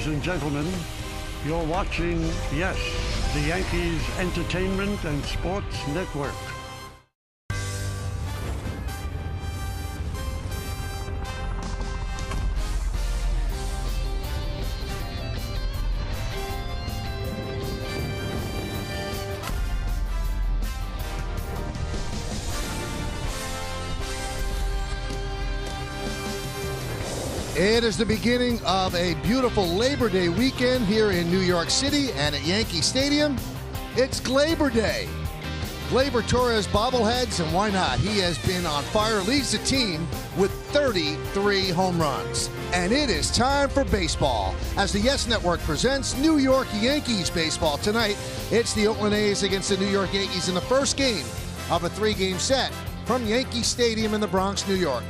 Ladies and gentlemen, you're watching, yes, the Yankees Entertainment and Sports Network. It is the beginning of a beautiful Labor Day weekend here in New York City and at Yankee Stadium. It's Glaber Day. Gleyber Torres bobbleheads, and why not? He has been on fire, leads the team with 33 home runs. And it is time for baseball as the Yes Network presents New York Yankees baseball tonight. It's the Oakland A's against the New York Yankees in the first game of a three-game set from Yankee Stadium in the Bronx, New York.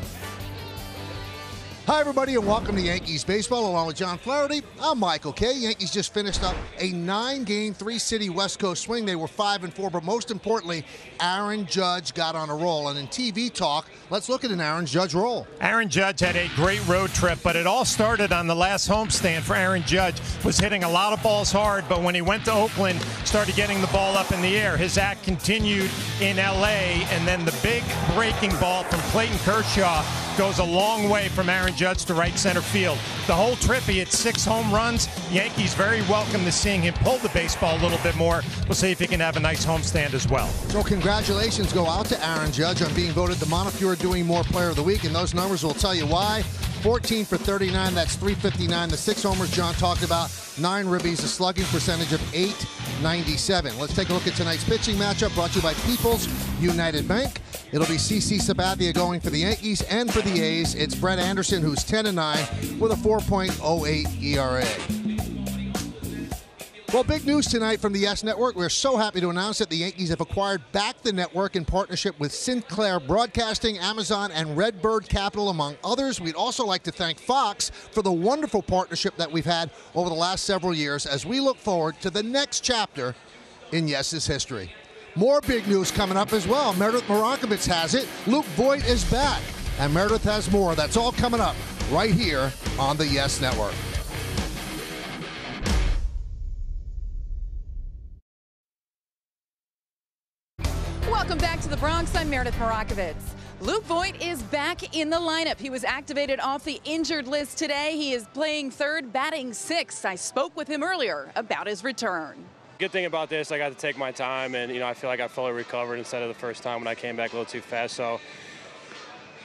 Hi, everybody, and welcome to Yankees Baseball. Along with John Flaherty, I'm Michael Kay. Yankees just finished up a 9-game, 3-city West Coast swing. They were 5-4, but most importantly, Aaron Judge got on a roll. And in TV talk, let's look at an Aaron Judge roll. Aaron Judge had a great road trip, but it all started on the last homestand for Aaron Judge. Was hitting a lot of balls hard, but when he went to Oakland, started getting the ball up in the air. His act continued in L.A., and then the big breaking ball from Clayton Kershaw goes a long way from Aaron Judge to right center field. The whole trip, he hit 6 home runs. Yankees very welcome to seeing him pull the baseball a little bit more. We'll see if he can have a nice homestand as well. So congratulations go out to Aaron Judge on being voted the Montefiore Doing More Player of the Week, and those numbers will tell you why. 14 for 39, that's 359. The 6 homers John talked about, 9 ribbies, a slugging percentage of .897. Let's take a look at tonight's pitching matchup brought to you by People's United Bank. It'll be CC Sabathia going for the Yankees, and for the A's, it's Brett Anderson, who's 10-9 with a 4.08 ERA. Well, big news tonight from the Yes Network. We're so happy to announce that the Yankees have acquired back the network in partnership with Sinclair Broadcasting, Amazon, and Redbird Capital, among others. We'd also like to thank Fox for the wonderful partnership that we've had over the last several years as we look forward to the next chapter in Yes's history. More big news coming up as well. Meredith Marakovitz has it. Luke Voit is back. And Meredith has more. That's all coming up right here on the Yes Network. Welcome back to the Bronx. I'm Meredith Marakovitz. Luke Voit is back in the lineup. He was activated off the injured list today. He is playing third, batting 6th. I spoke with him earlier about his return. Good thing about this, I got to take my time, and I feel like I fully recovered instead of the first time when I came back a little too fast. So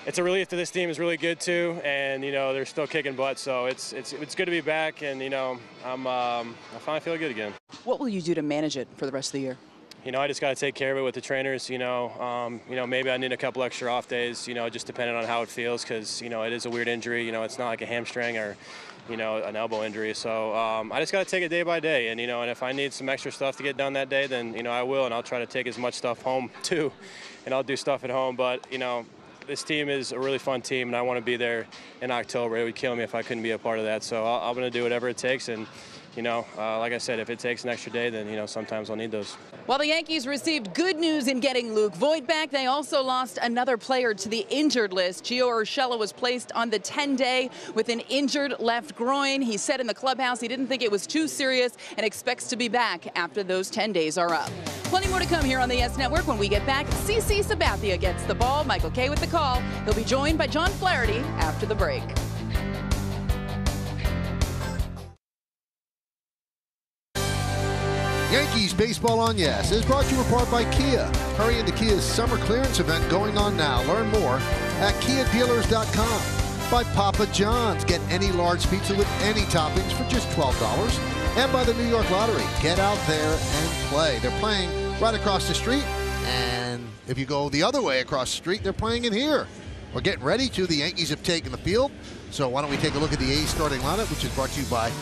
it's a relief that this team is really good too, and they're still kicking butt. So it's good to be back, and I finally feel good again. What will you do to manage it for the rest of the year? I just got to take care of it with the trainers. Maybe I need a couple extra off days. Just depending on how it feels, because it is a weird injury. It's not like a hamstring or an elbow injury. So I just got to take it day by day, and and if I need some extra stuff to get done that day, then I will, and I'll try to take as much stuff home too, and I'll do stuff at home. But this team is a really fun team, and I want to be there in October. It would kill me if I couldn't be a part of that. So I'm going to do whatever it takes, and like I said, if it takes an extra day, then sometimes I'll need those. While the Yankees received good news in getting Luke Voit back, they also lost another player to the injured list. Gio Urshela was placed on the 10-day with an injured left groin. He said in the clubhouse he didn't think it was too serious and expects to be back after those 10 days are up. Plenty more to come here on the Yes Network. When we get back, CC Sabathia gets the ball. Michael Kay with the call. He'll be joined by John Flaherty after the break. Yankees Baseball on Yes is brought to you in part by Kia. Hurry into Kia's summer clearance event going on now. Learn more at KiaDealers.com. By Papa John's. Get any large pizza with any toppings for just $12. And by the New York Lottery. Get out there and play. They're playing right across the street. And if you go the other way across the street, they're playing in here. We're getting ready to. The Yankees have taken the field. So why don't we take a look at the A's starting lineup, which is brought to you by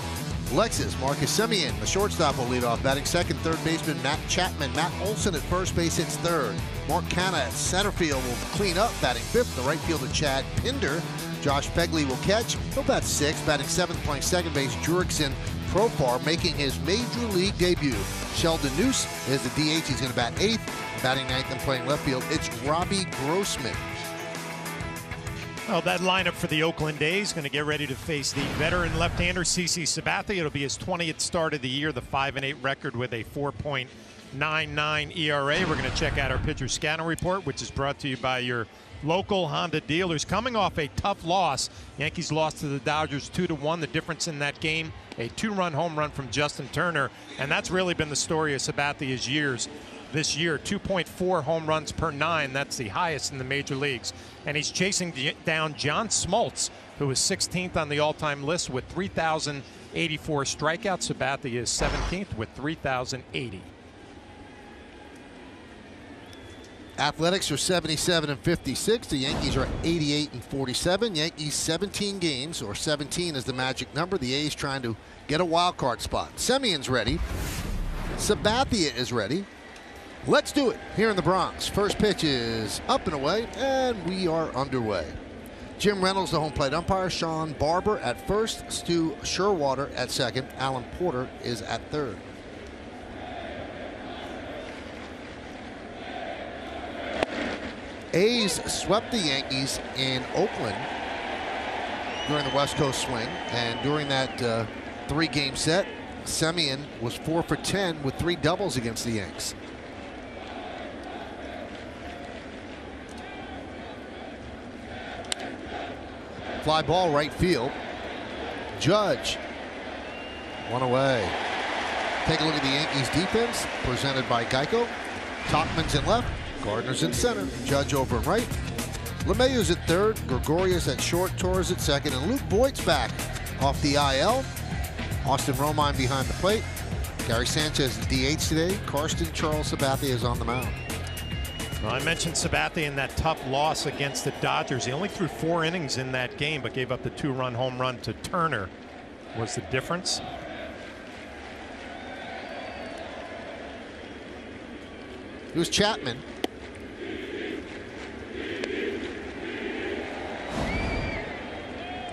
Lexus. Marcus Semien, the shortstop, will lead off. Batting second, third baseman Matt Chapman. Matt Olson at first base hits third. Mark Canha at center field will clean up. Batting fifth, the right fielder Chad Pinder. Josh Pegley will catch. He'll bat sixth. Batting seventh, playing second base, Jurickson Profar, making his major league debut. Sheldon Noose is the DH. He's going to bat eighth. Batting ninth and playing left field, it's Robbie Grossman. Well, that lineup for the Oakland A's going to get ready to face the veteran left-hander CC Sabathia. It'll be his 20th start of the year, the 5-8 record with a 4.99 ERA. We're going to check out our pitcher scouting report, which is brought to you by your local Honda dealers. Coming off a tough loss, Yankees lost to the Dodgers 2-1. The difference in that game, a 2-run home run from Justin Turner, and that's really been the story of Sabathia's years. This year, 2.4 home runs per 9. That's the highest in the major leagues. And he's chasing down John Smoltz, who is 16th on the all-time list with 3,084 strikeouts. Sabathia is 17th with 3,080. Athletics are 77 and 56. The Yankees are 88 and 47. Yankees 17 games, or 17 is the magic number. The A's trying to get a wild card spot. Semion's ready. Sabathia is ready. Let's do it here in the Bronx. First pitch is up and away, and we are underway. Jim Reynolds, the home plate umpire. Sean Barber at first. Stu Sherwater at second. Alan Porter is at third. A's swept the Yankees in Oakland during the West Coast swing, and during that 3-game set, Semien was 4 for 10 with 3 doubles against the Yanks. Fly ball right field. Judge, one away. Take a look at the Yankees defense presented by Geico. Tauchman's in left, Gardner's in center, Judge over and right. LeMahieu's at third, Gregorius at short, Torres at second, and Luke Voigt's back off the IL. Austin Romine behind the plate. Gary Sanchez at DH today. Karsten Charles Sabathia is on the mound. Well, I mentioned Sabathia in that tough loss against the Dodgers. He only threw 4 innings in that game, but gave up the 2-run home run to Turner. Was the difference? It was Chapman.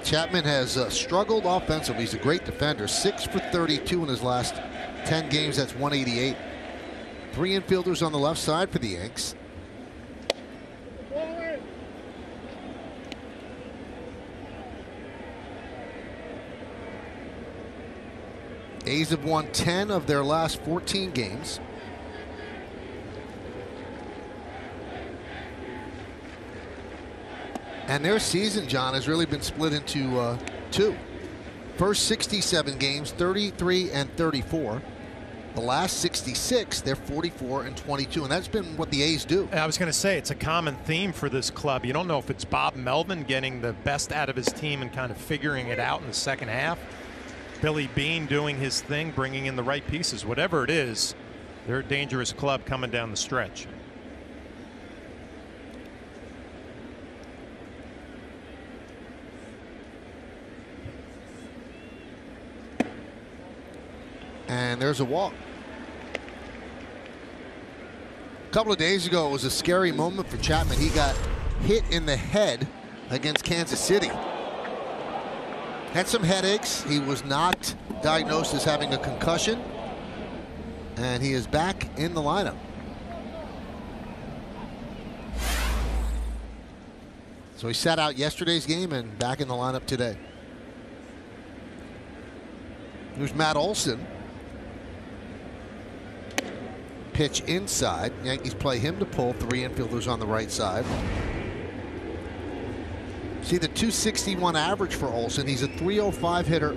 Chapman has struggled offensively. He's a great defender. 6 for 32 in his last 10 games. That's 188. 3 infielders on the left side for the Yanks. A's have won 10 of their last 14 games. And their season, John, has really been split into 2. First 67 games, 33 and 34. The last 66, they're 44 and 22, and that's been what the A's do. I was going to say, it's a common theme for this club. You don't know if it's Bob Melvin getting the best out of his team and kind of figuring it out in the second half. Billy Beane doing his thing, bringing in the right pieces. Whatever it is, they're a dangerous club coming down the stretch. And there's a walk. A couple of days ago, it was a scary moment for Chapman. He got hit in the head against Kansas City. Had some headaches. He was not diagnosed as having a concussion. And he is back in the lineup. So he sat out yesterday's game and back in the lineup today. Here's Matt Olson. Pitch inside. Yankees play him to pull. 3 infielders on the right side. See the 261 average for Olson. He's a 305 hitter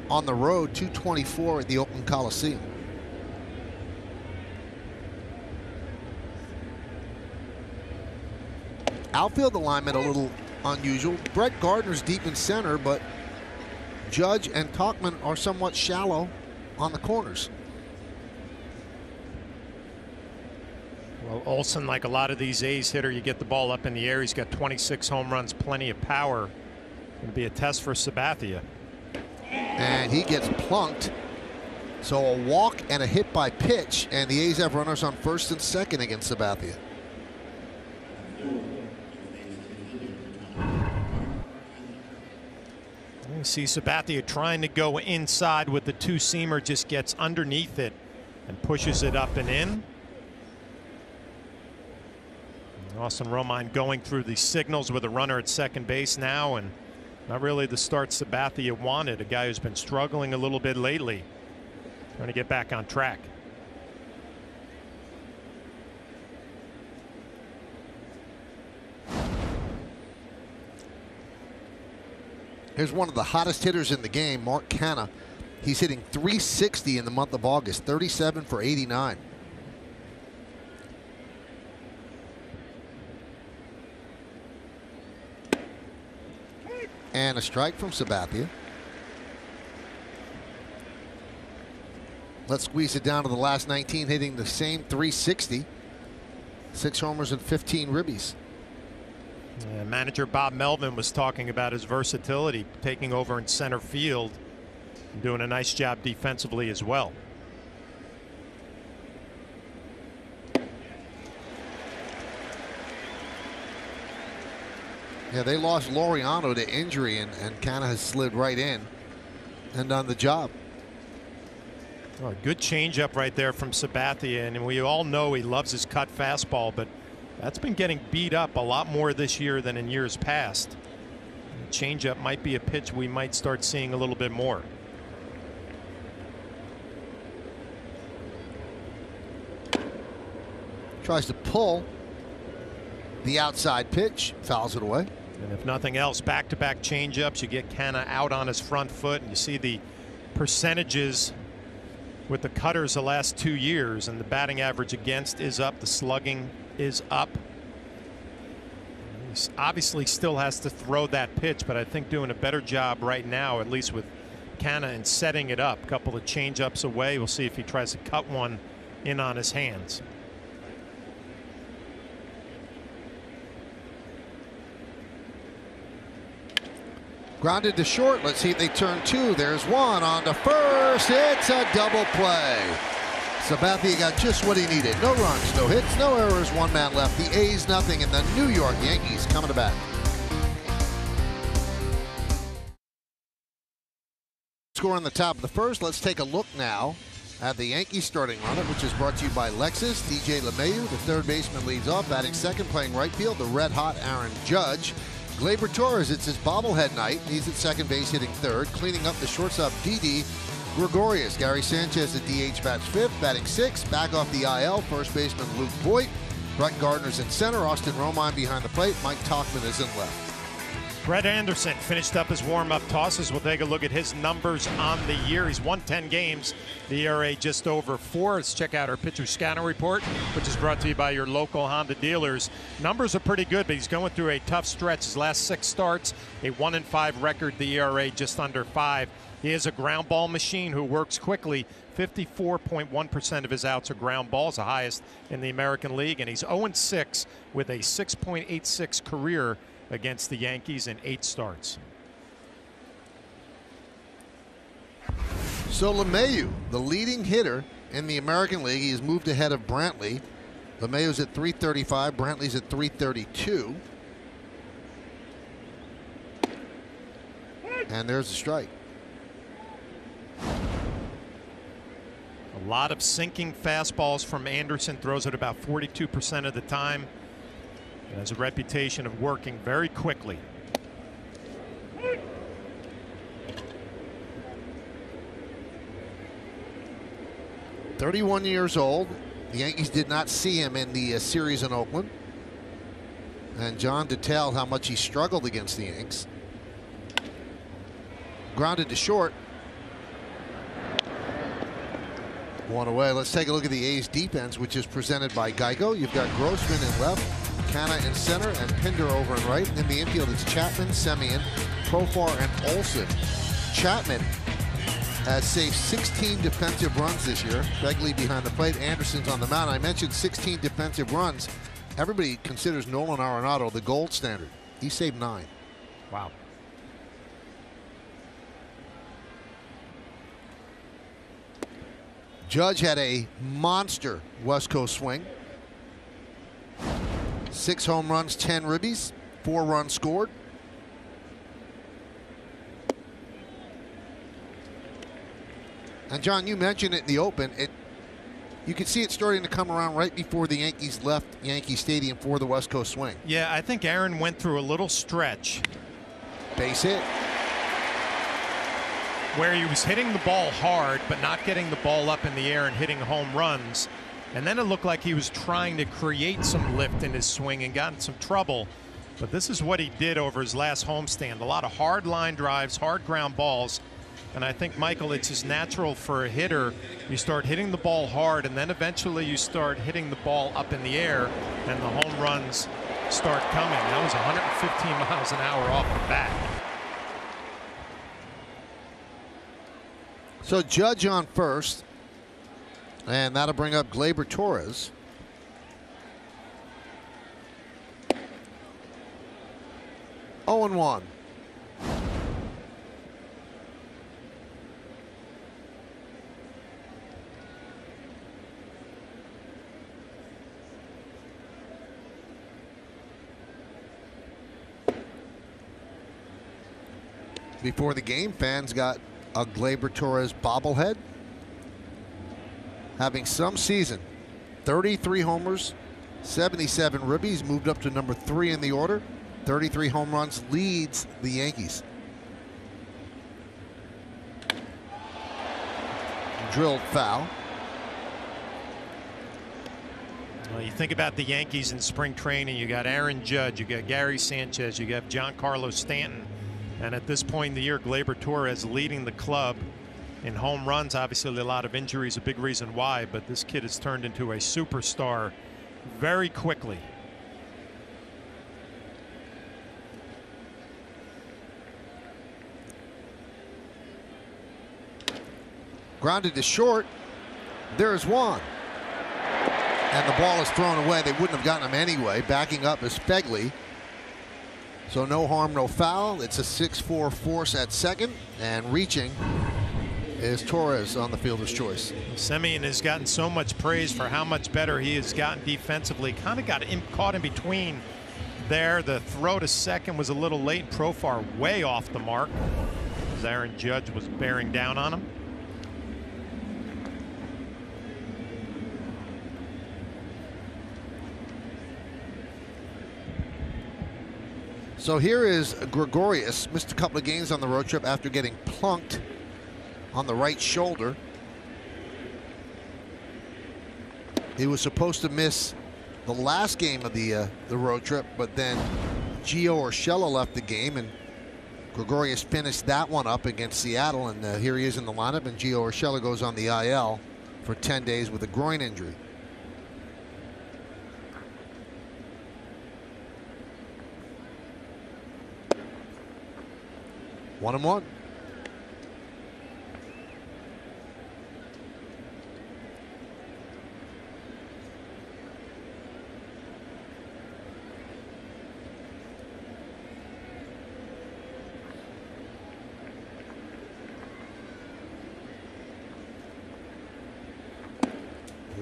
on the road, 224 at the Oakland Coliseum. Outfield alignment a little unusual. Brett Gardner's deep in center, but Judge and Tauchman are somewhat shallow on the corners. Well, Olson, like a lot of these A's hitter, you get the ball up in the air. He's got 26 home runs, plenty of power. Going to be a test for Sabathia. And he gets plunked. So a walk and a hit by pitch, and the A's have runners on first and second against Sabathia. You see Sabathia trying to go inside with the 2-seamer, just gets underneath it and pushes it up and in. Austin Romine going through the signals with a runner at second base now, and not really the start Sabathia wanted. A guy who's been struggling a little bit lately, trying to get back on track. Here's one of the hottest hitters in the game, Mark Canha. He's hitting .360 in the month of August, 37 for 89. And a strike from Sabathia. Let's squeeze it down to the last 19, hitting the same .360. 6 homers and 15 ribbies. Manager Bob Melvin was talking about his versatility, taking over in center field and doing a nice job defensively as well. Yeah, they lost Laureano to injury, and Canha has slid right in and done the job. Oh, good changeup right there from Sabathia, and we all know he loves his cut fastball, but that's been getting beat up a lot more this year than in years past. Changeup might be a pitch we might start seeing a little bit more. Tries to pull the outside pitch, fouls it away. And if nothing else, back-to-back changeups, you get Canha out on his front foot, and you see the percentages with the cutters the last 2 years, and the batting average against is up, the slugging is up. He obviously still has to throw that pitch, but I think doing a better job right now, at least with Canha, and setting it up. A couple of change-ups away. We'll see if he tries to cut one in on his hands. Grounded to short. Let's see if they turn two. There's one on to first. It's a double play. Sabathia got just what he needed. No runs, no hits, no errors. 1 man left. The A's nothing, and the New York Yankees coming to bat. Score on the top of the first. Let's take a look now at the Yankees starting lineup, which is brought to you by Lexus. DJ LeMahieu, the third baseman, leads off. Batting second, playing right field, the red-hot Aaron Judge. Gleyber Torres, it's his bobblehead night. He's at second base, hitting third. Cleaning up the shortstop, Didi Gregorius. Gary Sanchez, the DH, bats fifth. Batting sixth, back off the IL, first baseman Luke Voit. Brett Gardner's in center. Austin Romine behind the plate. Mike Tauchman is in left. Brett Anderson finished up his warm-up tosses. We'll take a look at his numbers on the year. He's won 10 games. The ERA just over 4. Let's check out our pitcher scanner report, which is brought to you by your local Honda dealers. Numbers are pretty good, but he's going through a tough stretch. His last 6 starts, a 1-5 record. The ERA just under 5. He is a ground ball machine who works quickly. 54.1% of his outs are ground balls, the highest in the American League, and he's 0-6 with a 6.86 career against the Yankees in 8 starts. So LeMahieu, the leading hitter in the American League, he has moved ahead of Brantley. LeMahieu's at .335, Brantley's at .332. And there's a strike. A lot of sinking fastballs from Anderson, throws it about 42% of the time. He has a reputation of working very quickly. .31 years old. The Yankees did not see him in the series in Oakland. And John detailed how much he struggled against the Yanks. Grounded to short. One away. Let's take a look at the A's defense, which is presented by Geico. You've got Grossman in left, Canha in center, and Pinder over in right. In the infield, it's Chapman, Semien, Profar, and Olsen. Chapman has saved 16 defensive runs this year. Begley behind the plate. Anderson's on the mound. I mentioned 16 defensive runs. Everybody considers Nolan Arenado the gold standard. He saved 9. Wow. Judge had a monster West Coast swing. 6 home runs, 10 ribbies, 4 runs scored. And John, you mentioned it in the open. You could see it starting to come around right before the Yankees left Yankee Stadium for the West Coast swing. Yeah, I think Aaron went through a little stretch. Base hit. Where he was hitting the ball hard, but not getting the ball up in the air and hitting home runs. And then it looked like he was trying to create some lift in his swing and got in some trouble. But this is what he did over his last homestand. A lot of hard line drives, hard ground balls. And I think, Michael, it's just natural for a hitter. You start hitting the ball hard, and then eventually you start hitting the ball up in the air, and the home runs start coming. That was 115 miles an hour off the bat. So Judge on first, and that'll bring up Gleyber Torres. Oh and 1. Before the game, fans got a Gleyber Torres bobblehead. Having some season, 33 homers, 77 ribbies, moved up to number 3 in the order. 33 home runs, leads the Yankees. Drilled foul. Well, you think about the Yankees in spring training, you got Aaron Judge, you got Gary Sanchez, you got Giancarlo Stanton. And at this point in the year, Gleyber Torres leading the club in home runs. Obviously, a lot of injuries, a big reason why, but this kid has turned into a superstar very quickly. Grounded to short. There's one. And the ball is thrown away. They wouldn't have gotten him anyway. Backing up is Fegley. So no harm, no foul. It's a 6-4 force at second, and reaching is Torres on the fielder's choice. Semien has gotten so much praise for how much better he has gotten defensively. Kind of got caught in between there. The throw to second was a little late. Profar way off the mark as Aaron Judge was bearing down on him. So here is Gregorius. Missed a couple of games on the road trip after getting plunked on the right shoulder. He was supposed to miss the last game of the road trip, but then Gio Urshela left the game, and Gregorius finished that one up against Seattle, and here he is in the lineup, and Gio Urshela goes on the IL for 10 days with a groin injury. One and one.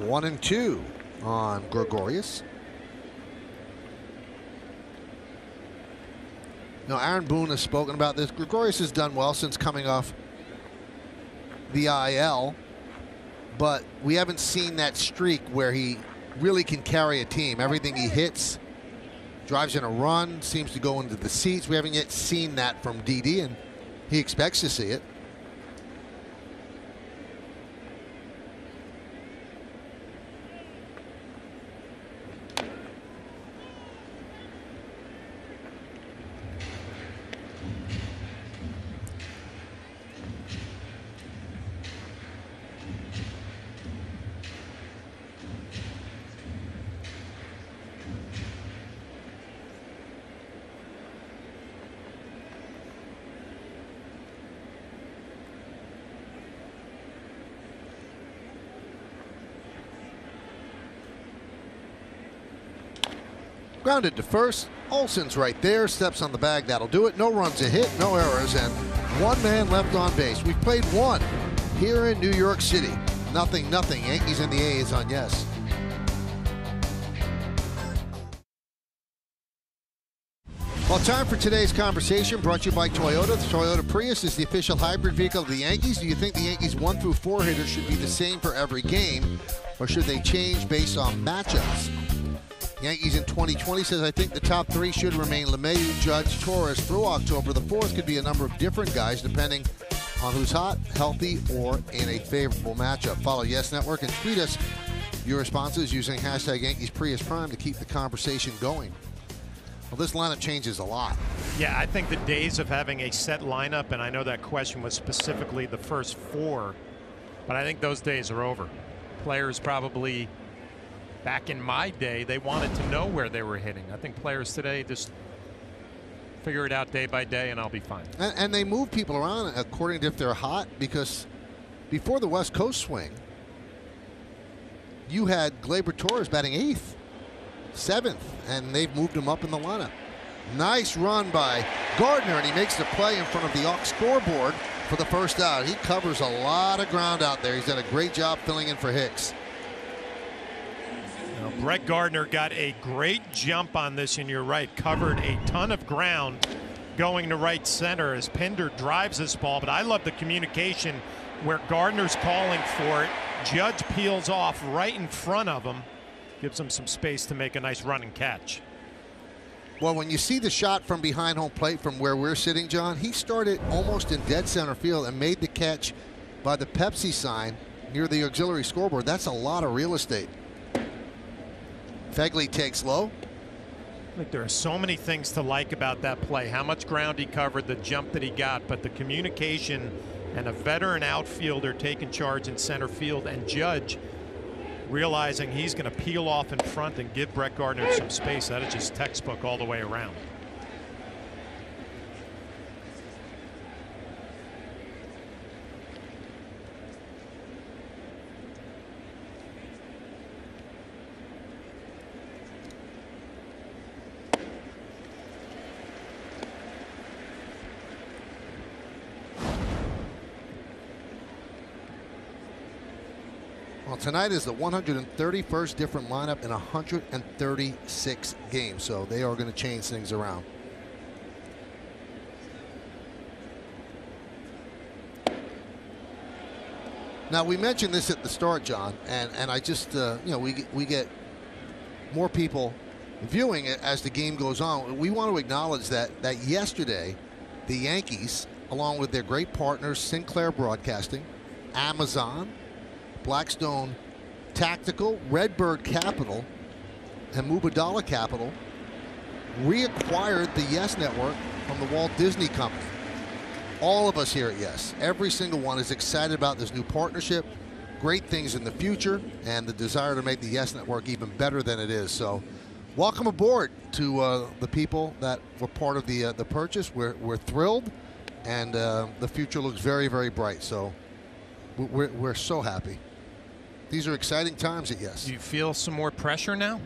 One and two on Gregorius. Now, Aaron Boone has spoken about this. Gregorius has done well since coming off the IL, but we haven't seen that streak where he really can carry a team. Everything he hits drives in a run, seems to go into the seats. We haven't yet seen that from Didi, and he expects to see it. Grounded to first. Olsen's right there. Steps on the bag. That'll do it. No runs a hit, no errors, and one man left on base. We've played one here in New York City. 0-0. Yankees and the A's on Yes. Well, time for today's conversation, brought to you by Toyota. The Toyota Prius is the official hybrid vehicle of the Yankees. Do you think the Yankees 1 through 4 hitters should be the same for every game, or should they change based on matchups? Yankees in 2020 says, I think the top 3 should remain LeMahieu, Judge, Torres through October. The 4th could be a number of different guys depending on who's hot, healthy, or in a favorable matchup. Follow Yes Network and tweet us your responses using hashtag Yankees Prius Prime to keep the conversation going. Well, this lineup changes a lot. Yeah, I think the days of having a set lineup, and I know that question was specifically the first 4, but I think those days are over. Players probably, back in my day, they wanted to know where they were hitting. I think players today just figure it out day by day, and I'll be fine. And they move people around according to if they're hot, because before the West Coast swing, you had Gleyber Torres batting 8th. 7th, and they've moved him up in the lineup. Nice run by Gardner, and he makes the play in front of the Aux scoreboard for the first out. He covers a lot of ground out there. He's done a great job filling in for Hicks. Now, Brett Gardner got a great jump on this, and you're right, covered a ton of ground going to right center as Pinder drives this ball. But I love the communication where Gardner's calling for it. Judge peels off right in front of him. Gives him some space to make a nice run and catch. Well, when you see the shot from behind home plate from where we're sitting, John, he started almost in dead center field and made the catch by the Pepsi sign near the auxiliary scoreboard. That's a lot of real estate. Fegley takes low. Look, there are so many things to like about that play. How much ground he covered, the jump that he got, but the communication and a veteran outfielder taking charge in center field, and Judge realizing he's going to peel off in front and give Brett Gardner some space. That is just textbook all the way around. Well, tonight is the 131st different lineup in 136 games, so they are going to change things around. Now, we mentioned this at the start, John, and I just, you know, we get more people viewing it as the game goes on. We want to acknowledge that yesterday, the Yankees, along with their great partners, Sinclair Broadcasting, Amazon, Blackstone Tactical, Redbird Capital, and Mubadala Capital, reacquired the Yes Network from the Walt Disney Company. All of us here at Yes, every single one, is excited about this new partnership, great things in the future, and the desire to make the Yes Network even better than it is. So welcome aboard to the people that were part of the purchase. We're thrilled, and the future looks very, very bright. So we're so happy. These are exciting times at Yes. Do you feel some more pressure now?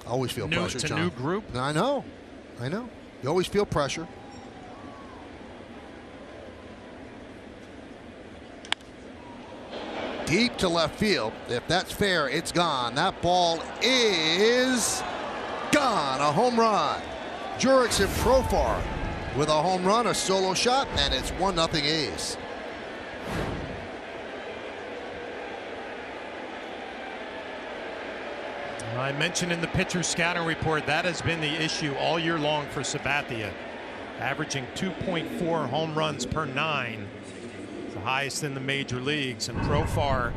I always feel pressure, It's a John. new group. I know. You always feel pressure. Deep to left field. If that's fair, it's gone. That ball is gone. A home run. Jurickson Profar with a home run, a solo shot, and it's 1-0 A's. I mentioned in the pitcher scouting report that has been the issue all year long for Sabathia, averaging 2.4 home runs per 9, the highest in the major leagues. And Profar,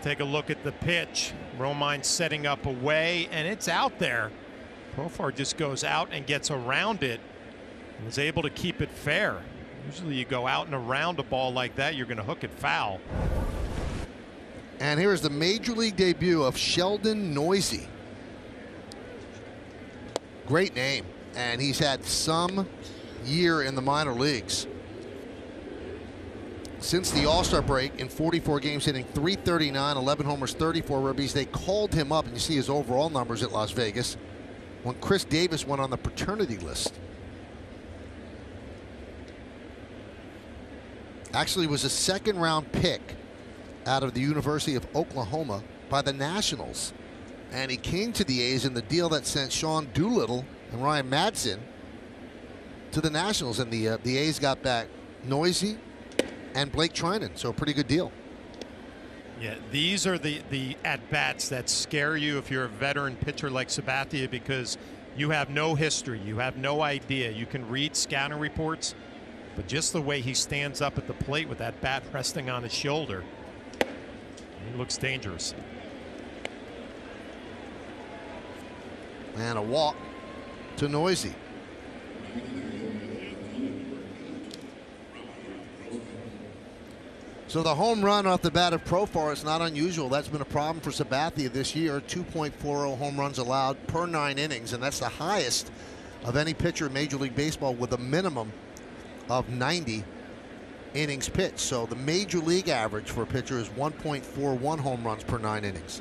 take a look at the pitch. Romine setting up away, and it's out there. Profar just goes out and gets around it and was able to keep it fair. Usually you go out and around a ball like that, you're going to hook it foul. And here's the major league debut of Sheldon Noisy. Great name, and he's had some year in the minor leagues. Since the All-Star break, in 44 games, hitting .339, 11 homers, 34 ribbies. They called him up, and you see his overall numbers at Las Vegas when Chris Davis went on the paternity list. Actually was a second-round pick out of the University of Oklahoma by the Nationals. And he came to the A's in the deal that sent Sean Doolittle and Ryan Madsen to the Nationals, and the A's got back Noisy and Blake Trinan, so a pretty good deal. Yeah, these are the at-bats that scare you if you're a veteran pitcher like Sabathia, because you have no history, you have no idea. You can read scouting reports, but just the way he stands up at the plate with that bat resting on his shoulder, he looks dangerous. And a walk to Noisy. So the home run off the bat of Profar is not unusual. That's been a problem for Sabathia this year. 2.40 home runs allowed per 9 innings, and that's the highest of any pitcher in Major League Baseball with a minimum of 90 innings pitched. So the Major League average for a pitcher is 1.41 home runs per 9 innings.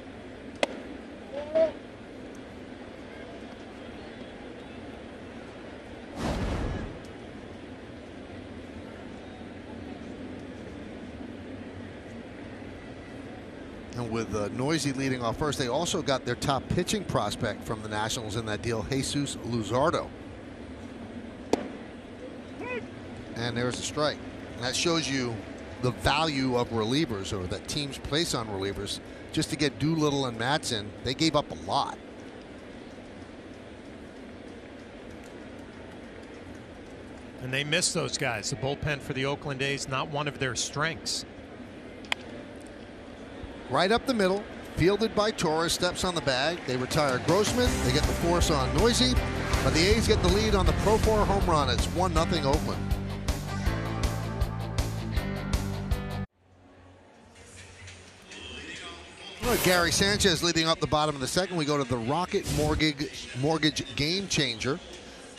And with Noisy leading off first, they also got their top pitching prospect from the Nationals in that deal, Jesus Luzardo. And there's a strike. And that shows you the value of relievers, or that teams place on relievers. Just to get Doolittle and Madsen, they gave up a lot. And they missed those guys. The bullpen for the Oakland A's, not one of their strengths. Right up the middle, fielded by Torres, steps on the bag. They retire Grossman. They get the force on Noisy, but the A's get the lead on the Profar home run. It's 1-0 Oakland. Well, Gary Sanchez leading up the bottom of the second. We go to the Rocket Mortgage Game Changer.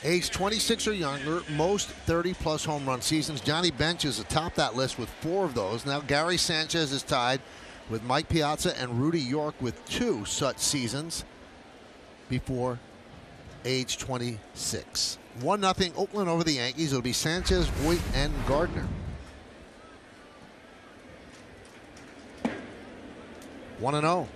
Age 26 or younger, most 30-plus home run seasons. Johnny Bench is atop that list with 4 of those. Now Gary Sanchez is tied with Mike Piazza and Rudy York with 2 such seasons before age 26. 1-0 Oakland over the Yankees. It'll be Sanchez, Voit, and Gardner. 1-0.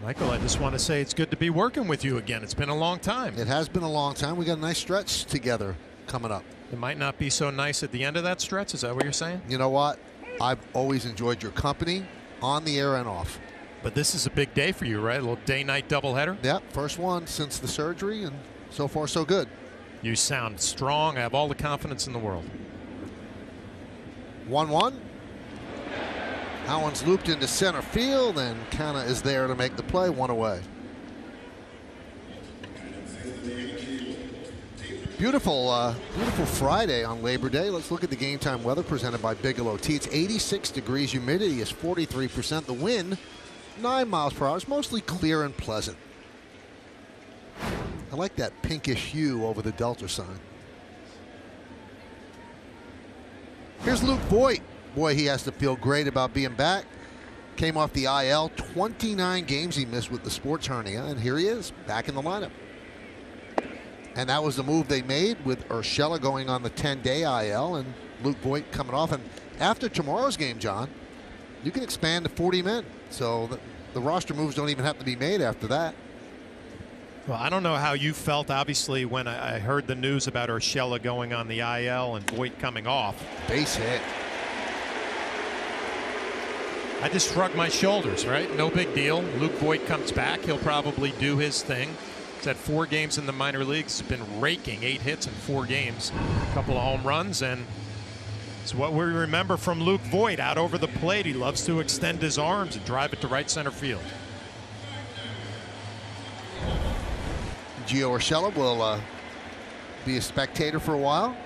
Michael, I just want to say it's good to be working with you again. It's been a long time. It has been a long time. We got a nice stretch together coming up. It might not be so nice at the end of that stretch. Is that what you're saying? You know what? I've always enjoyed your company on the air and off. But this is a big day for you, right? A little day-night doubleheader? Yep, first one since the surgery, and so far so good. You sound strong. I have all the confidence in the world. 1-1. That one's looped into center field, and Canna is there to make the play. 1 away. Beautiful, beautiful Friday on Labor Day. Let's look at the game time weather presented by Bigelow Tea. It's 86 degrees. Humidity is 43%. The wind, 9 miles per hour. It's mostly clear and pleasant. I like that pinkish hue over the Delta sign. Here's Luke Voit. Boy, he has to feel great about being back. Came off the IL. 29 games he missed with the sports hernia, and here he is, back in the lineup. And that was the move they made with Urshela going on the 10-day IL and Luke Voit coming off. And after tomorrow's game, John, you can expand to 40 men. So the roster moves don't even have to be made after that. Well, I don't know how you felt, obviously, when I heard the news about Urshela going on the IL and Voit coming off. Base hit. I just shrugged my shoulders, right? No big deal. Luke Voit comes back. He'll probably do his thing. He's had 4 games in the minor leagues. He's been raking 8 hits in 4 games. A couple of home runs, and it's what we remember from Luke Voit out over the plate. He loves to extend his arms and drive it to right center field. Gio Urshela will be a spectator for a while,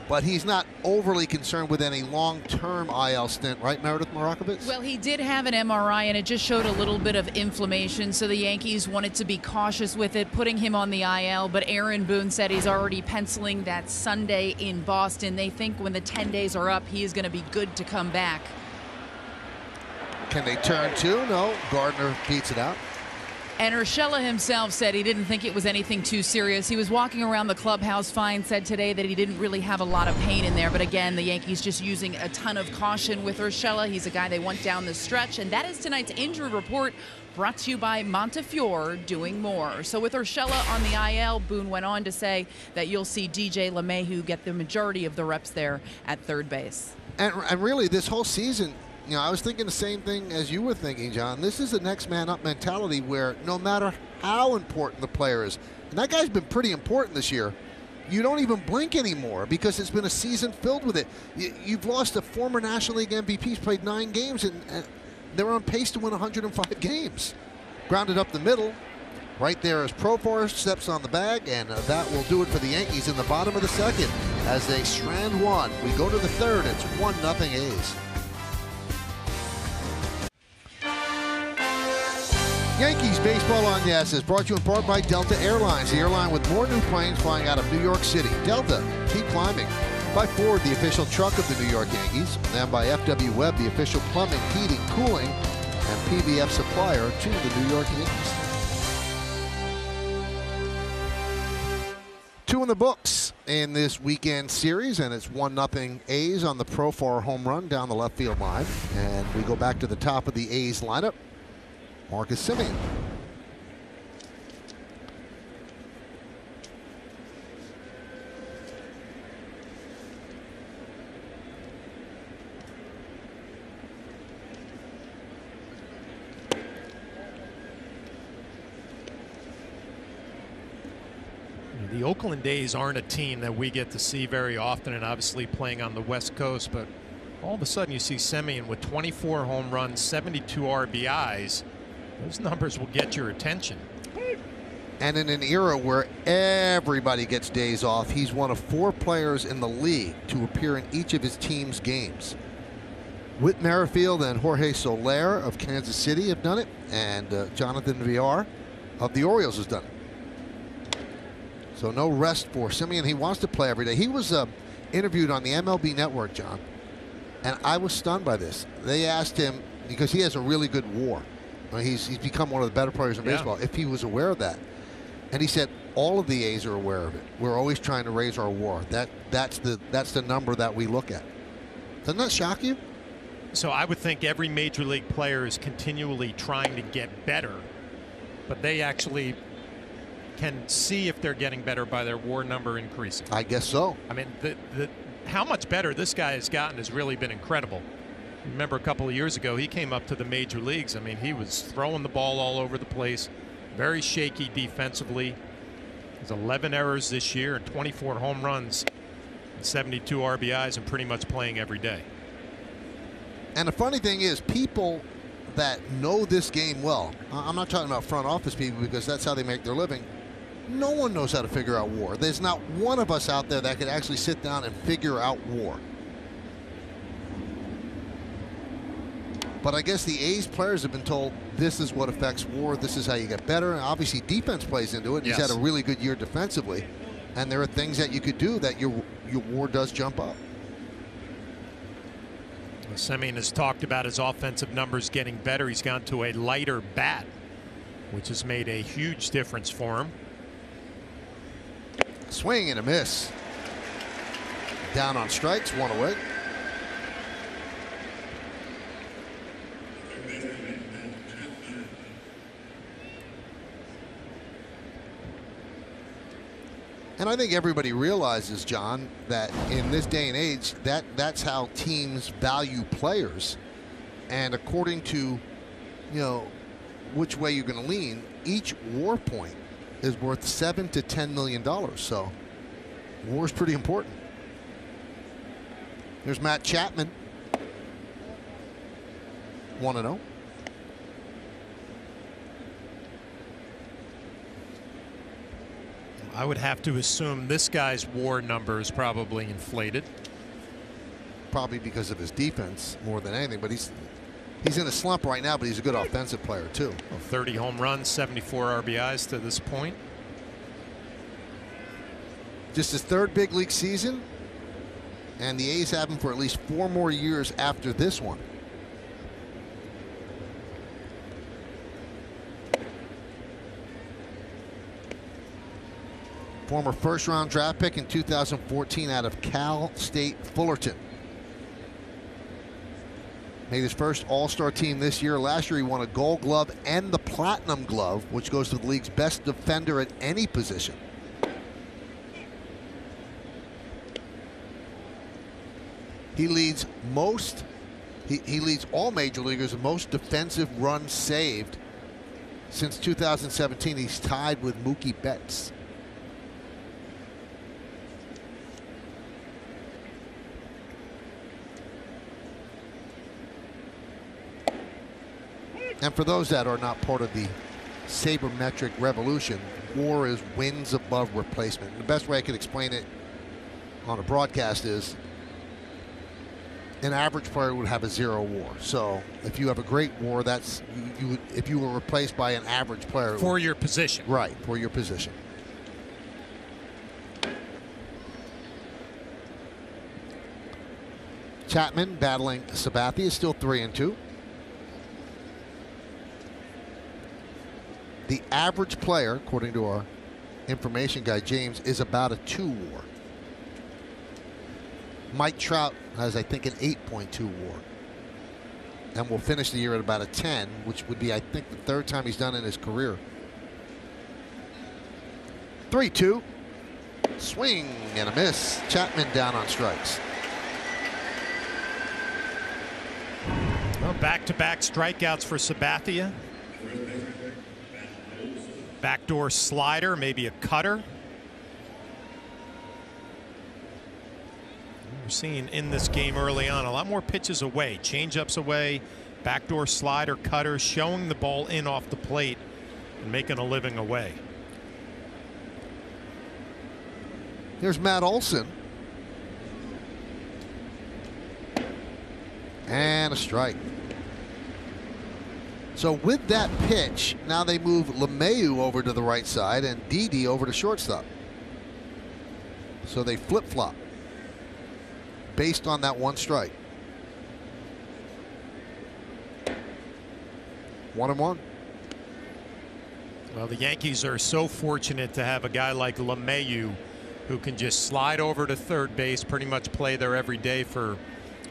but he's not overly concerned with any long-term IL stint, right, Meredith Marakovitz? Well, he did have an MRI, and it just showed a little bit of inflammation, so the Yankees wanted to be cautious with it, putting him on the IL, but Aaron Boone said he's already penciling that Sunday in Boston. They think when the 10 days are up, he is going to be good to come back. Can they turn 2? No. Gardner beats it out. And Urshela himself said he didn't think it was anything too serious. He was walking around the clubhouse fine, said today that he didn't really have a lot of pain in there. But again, the Yankees just using a ton of caution with Urshela. He's a guy they want down the stretch. And that is tonight's injury report, brought to you by Montefiore Doing More. So with Urshela on the IL, Boone went on to say that you'll see DJ LeMahieu get the majority of the reps there at third base. And really, this whole season, you know, I was thinking the same thing as you were thinking, John. This is a next man up mentality where no matter how important the player is, and that guy's been pretty important this year, you don't even blink anymore because it's been a season filled with it. You've lost a former National League MVP. He's played 9 games, and they're on pace to win 105 games. Grounded up the middle. Right there as Profar steps on the bag, and that will do it for the Yankees in the bottom of the second as they strand one. We go to the third. It's 1-0 A's. Yankees Baseball on Yes is brought to you in part by Delta Airlines, the airline with more new planes flying out of New York City. Delta, keep climbing. By Ford, the official truck of the New York Yankees, and by FW Webb, the official plumbing, heating, cooling, and PVF supplier to the New York Yankees. 2 in the books in this weekend series, and it's 1-0 A's on the Profar home run down the left field line. And we go back to the top of the A's lineup. Marcus Semien. The Oakland A's aren't a team that we get to see very often, and obviously playing on the West Coast, but all of a sudden you see Semien with 24 home runs, 72 RBIs. Those numbers will get your attention. And in an era where everybody gets days off, he's one of 4 players in the league to appear in each of his team's games. Whit Merrifield and Jorge Soler of Kansas City have done it, and Jonathan Villar of the Orioles has done it. So no rest for Semien. He wants to play every day. He was interviewed on the MLB Network, John, and I was stunned by this. They asked him, because he has a really good WAR. He's become one of the better players in baseball, if he was aware of that. And he said, all of the A's are aware of it. We're always trying to raise our WAR. That's the number that we look at. Doesn't that shock you? So I would think every major league player is continually trying to get better, but they actually can see if they're getting better by their WAR number increasing. I guess so. I mean, how much better this guy has gotten has really been incredible. Remember a couple of years ago, he came up to the major leagues. I mean, he was throwing the ball all over the place, very shaky defensively. There's 11 errors this year and 24 home runs and 72 RBIs and pretty much playing every day. And the funny thing is, people that know this game well, I'm not talking about front office people because that's how they make their living. No one knows how to figure out WAR. There's not one of us out there that could actually sit down and figure out WAR. But I guess the A's players have been told this is what affects WAR. This is how you get better. And obviously defense plays into it. Yes. He's had a really good year defensively. And there are things that you could do that your WAR does jump up. Semien has talked about his offensive numbers getting better. He's gone to a lighter bat, which has made a huge difference for him. Swing and a miss. Down on strikes, 1 away. And I think everybody realizes, John, that in this day and age, that's how teams value players. And according to, which way you're going to lean, each WAR point is worth $7 to $10 million. So WAR is pretty important. There's Matt Chapman, 1-0. I would have to assume this guy's WAR number is probably inflated. Probably because of his defense more than anything, but he's in a slump right now, but he's a good offensive player too. Well, 30 home runs, 74 RBIs to this point. Just his 3rd big league season, and the A's have him for at least 4 more years after this one. former first-round draft pick in 2014 out of Cal State Fullerton. Made his first All-Star team this year. Last year he won a Gold Glove and the Platinum Glove, which goes to the league's best defender at any position. He leads he leads all major leaguers in most defensive runs saved. Since 2017, he's tied with Mookie Betts. And for those that are not part of the sabermetric revolution, WAR is wins above replacement. And the best way I could explain it on a broadcast is an average player would have a 0 WAR. So if you have a great WAR, that's if you were replaced by an average player for your position. Right, for your position. Chapman battling Sabathia is still 3-2. The average player, according to our information guy James, is about a 2 WAR. Mike Trout has, I think, an 8.2 WAR. And will finish the year at about a 10, which would be, I think, the third time he's done in his career. 3-2. Swing and a miss. Chapman down on strikes. Well, back-to-back strikeouts for Sabathia. Backdoor slider, maybe a cutter. We're seeing in this game early on a lot more pitches away, change-ups away, backdoor slider, cutter, showing the ball in off the plate and making a living away. Here's Matt Olson. And a strike. So with that pitch, now they move LeMahieu over to the right side and Didi over to shortstop. So they flip-flop based on that one strike. 1-1. Well, the Yankees are so fortunate to have a guy like LeMahieu who can just slide over to third base, pretty much play there every day for,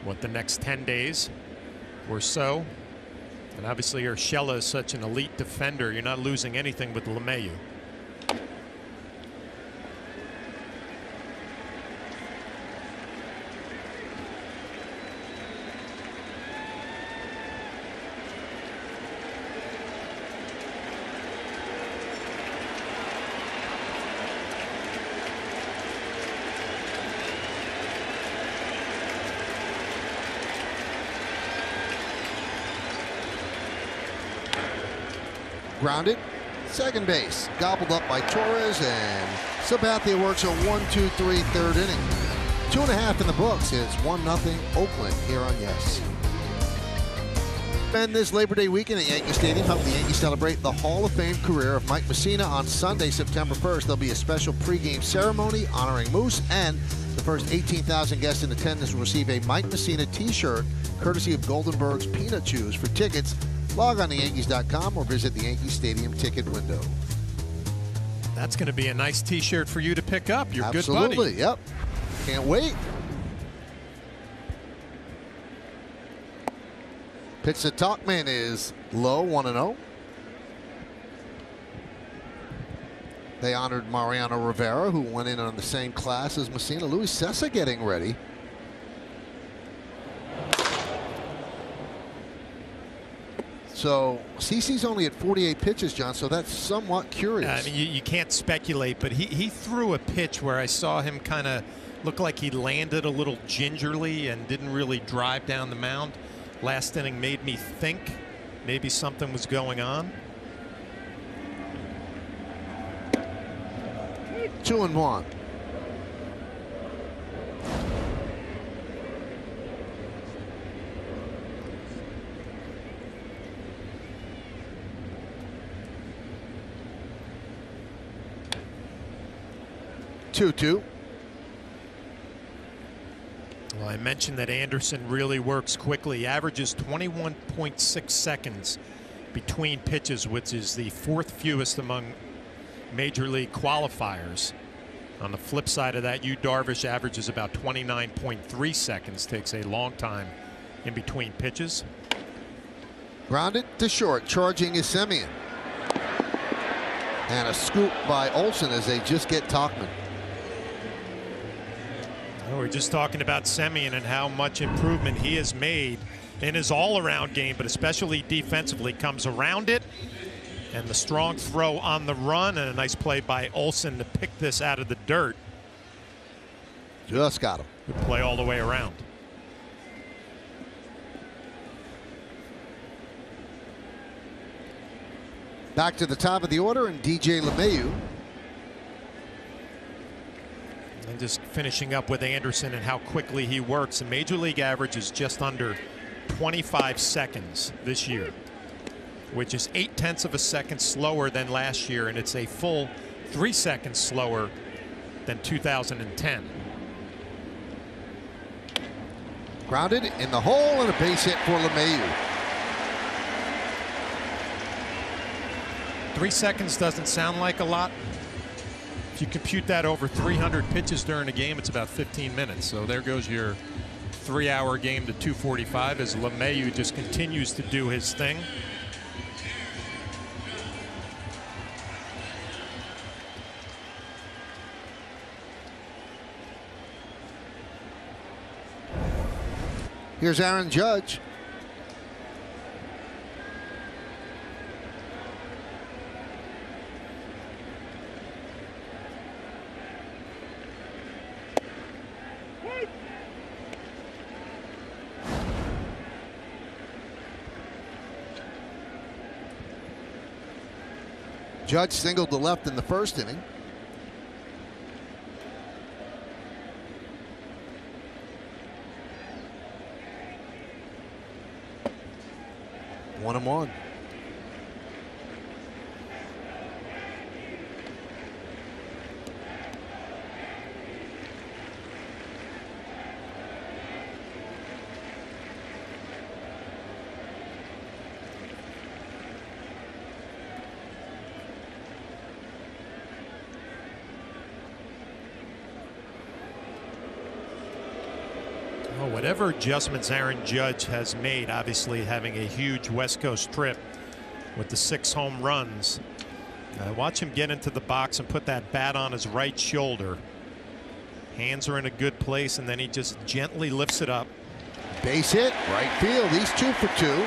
what, the next 10 days or so. And obviously Urshela is such an elite defender. You're not losing anything with LeMahieu. Grounded, second base, gobbled up by Torres, and Sabathia works a 1-2-3 third inning. 2.5 in the books. It's 1-0 Oakland here on Yes. And this Labor Day weekend at Yankee Stadium, help the Yankees celebrate the Hall of Fame career of Mike Mussina on Sunday, September 1st. There'll be a special pregame ceremony honoring Moose, and the first 18,000 guests in attendance will receive a Mike Mussina t-shirt courtesy of Goldenberg's Peanut Chews. For tickets, log on to Yankees.com or visit the Yankee Stadium ticket window. That's going to be a nice t-shirt for you to pick up. Your good buddy. Absolutely, yep. Can't wait. Pitch to Tauchman is low, 1-0. They honored Mariano Rivera, who went in on the same class as Mussina. Luis Cessa getting ready. So CC's only at 48 pitches, John, so that's somewhat curious. I mean, you can't speculate, but he threw a pitch where I saw him kind of look like he landed a little gingerly and didn't really drive down the mound. Last inning made me think maybe something was going on. 2-1. Well, I mentioned that Anderson really works quickly. He averages 21.6 seconds between pitches, which is the 4th fewest among major league qualifiers. On the flip side of that, Yu Darvish averages about 29.3 seconds, takes a long time in between pitches. Grounded to short, charging is Semien. And a scoop by Olsen as they just get Tauchman. Oh, we're just talking about Semien and how much improvement he has made in his all-around game, but especially defensively. Comes around it, and the strong throw on the run, and a nice play by Olsen to pick this out of the dirt. Just got him. Good play all the way around. Back to the top of the order, and DJ LeMahieu. And just finishing up with Anderson and how quickly he works. The major league average is just under 25 seconds this year, which is 0.8 of a second slower than last year, and it's a full 3 seconds slower than 2010. Grounded in the hole, and a base hit for LeMahieu. 3 seconds doesn't sound like a lot. If you compute that over 300 pitches during a game, it's about 15 minutes. So there goes your 3-hour game to 2:45 as LeMahieu just continues to do his thing. Here's Aaron Judge. Judge singled to left in the first inning. One and one. Whatever adjustments Aaron Judge has made, obviously having a huge West Coast trip with the 6 home runs. Watch him get into the box and put that bat on his right shoulder. Hands are in a good place, and then he just gently lifts it up. Base hit, right field. He's 2 for 2.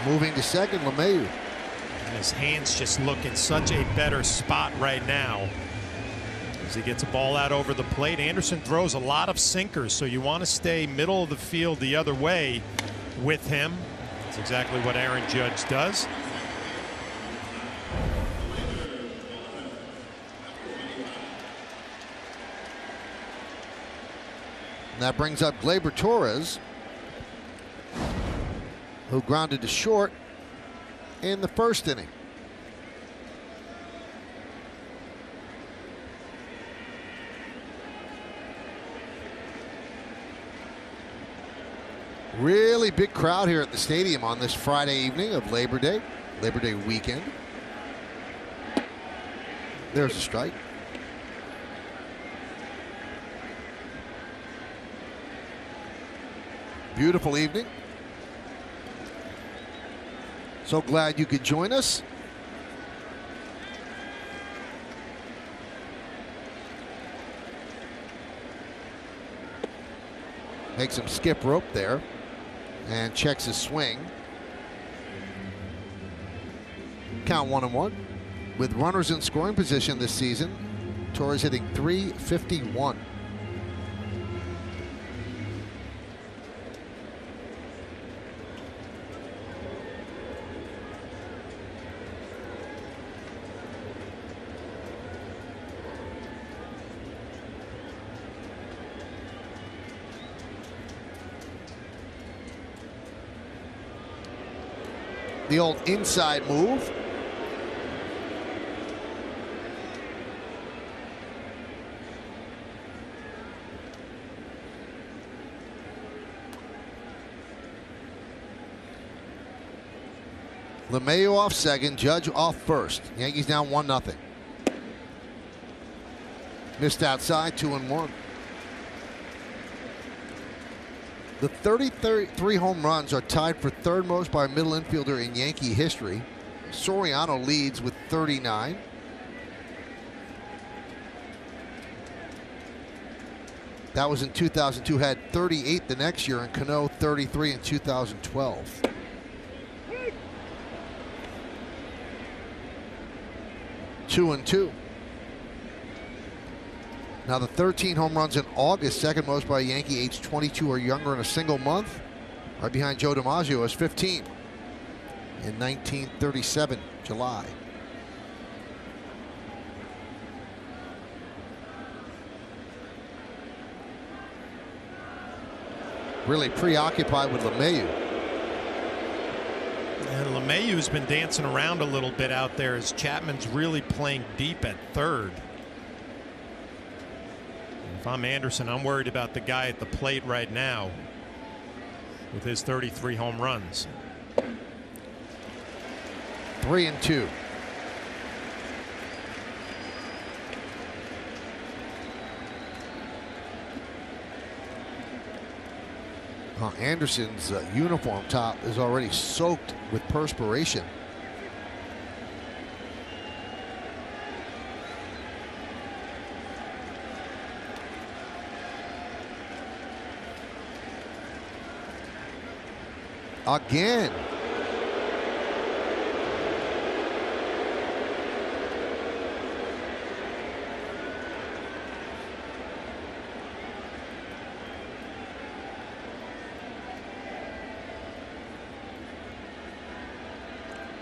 Moving to second, LeMahieu. And his hands just look in such a better spot right now. As he gets a ball out over the plate, Anderson throws a lot of sinkers, so you want to stay middle of the field the other way with him. That's exactly what Aaron Judge does. And that brings up Gleyber Torres, who grounded to short in the first inning. Really big crowd here at the stadium on this Friday evening of Labor Day weekend. There's a strike. Beautiful evening. So glad you could join us. Makes him skip rope there and checks his swing. Count 1-1. With runners in scoring position this season, Torres hitting .351. The old inside move. LeMahieu off second, Judge off first. Yankees down 1-0. Missed outside, 2-1. The 33 home runs are tied for third most by a middle infielder in Yankee history. Soriano leads with 39. That was in 2002, had 38 the next year, and Cano 33 in 2012. Two and two. Now the 13 home runs in August, second most by a Yankee age 22 or younger in a single month. Right behind Joe DiMaggio is 15 in 1937, July. Really preoccupied with LeMahieu. And LeMahieu's been dancing around a little bit out there as Chapman's really playing deep at third. If I'm Anderson, I'm worried about the guy at the plate right now with his 33 home runs. 3-2. Anderson's uniform top is already soaked with perspiration. Again.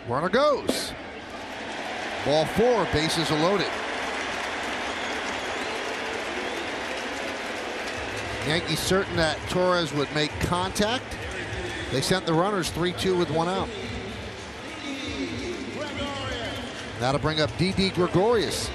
Runner goes. Ball four, bases are loaded. Yankees certain that Torres would make contact. They sent the runners 3-2 with one out. That'll bring up Didi Gregorius.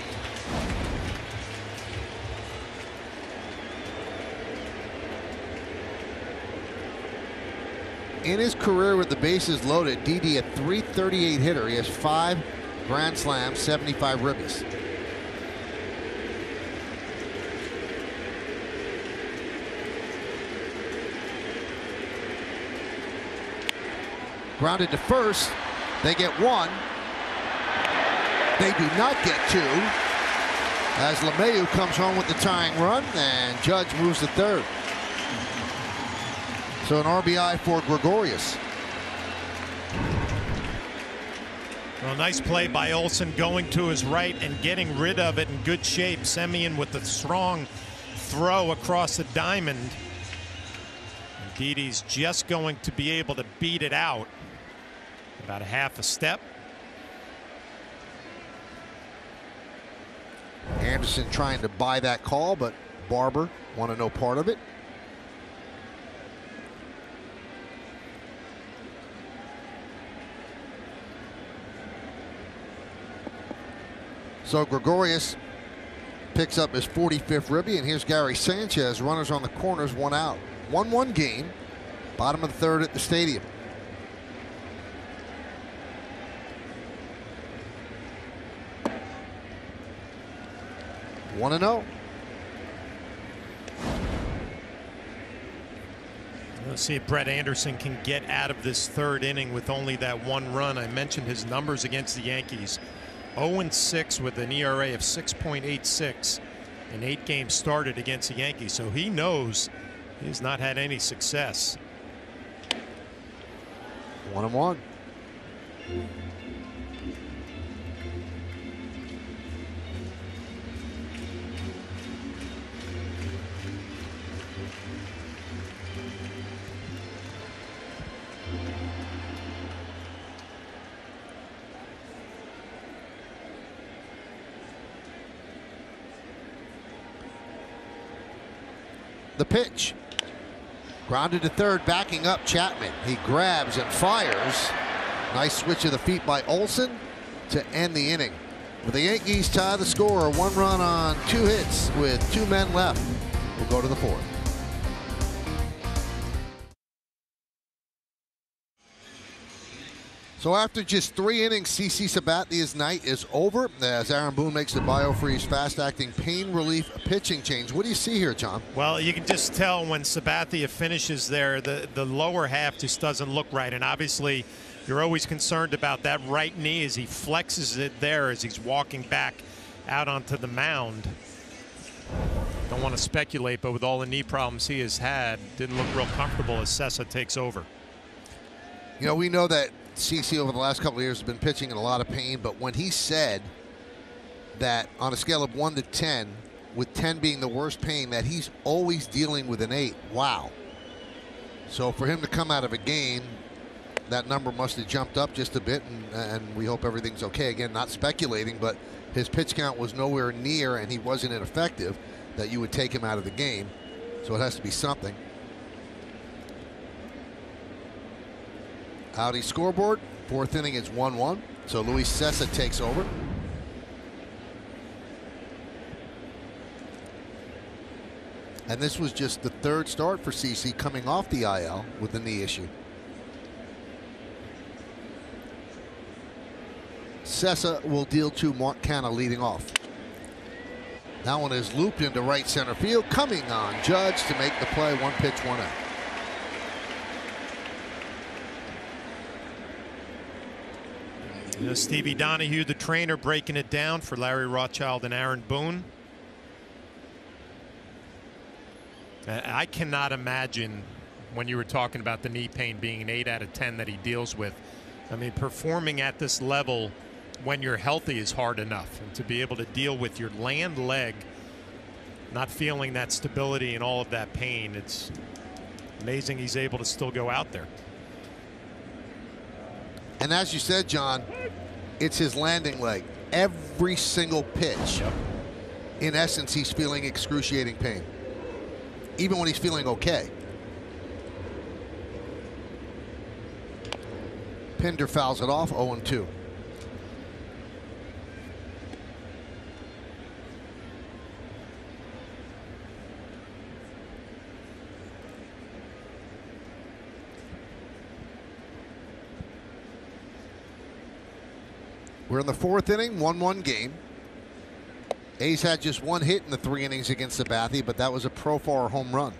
In his career with the bases loaded, Didi a .338 hitter. He has 5 grand slams, 75 ribbies. Grounded to first. They get one. They do not get two. As LeMahieu comes home with the tying run, and Judge moves to third. So an RBI for Gregorius. Well, nice play by Olson going to his right and getting rid of it in good shape. Semien with the strong throw across the diamond. And Didi's just going to be able to beat it out. About a half a step. Anderson trying to buy that call, but Barber wanted no part of it. So Gregorius picks up his 45th ribby, and here's Gary Sanchez. Runners on the corners, one out. 1-1 game. Bottom of the third at the stadium. One and 0. Let's see if Brett Anderson can get out of this third inning with only that one run. I mentioned his numbers against the Yankees. 0-6 with an ERA of 6.86 in 8 games started against the Yankees. So he knows he's not had any success. 1-1. The pitch. Grounded to third, backing up Chapman. He grabs and fires. Nice switch of the feet by Olson to end the inning. But the Yankees tie the score, 1 run on 2 hits with 2 men left. We'll go to the 4th. So after just 3 innings, CC Sabathia's night is over as Aaron Boone makes the BioFreeze fast-acting pain relief pitching change. What do you see here, John? Well, you can just tell when Sabathia finishes there, the lower half just doesn't look right. And obviously, you're always concerned about that right knee as he flexes it there as he's walking back out onto the mound. Don't want to speculate, but with all the knee problems he has had, didn't look real comfortable as Sessa takes over. You know, we know that CC over the last couple of years has been pitching in a lot of pain, but when he said that on a scale of 1 to 10, with 10 being the worst pain, that he's always dealing with an 8. Wow. So for him to come out of a game, that number must have jumped up just a bit, and we hope everything's okay. Again, not speculating, but his pitch count was nowhere near, and he wasn't ineffective, that you would take him out of the game. So it has to be something. Audi scoreboard, 4th inning, it's 1-1. So Luis Sessa takes over. And this was just the 3rd start for CC coming off the IL with the knee issue. Sessa will deal to Mark Canha leading off. That one is looped into right center field. Coming on Judge to make the play. 1 pitch, 1 out. Stevie Donahue, the trainer, breaking it down for Larry Rothschild and Aaron Boone. I cannot imagine, when you were talking about the knee pain being an 8 out of 10 that he deals with. I mean, performing at this level when you're healthy is hard enough. And to be able to deal with your land leg, not feeling that stability and all of that pain, it's amazing he's able to still go out there. And as you said, John, it's his landing leg. Every single pitch, in essence, he's feeling excruciating pain, even when he's feeling okay. Pinder fouls it off, 0-2. We're in the 4th inning, 1-1 game. A's had just 1 hit in the 3 innings against Sabathia, but that was a Profar home run.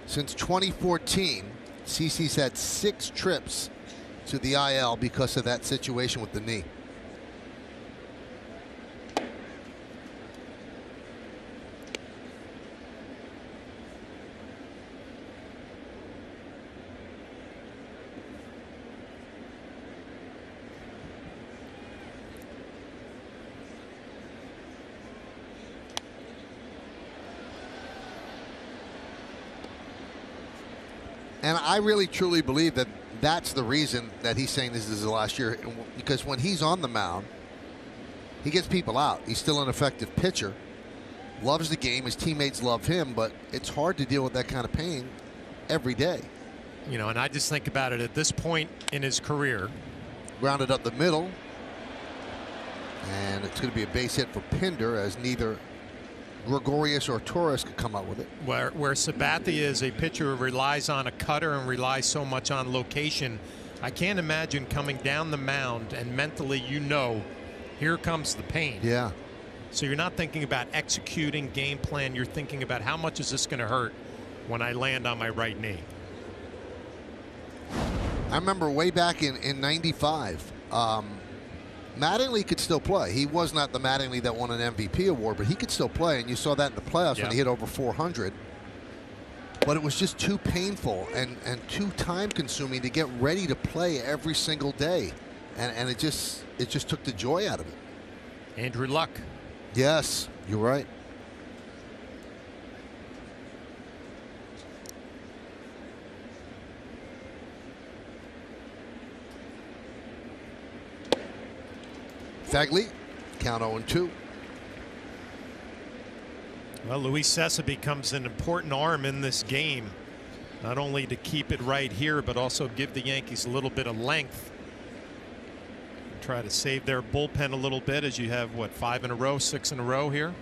Since 2014, CC's had 6 trips to the IL because of that situation with the knee. And I really truly believe that that's the reason that he's saying this is his last year, because when he's on the mound, he gets people out. He's still an effective pitcher, loves the game, his teammates love him, but it's hard to deal with that kind of pain every day. You know, and I just think about it at this point in his career. Grounded up the middle, and it's going to be a base hit for Pinder, as neither Gregorius or Torres could come up with it. Where Sabathia is a pitcher who relies on a cutter and relies so much on location, I can't imagine coming down the mound and mentally, you know, here comes the pain. Yeah. So you're not thinking about executing game plan. You're thinking about how much is this going to hurt when I land on my right knee. I remember way back in '95, Mattingly could still play. He was not the Mattingly that won an MVP award, but he could still play, and you saw that in the playoffs when he hit over 400. But it was just too painful and too time-consuming to get ready to play every single day, and it just took the joy out of it. Andrew Luck. Yes, you're right. Fagley, count 0-2. Well, Luis Cessa becomes an important arm in this game, not only to keep it right here, but also give the Yankees a little bit of length. Try to save their bullpen a little bit, as you have, what, 5 in a row, 6 in a row here.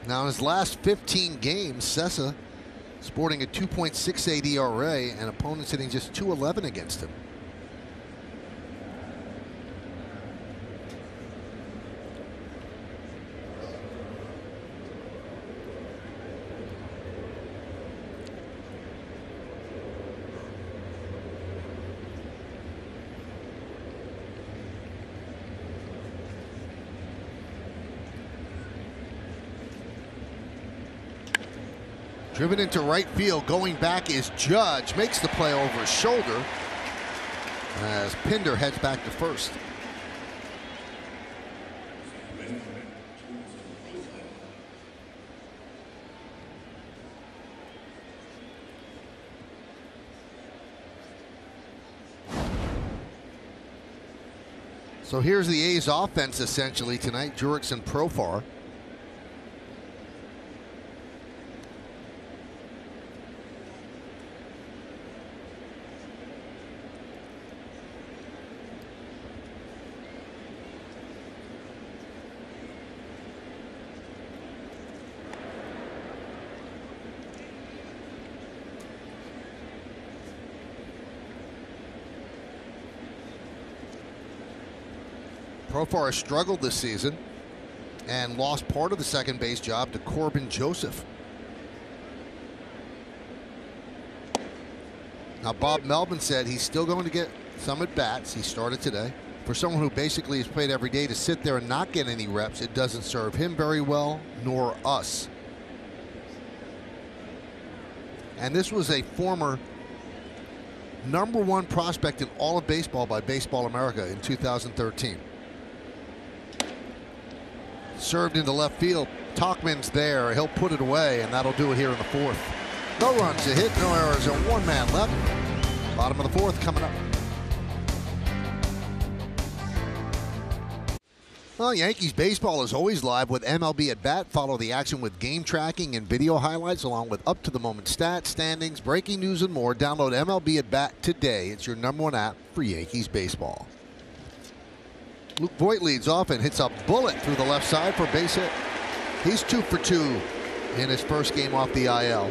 Now in his last 15 games, Cessa sporting a 2.68 ERA and opponents hitting just .211 against him. Driven into right field, going back is Judge, makes the play over his shoulder as Pinder heads back to first. So here's the A's offense essentially tonight. Jurickson and Profar. Profar has struggled this season and lost part of the second base job to Corbin Joseph. Now Bob Melvin said he's still going to get some at bats. He started today. For someone who basically has played every day, to sit there and not get any reps, it doesn't serve him very well, nor us. And this was a former #1 prospect in all of baseball by Baseball America in 2013. Served into left field. Tauchman's there. He'll put it away, and that'll do it here in the fourth. No runs, a hit, no errors, and 1 man left. Bottom of the fourth coming up. Well, Yankees baseball is always live with MLB at Bat. Follow the action with game tracking and video highlights, along with up-to-the-moment stats, standings, breaking news, and more. Download MLB at Bat today. It's your #1 app for Yankees baseball. Luke Voit leads off and hits a bullet through the left side for a base hit. He's 2 for 2 in his first game off the IL.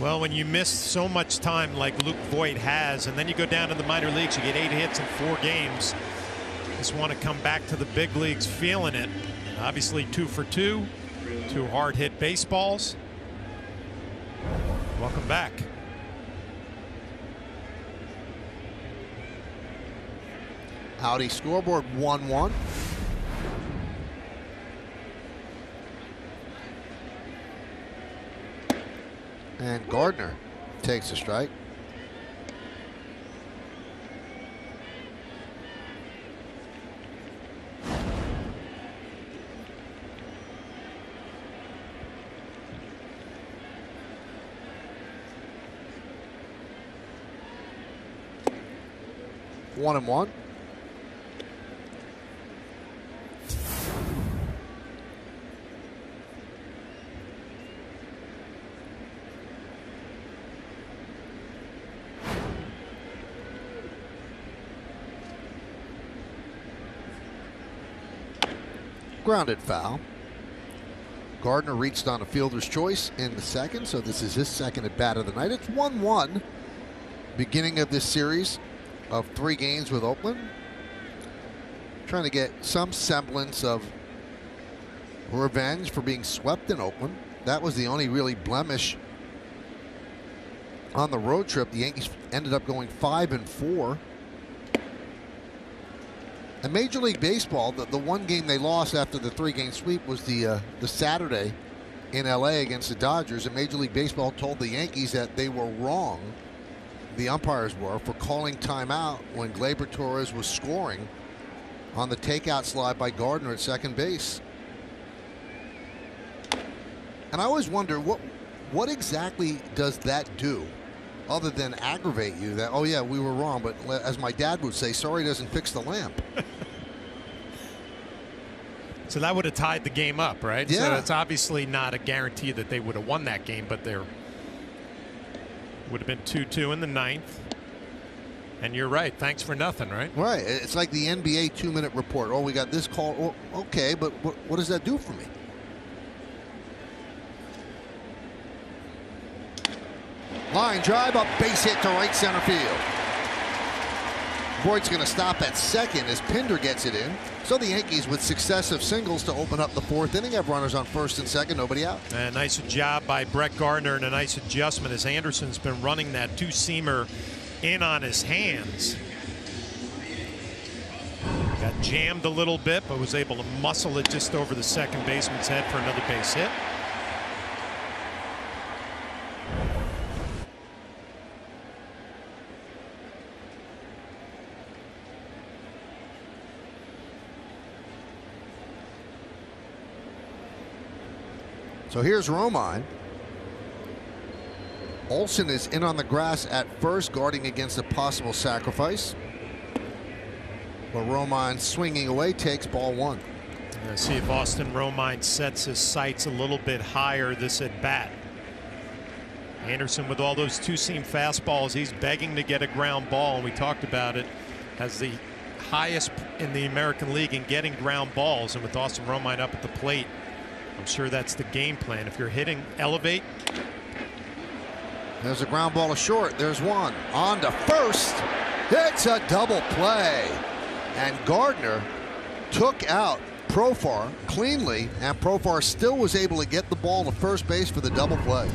Well, when you miss so much time like Luke Voit has, and then you go down to the minor leagues, you get 8 hits in 4 games. Just want to come back to the big leagues feeling it. Obviously 2 for 2, 2 hard hit baseballs. Welcome back. Audi scoreboard 1-1. And Gardner takes a strike. One and one. Grounded foul. Gardner reached on a fielder's choice in the second, so this is his second at bat of the night. It's 1-1. Beginning of this series of 3 games with Oakland. Trying to get some semblance of revenge for being swept in Oakland. That was the only really blemish on the road trip. The Yankees ended up going 5-4. And Major League Baseball, the one game they lost after the 3-game sweep was the Saturday in LA against the Dodgers. And Major League Baseball told the Yankees that they were wrong, the umpires were, for calling timeout when Gleyber Torres was scoring on the takeout slide by Gardner at second base. And I always wonder, what exactly does that do other than aggravate you that, oh yeah, we were wrong, but as my dad would say, sorry doesn't fix the lamp. So that would have tied the game up, right? Yeah. So it's obviously not a guarantee that they would have won that game, but there would have been 2-2 in the ninth. And you're right. Thanks for nothing, right? Right. It's like the NBA 2-minute report. Oh, we got this call. Oh, okay, but what does that do for me? Line drive up, base hit to right center field. Boyd's going to stop at second as Pinder gets it in. So the Yankees with successive singles to open up the fourth inning have runners on first and second, nobody out. And nice job by Brett Gardner and a nice adjustment as Anderson's been running that two-seamer in on his hands. Got jammed a little bit, but was able to muscle it just over the second baseman's head for another base hit. So here's Romine. Olsen is in on the grass at first, guarding against a possible sacrifice. But Romine swinging away takes ball one. Let's see if Austin Romine sets his sights a little bit higher this at bat. Anderson with all those two-seam fastballs, he's begging to get a ground ball, and we talked about it, has the highest in the American League in getting ground balls, and with Austin Romine up at the plate, I'm sure that's the game plan. If you're hitting, elevate. There's a ground ball to short. There's one. On to first. It's a double play. And Gardner took out Profar cleanly, and Profar still was able to get the ball to first base for the double play.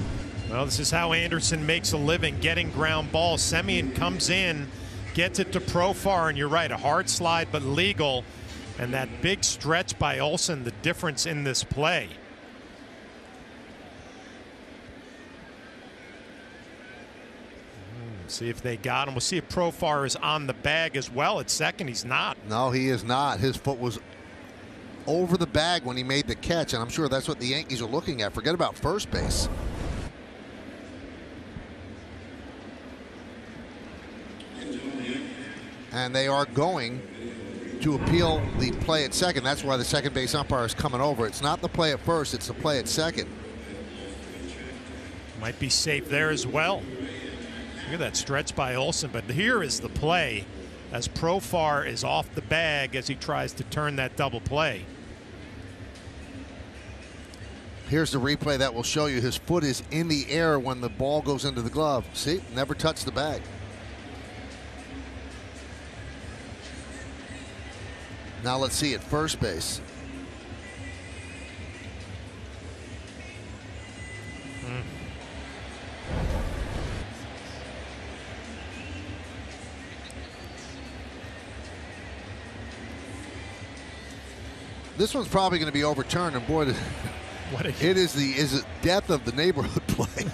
Well, this is how Anderson makes a living, getting ground balls. Semien comes in, gets it to Profar, and you're right, a hard slide but legal. And that big stretch by Olsen, the difference in this play. See if they got him. We'll see if Profar is on the bag as well. At second, he's not. No, he is not. His foot was over the bag when he made the catch, and I'm sure that's what the Yankees are looking at. Forget about first base. And they are going to appeal the play at second. That's why the second base umpire is coming over. It's not the play at first, it's the play at second. Might be safe there as well. Look at that stretch by Olsen, but here is the play as Profar is off the bag as he tries to turn that double play. Here's the replay that will show you his foot is in the air when the ball goes into the glove. See, never touched the bag. Now let's see at first base. This one's probably going to be overturned, and boy, it is the death of the neighborhood play.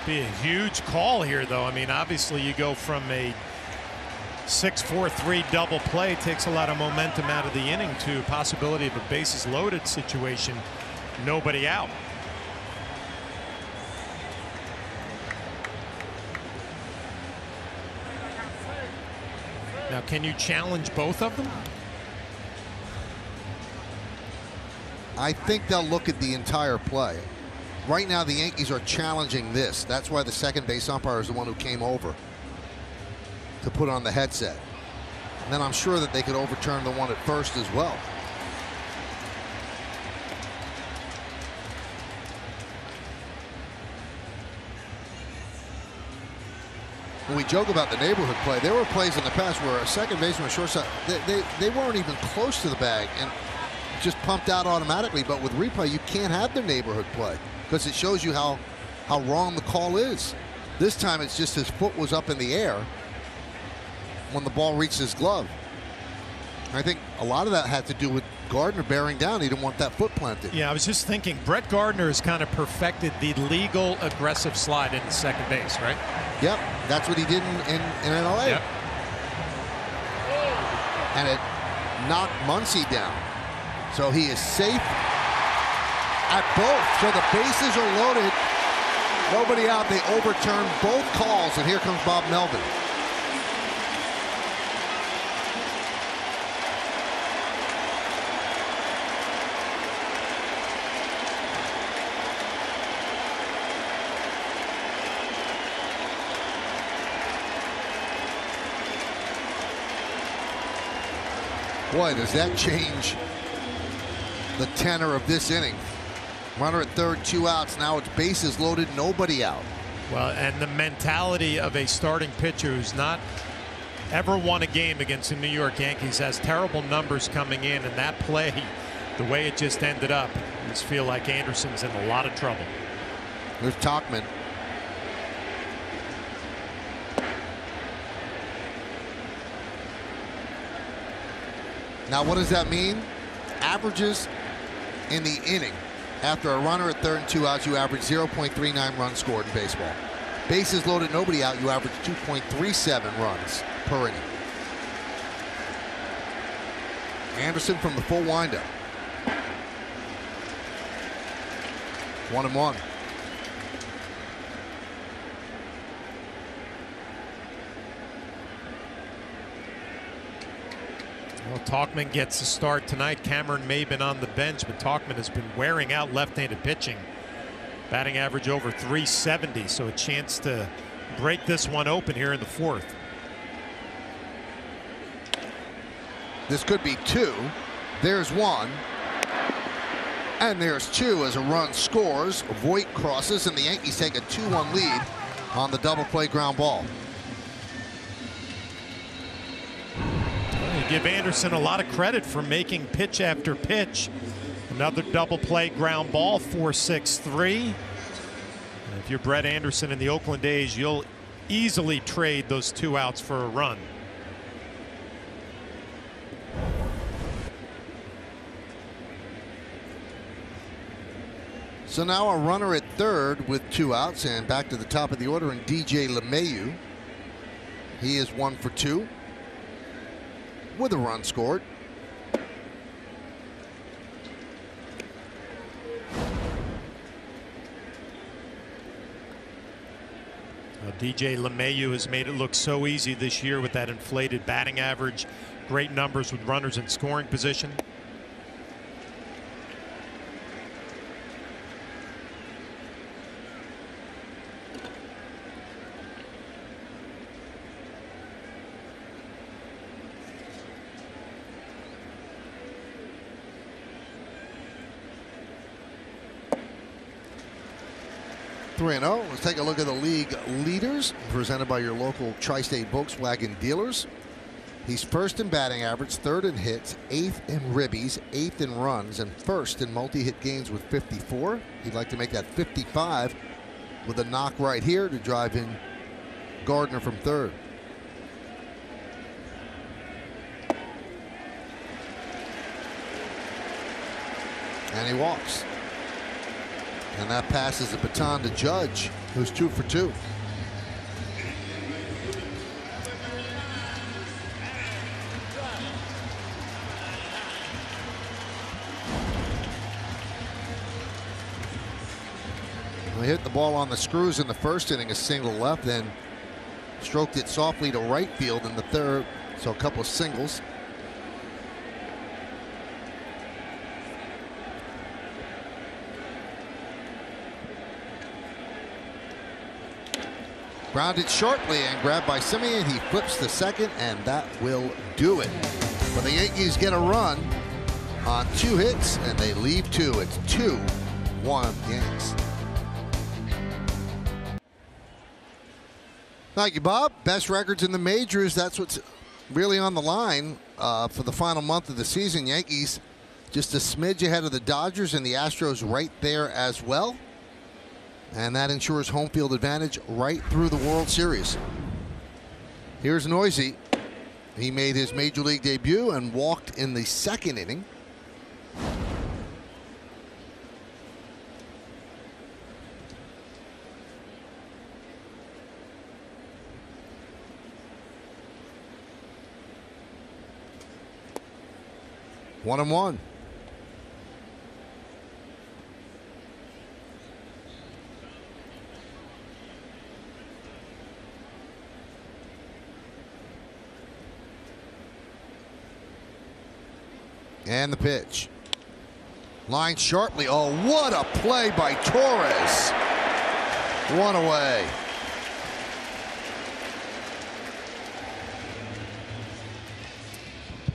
Be a huge call here, though. I mean, obviously you go from a 6-4-3 double play, takes a lot of momentum out of the inning, to possibility of a bases loaded situation, nobody out. Now, can you challenge both of them? I think they'll look at the entire play. Right now, the Yankees are challenging this. That's why the second base umpire is the one who came over to put on the headset. And then I'm sure that they could overturn the one at first as well. When we joke about the neighborhood play, there were plays in the past where a second baseman or shortstop, they weren't even close to the bag and just pumped out automatically. But with replay, you can't have the neighborhood play because it shows you how wrong the call is. This time it's just his foot was up in the air when the ball reached his glove. I think a lot of that had to do with Gardner bearing down. He didn't want that foot planted. Yeah, I was just thinking, Brett Gardner has kind of perfected the legal aggressive slide into second base, right? Yep, that's what he did in LA. Yep. And it knocked Muncy down. So he is safe at both. So the bases are loaded Nobody out. They overturn both calls, and here comes Bob Melvin. Boy, does that change the tenor of this inning. Runner at third, 2 outs. Now it's bases loaded, nobody out. Well, and the mentality of a starting pitcher who's not ever won a game against the New York Yankees, has terrible numbers coming in, and that play, the way it just ended up, I just feel like Anderson's in a lot of trouble. There's Tauchman. Now, what does that mean? Averages in the inning. After a runner at third and 2 outs, you average 0.39 runs scored in baseball. Bases loaded, nobody out, you average 2.37 runs per inning. Anderson from the full windup. 1-1. Well, Tauchman gets a start tonight. Cameron Maben on the bench, but Tauchman has been wearing out left-handed pitching. Batting average over 370, so a chance to break this one open here in the fourth. This could be two. There's one. And there's two as a run scores. Voit crosses, and the Yankees take a 2-1 lead on the double play ground ball. You give Anderson a lot of credit for making pitch after pitch. Another double play ground ball, 4-6-3. And if you're Brett Anderson in the Oakland A's, you'll easily trade those 2 outs for a run. So now a runner at third with 2 outs, and back to the top of the order in DJ LeMahieu. He is 1 for 2 with a run scored. DJ LeMahieu has made it look so easy this year with that inflated batting average. Great numbers with runners in scoring position. Let's take a look at the league leaders presented by your local Tri-State Volkswagen dealers. He's first in batting average, third in hits, 8th in ribbies, 8th in runs, and first in multi-hit games with 54. He'd like to make that 55 with a knock right here to drive in Gardner from third. And he walks. And that passes the baton to Judge, who's 2 for 2. We hit the ball on the screws in the first inning, a single left, then stroked it softly to right field in the third, so a couple of singles. Grounded sharply and grabbed by Simeon. He flips the second, and that will do it. But the Yankees get a run on 2 hits, and they leave 2. It's 2-1 Yanks. Thank you, Bob. Best records in the majors. That's what's really on the line for the final month of the season. Yankees just a smidge ahead of the Dodgers, and the Astros right there as well. And that ensures home field advantage right through the World Series. Here's Noisy. He made his major league debut and walked in the second inning. One and one. And the pitch. Line sharply. Oh, what a play by Torres. One away.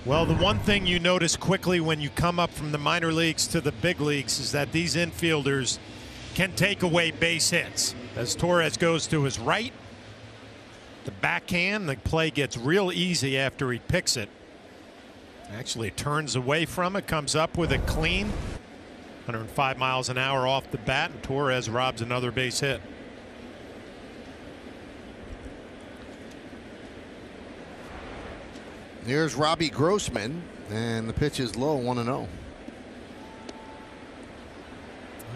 Well, the one thing you notice quickly when you come up from the minor leagues to the big leagues is that these infielders can take away base hits. As Torres goes to his right, the backhand, the play gets real easy after he picks it. Actually turns away from it, comes up with it clean. 105 miles an hour off the bat, and Torres robs another base hit. Here's Robbie Grossman, and the pitch is low, 1-0. Well,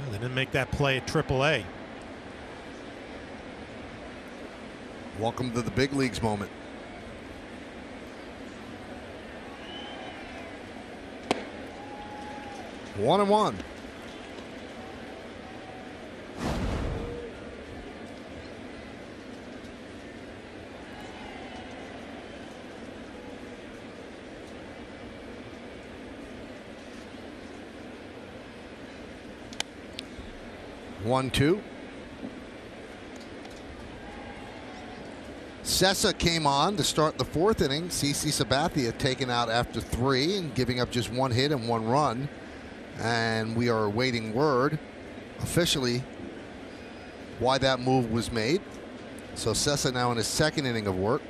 they didn't make that play at AAA. Welcome to the big leagues moment. One and one. One, two. Sessa came on to start the fourth inning. CC Sabathia taken out after 3 and giving up just 1 hit and 1 run. And we are awaiting word officially why that move was made. So Sessa now in his second inning of work.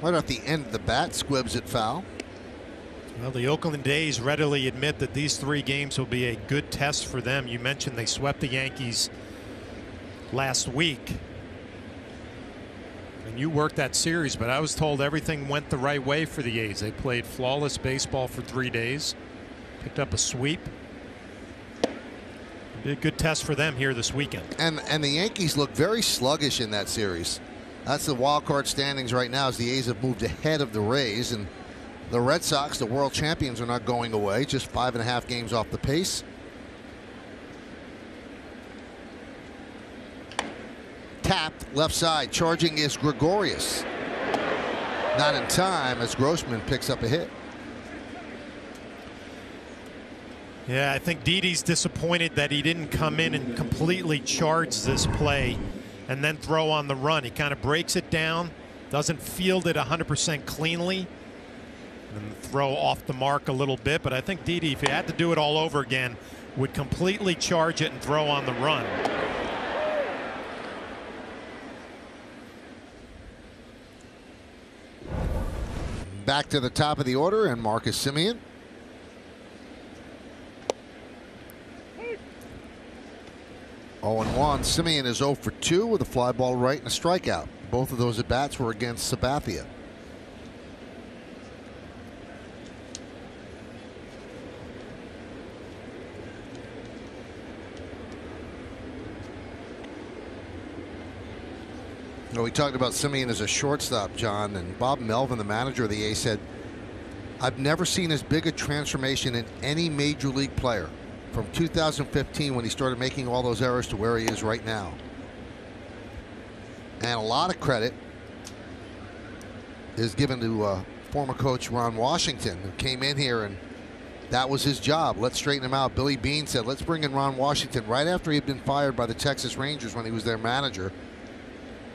Right at the end of the bat, squibs it foul. Well, the Oakland A's readily admit that these 3 games will be a good test for them. You mentioned they swept the Yankees last week. And you worked that series, but I was told everything went the right way for the A's. They played flawless baseball for 3 days, picked up a sweep. It'll be a good test for them here this weekend. And the Yankees look very sluggish in that series. That's the wild card standings right now, as the A's have moved ahead of the Rays, and the Red Sox, the world champions, are not going away, just 5.5 games off the pace. Tapped left side, charging is Gregorius. Not in time as Grossman picks up a hit. Yeah, I think Didi's disappointed that he didn't come in and completely charge this play and then throw on the run. He kind of breaks it down, doesn't field it 100% cleanly, and throw off the mark a little bit. But I think Didi, if he had to do it all over again, would completely charge it and throw on the run. Back to the top of the order, and Marcus Semien. Oh, and 1. Semien is 0 for 2 with a fly ball right and a strikeout. Both of those at bats were against Sabathia. Well, we talked about Semien as a shortstop, John, and Bob Melvin, the manager of the A's, said, "I've never seen as big a transformation in any major league player from 2015 when he started making all those errors to where he is right now." And a lot of credit is given to former coach Ron Washington, who came in here and that was his job. Let's straighten him out. Billy Beane said, let's bring in Ron Washington right after he'd been fired by the Texas Rangers when he was their manager.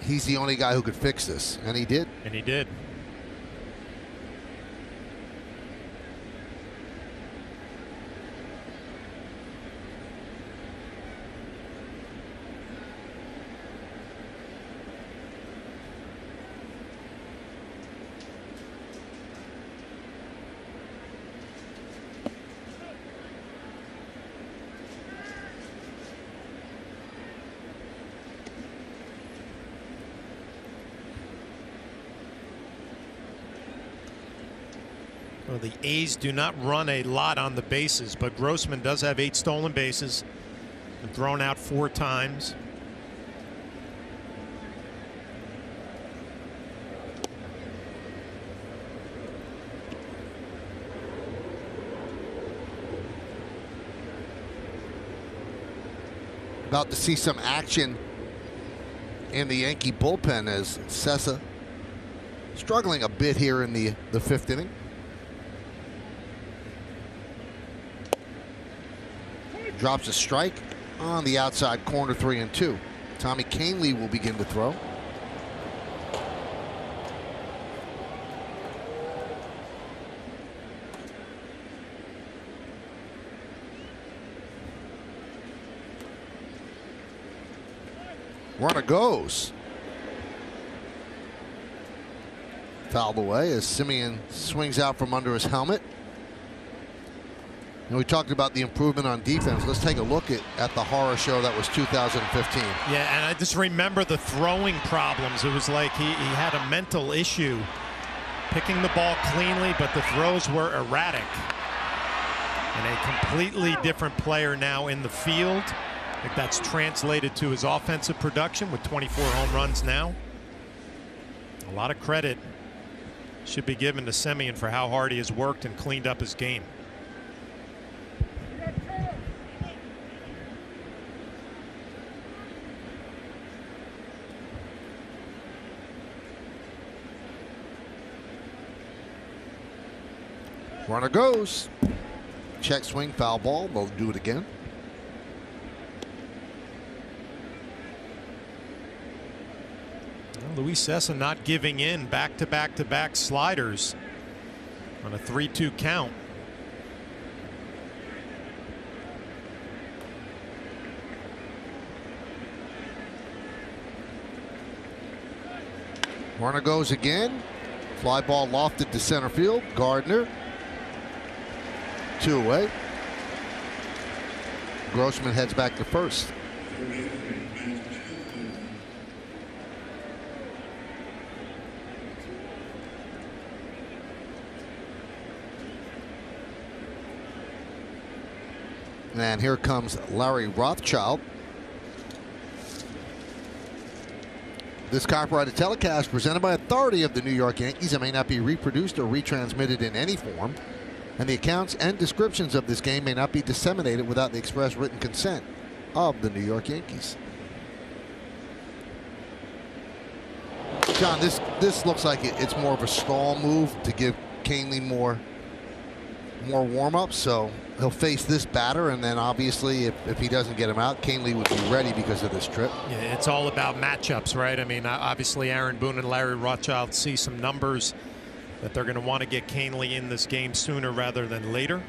He's the only guy who could fix this, and he did. And he did. Well, the A's do not run a lot on the bases, but Grossman does have 8 stolen bases and thrown out 4 times. About to see some action in the Yankee bullpen as Sessa struggling a bit here in the 5th inning. Drops a strike on the outside corner, 3-2. Tommy Kahnle will begin to throw. Runner goes. Fouled away as Semien swings out from under his helmet. And we talked about the improvement on defense. Let's take a look at the horror show that was 2015. Yeah, and I just remember the throwing problems. It was like he had a mental issue picking the ball cleanly, but the throws were erratic. And a completely different player now in the field. I think that's translated to his offensive production with 24 home runs now. A lot of credit should be given to Semien for how hard he has worked and cleaned up his game. Runner goes. Check swing, foul ball. They'll do it again. Well, Luis Sessa not giving in. Back-to-back-to-back sliders on a 3-2 count. Runner goes again. Fly ball lofted to center field. Gardner. 2 away. Grossman heads back to first. And here comes Larry Rothschild. This copyrighted telecast presented by authority of the New York Yankees. It may not be reproduced or retransmitted in any form, and the accounts and descriptions of this game may not be disseminated without the express written consent of the New York Yankees. John, this looks like it's more of a stall move to give Kahnle more warm-up, so he'll face this batter, and then obviously if he doesn't get him out, Kahnle would be ready because of this trip. Yeah, it's all about matchups, right? I mean, obviously Aaron Boone and Larry Rothschild see some numbers that they're going to want to get Kahnle in this game sooner rather than later.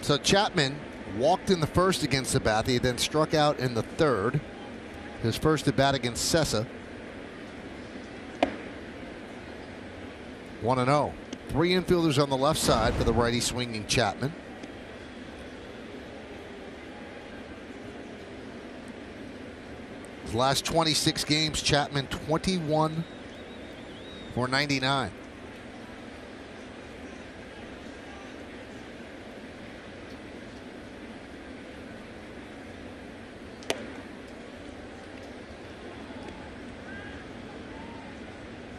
So Chapman walked in the first against Sabathia, then struck out in the third. His first at bat against Sessa. 1-0. 3 infielders on the left side for the righty swinging Chapman. His last 26 games, Chapman 21 for 99.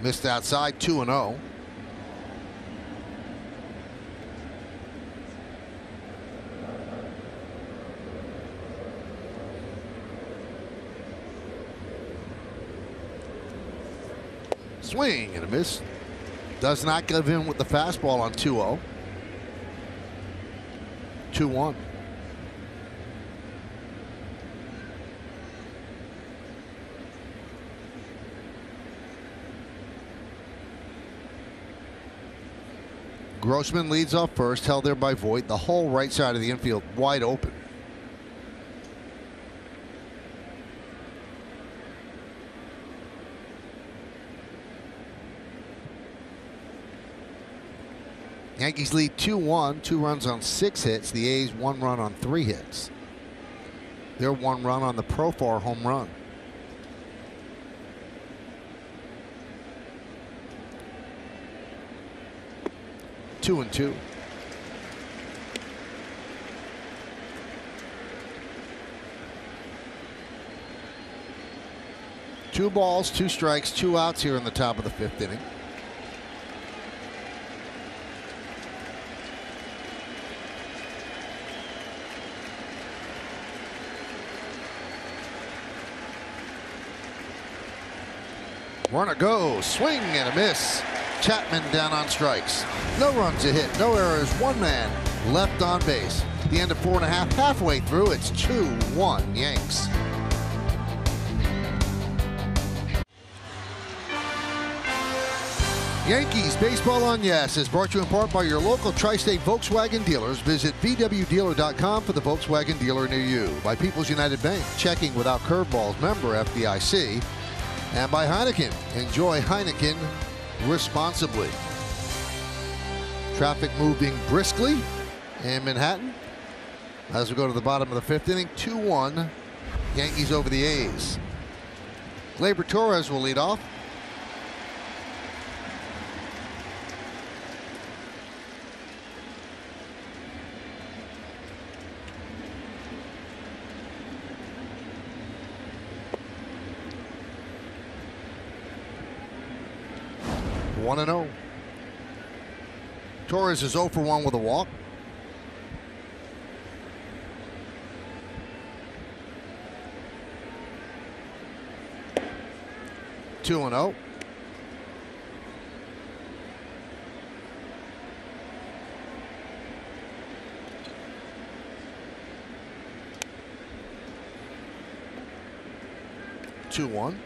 Missed outside, 2-0. Swing and a miss. Does not give in with the fastball on 2-0. 2-1. Grossman leads off first, held there by Voit. The whole right side of the infield wide open. Yankees lead 2-1, 2 runs on 6 hits. The A's 1 run on 3 hits. They're 1 run on the Profar home run. Two and 2. Two balls, 2 strikes, 2 outs here in the top of the 5th inning. Runner goes, swing and a miss. Chapman down on strikes. No runs a hit, no errors, 1 man left on base. The end of 4 1/2, halfway through, it's 2-1 Yanks. Yankees Baseball on Yes is brought to you in part by your local Tri-State Volkswagen dealers. Visit VWDealer.com for the Volkswagen dealer near you. By People's United Bank, checking without curveballs, member FDIC. And by Heineken, enjoy Heineken responsibly. Traffic moving briskly in Manhattan as we go to the bottom of the 5th inning. 2-1 Yankees over the A's. Gleyber Torres will lead off. One and 0. Torres is 0 for 1 with a walk. Two and 0. Two one.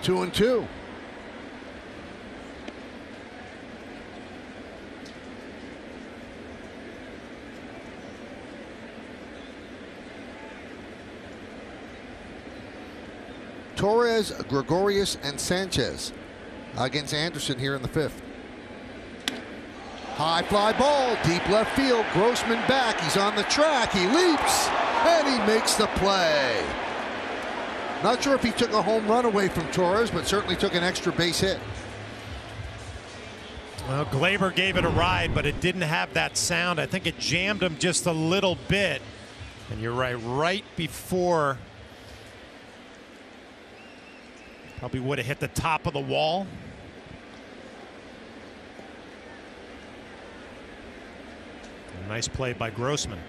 Two and 2. Torres, Gregorius, and Sanchez against Anderson here in the 5th. High fly ball, deep left field. Grossman back. He's on the track. He leaps, and he makes the play. Not sure if he took a home run away from Torres, but certainly took an extra base hit. Well, Gleyber gave it a ride, but it didn't have that sound. I think it jammed him just a little bit. And you're right before. Probably would have hit the top of the wall. A nice play by Grossman.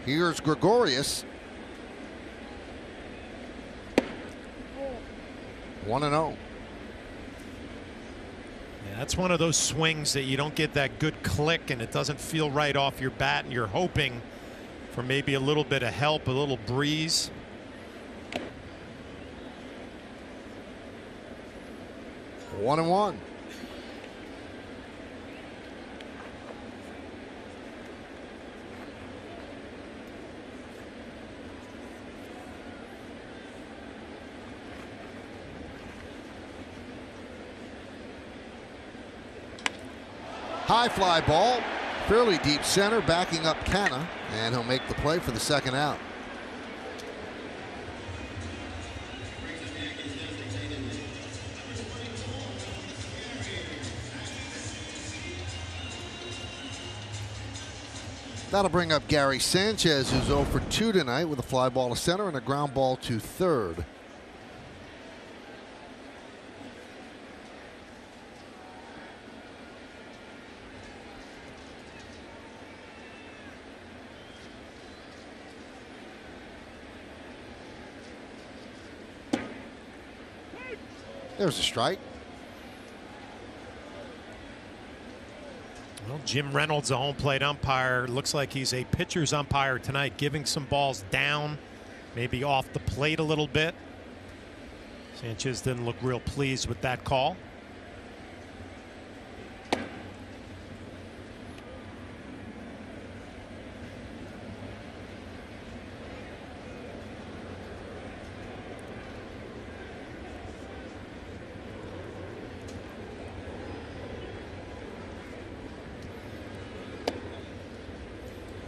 Here's Gregorius. 1-0. Yeah, that's one of those swings that you don't get that good click and it doesn't feel right off your bat, and you're hoping for maybe a little bit of help, a little breeze. One and 1. High fly ball, fairly deep center, backing up Canna, and he'll make the play for the 2nd out. That'll bring up Gary Sanchez, who's 0 for 2 tonight with a fly ball to center and a ground ball to 3rd. There's a strike. Well, Jim Reynolds, a home plate umpire, looks like he's a pitcher's umpire tonight, giving some balls down, maybe off the plate a little bit. Sanchez didn't look real pleased with that call.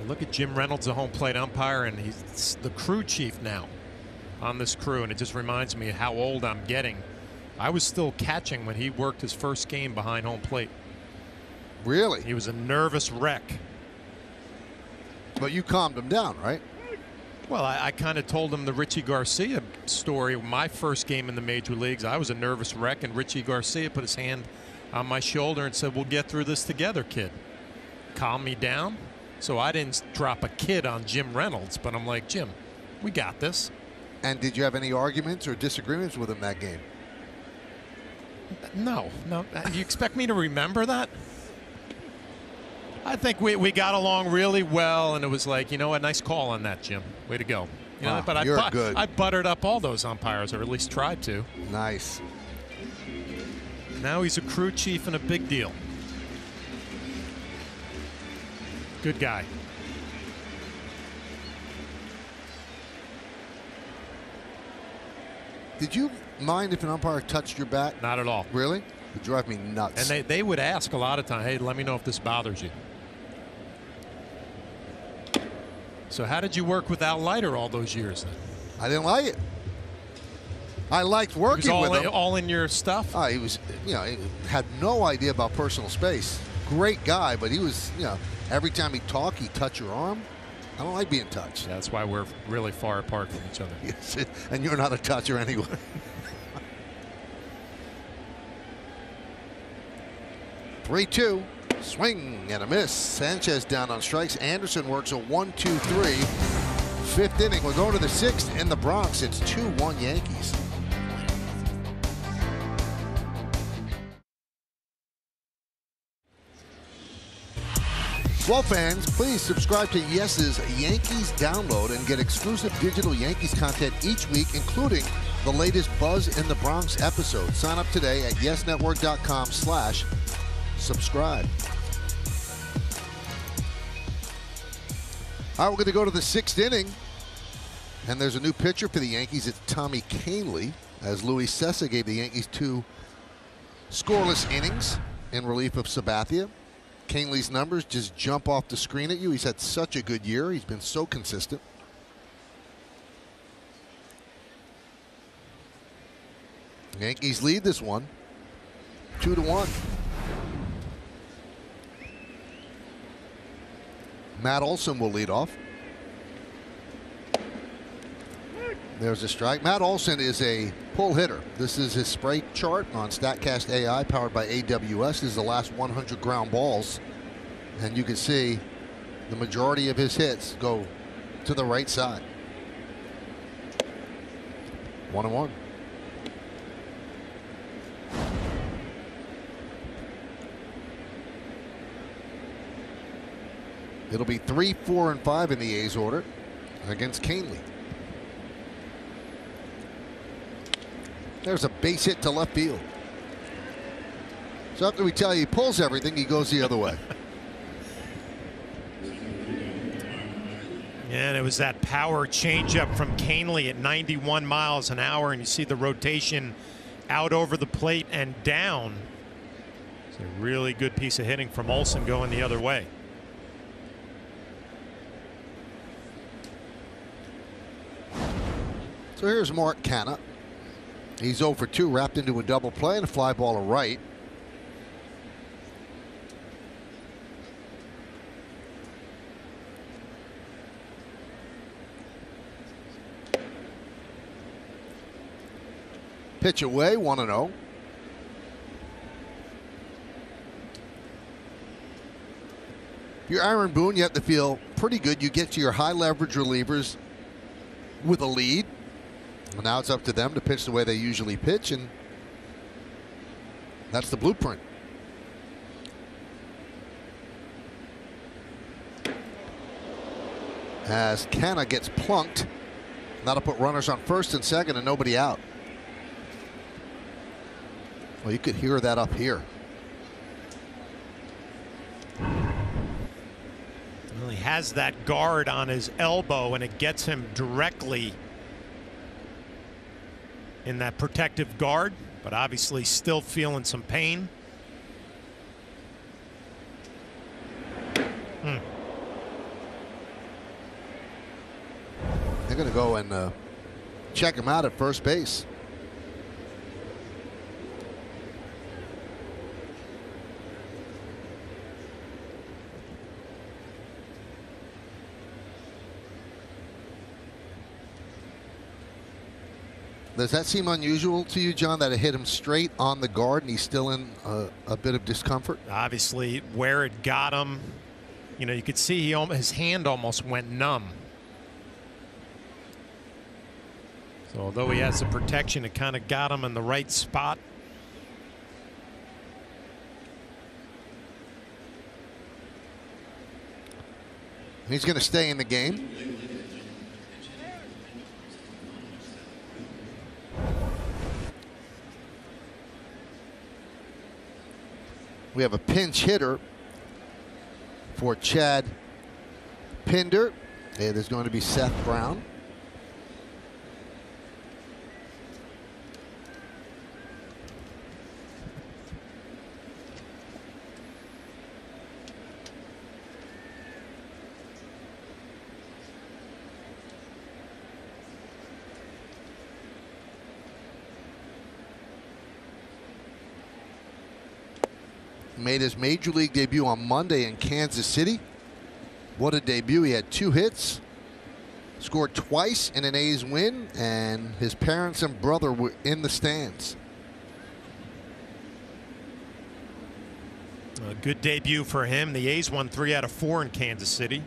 Look at Jim Reynolds, the home plate umpire, and he's the crew chief now on this crew, and it just reminds me of how old I'm getting. I was still catching when he worked his first game behind home plate. Really? He was a nervous wreck. But you calmed him down, right? Well, I kind of told him the Richie Garcia story. My first game in the major leagues, I was a nervous wreck, and Richie Garcia put his hand on my shoulder and said, "We'll get through this together, kid." Calm me down. So I didn't drop a kid on Jim Reynolds, but I'm like, Jim, we got this. And did you have any arguments or disagreements with him that game? No. You expect me to remember that? I think we got along really well, and it was like, you know what, nice call on that, Jim. Way to go. You know, but you're good. I buttered up all those umpires, or at least tried to. Nice. Now he's a crew chief and a big deal. Good guy. Did you mind if an umpire touched your bat? Not at all. Really? It would drive me nuts. And they would ask a lot of times, hey, let me know if this bothers you. So how did you work with Al Leiter all those years then? I didn't like it. I liked working with him. All in your stuff? He was, he had no idea about personal space. Great guy, but he was, every time he talked, he'd touch your arm. I don't like being touched. Yeah, that's why we're really far apart from each other. Yes, and you're not a toucher anyway. Three-two, swing and a miss. Sanchez down on strikes. Anderson works a 1-2-3. Fifth inning. We're going to the sixth in the Bronx. It's 2-1 Yankees. Well, fans, please subscribe to Yes's Yankees Download and get exclusive digital Yankees content each week, including the latest Buzz in the Bronx episode. Sign up today at yesnetwork.com/subscribe. All right, we're going to go to the sixth inning, and there's a new pitcher for the Yankees. It's Tommy Kahnle, as Luis Cessa gave the Yankees 2 scoreless innings in relief of Sabathia. Kahnle's numbers just jump off the screen at you. He's had such a good year. He's been so consistent. Yankees lead this one 2-1. Matt Olson will lead off. There's a strike. Matt Olson is a pull hitter. This is his spray chart on StatCast AI, powered by AWS. This is the last 100 ground balls. And you can see the majority of his hits go to the right side. 1-1. It'll be 3, 4, and 5 in the A's order against Kahnle. There's a base hit to left field. So after we tell you he pulls everything, he goes the other way. And it was that power changeup from Kahnle at 91 miles an hour, and you see the rotation out over the plate and down. It's a really good piece of hitting from Olson going the other way. So here's Mark Canha. He's 0 for 2, wrapped into a double play and a fly ball to right. Pitch away, 1-0. If you're Aaron Boone, you have to feel pretty good. You get to your high leverage relievers with a lead. And now it's up to them to pitch the way they usually pitch, and that's the blueprint. As Canha gets plunked, that'll put runners on first and second and nobody out. Well, you could hear that up here. Well, he has that guard on his elbow, and it gets him directly in that protective guard, but obviously still feeling some pain. They're going to go and check him out at first base. Does that seem unusual to you, John, that it hit him straight on the guard and he's still in a bit of discomfort? Obviously, where it got him, you know, you could see his hand almost went numb. So although he has the protection, it kind of got him in the right spot. He's going to stay in the game. We have a pinch hitter for Chad Pinder. It is going to be Seth Brown. Made his major league debut on Monday in Kansas City. What a debut. He had 2 hits, scored twice in an A's win, and his parents and brother were in the stands. A good debut for him. The A's won 3 out of 4 in Kansas City.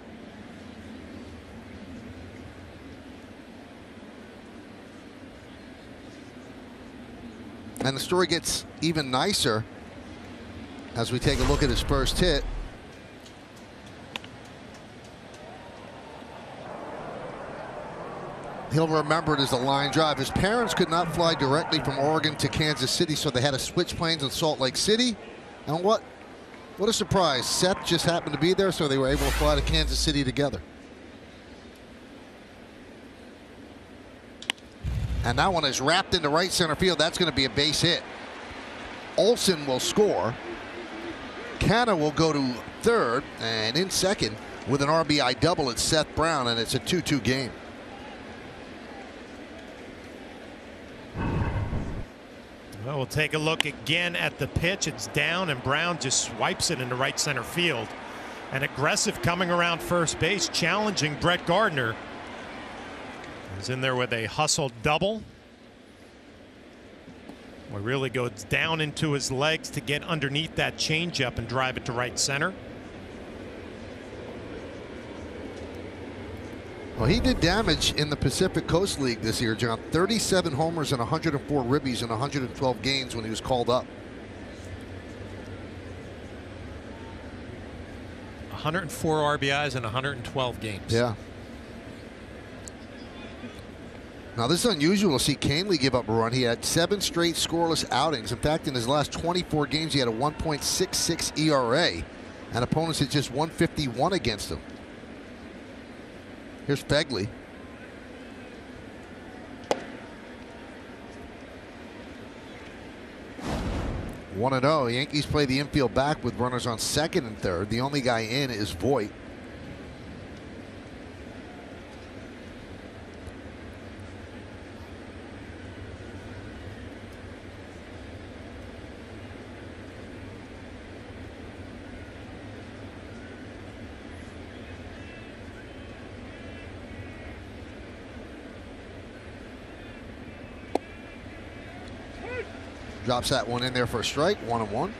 And the story gets even nicer as we take a look at his first hit. He'll remember it as a line drive. His parents could not fly directly from Oregon to Kansas City, so they had to switch planes in Salt Lake City. And what a surprise. Seth just happened to be there, so they were able to fly to Kansas City together. And that one is wrapped into right center field. That's going to be a base hit. Olsen will score. Canna will go to third, and in second with an RBI double, it's Seth Brown, and it's a 2-2 game. Well, we'll take a look again at the pitch. It's down, and Brown just swipes it into right center field. And aggressive coming around first base, challenging Brett Gardner. He's in there with a hustle double. He really goes down into his legs to get underneath that changeup and drive it to right center. Well, he did damage in the Pacific Coast League this year, John. 37 homers and 104 ribbies in 112 games when he was called up. 104 RBIs in 112 games. Yeah. Now, this is unusual to see Canely give up a run. He had 7 straight scoreless outings. In fact, in his last 24 games, he had a 1.66 ERA, and opponents had just 151 against him. Here's Fegley. One 1-0. Yankees play the infield back with runners on second and third. The only guy in is Voit. Drops that one in there for a strike. 1-1.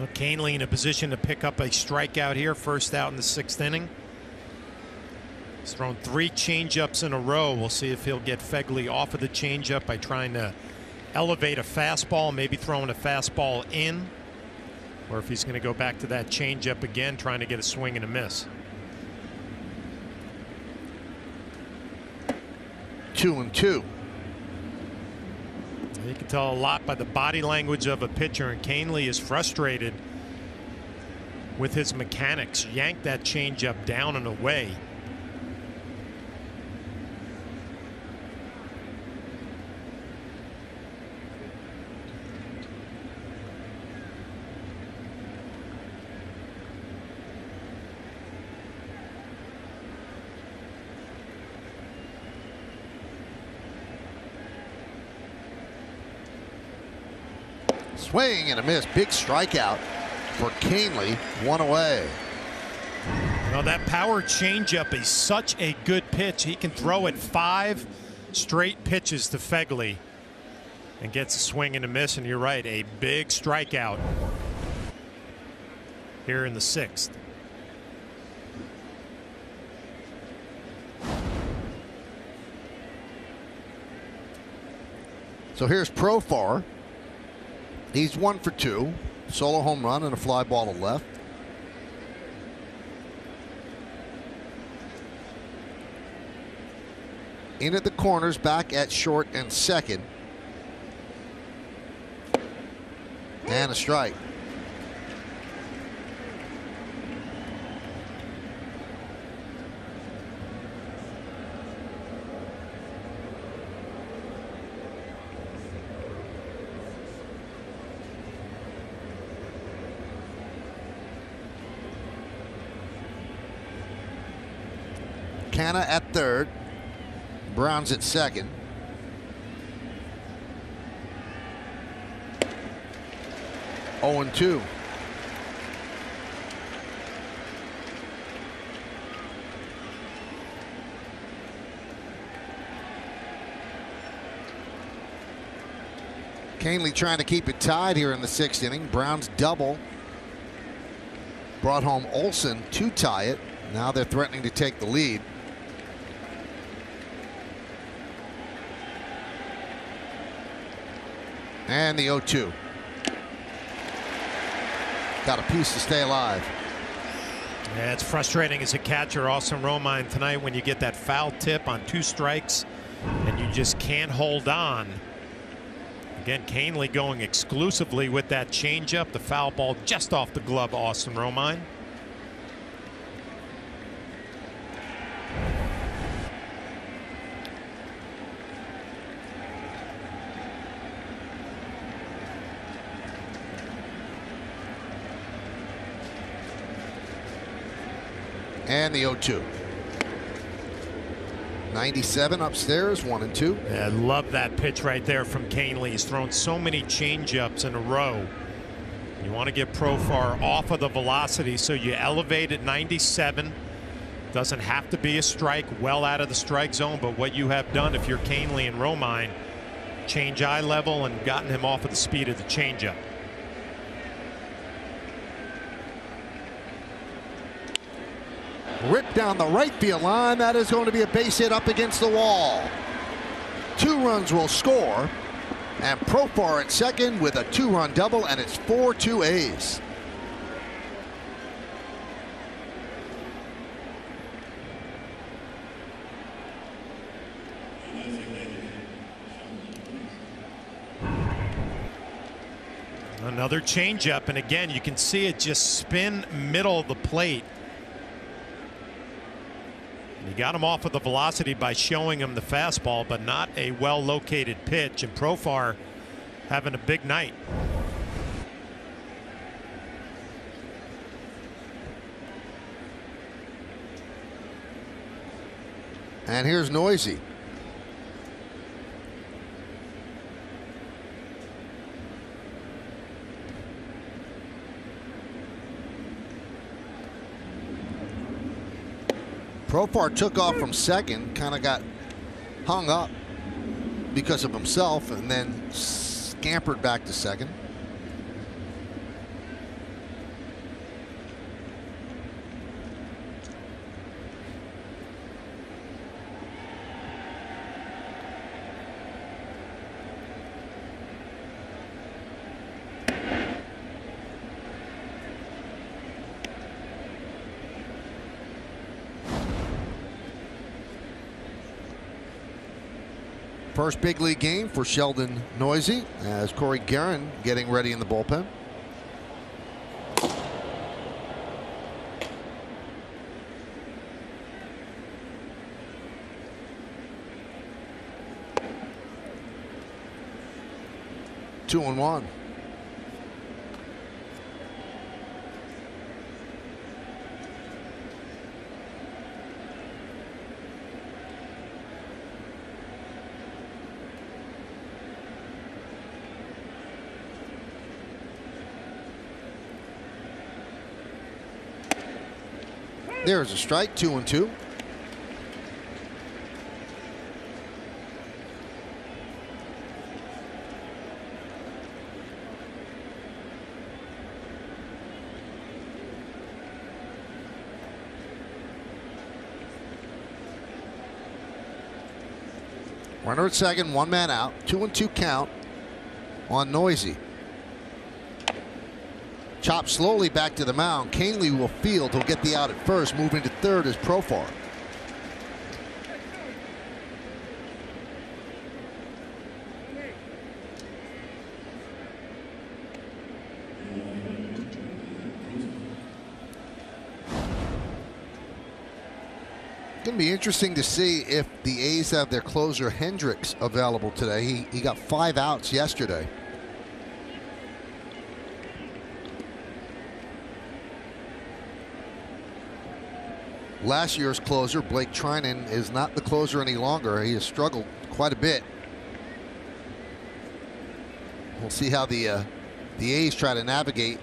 Well, Canely in a position to pick up a strikeout here, first out in the 6th inning. He's thrown 3 changeups in a row. We'll see if he'll get Fegley off of the changeup by trying to elevate a fastball, maybe throwing a fastball in, or if he's going to go back to that changeup again, trying to get a swing and a miss. 2-2. You can tell a lot by the body language of a pitcher, and Canely is frustrated with his mechanics. Yanked that changeup down and away. Swing and a miss. Big strikeout for Canely. 1 away. Well, that power changeup is such a good pitch. He can throw it 5 straight pitches to Fegley and gets a swing and a miss. And you're right, a big strikeout here in the 6th. So here's Profar. He's 1 for 2. Solo home run and a fly ball to left. In at the corners, back at short and second. And a strike. Canna at third. Brown's at second. Oh and 2. Canely trying to keep it tied here in the 6th inning. Brown's double brought home Olsen to tie it. Now they're threatening to take the lead. And the 0-2. Got a piece to stay alive. Yeah, it's frustrating as a catcher, Austin Romine, tonight when you get that foul tip on 2 strikes and you just can't hold on. Again, Canely going exclusively with that changeup. The foul ball just off the glove of Austin Romine. And the 0-2. 97 upstairs, 1 and 2. Yeah, I love that pitch right there from Canely. He's thrown so many changeups in a row. You want to get Profar off of the velocity, so you elevate at 97. Doesn't have to be a strike, well out of the strike zone, but what you have done if you're Canely and Romine, change eye level and gotten him off of the speed of the changeup. Ripped down the right field line. That is going to be a base hit up against the wall. 2 runs will score. And Profar at second with a 2-run double, and it's 4-2 A's. Another changeup, and again you can see it just spin middle of the plate. You got him off of the velocity by showing him the fastball, but not a well-located pitch. And Profar having a big night. And here's Noisy. Profar took off from second, kind of got hung up because of himself, and then scampered back to second. First big league game for Sheldon Noisy as Corey Guerin getting ready in the bullpen. Two and one. There's a strike, 2-2. Runner at second, one man out, 2-2 count on Noisy. Chopped slowly back to the mound. Canely will field. He'll get the out at first. Moving to third is Profar. It's going to be interesting to see if the A's have their closer Hendricks available today. He got 5 outs yesterday. Last year's closer, Blake Trinan, is not the closer any longer. He has struggled quite a bit. We'll see how the A's try to navigate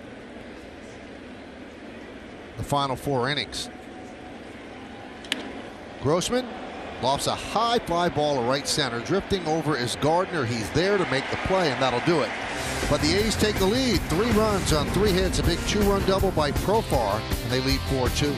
the final 4 innings. Grossman lofts a high fly ball to right center. Drifting over is Gardner. He's there to make the play, and that'll do it. But the A's take the lead. 3 runs on 3 hits. A big 2-run double by Profar, and they lead 4-2.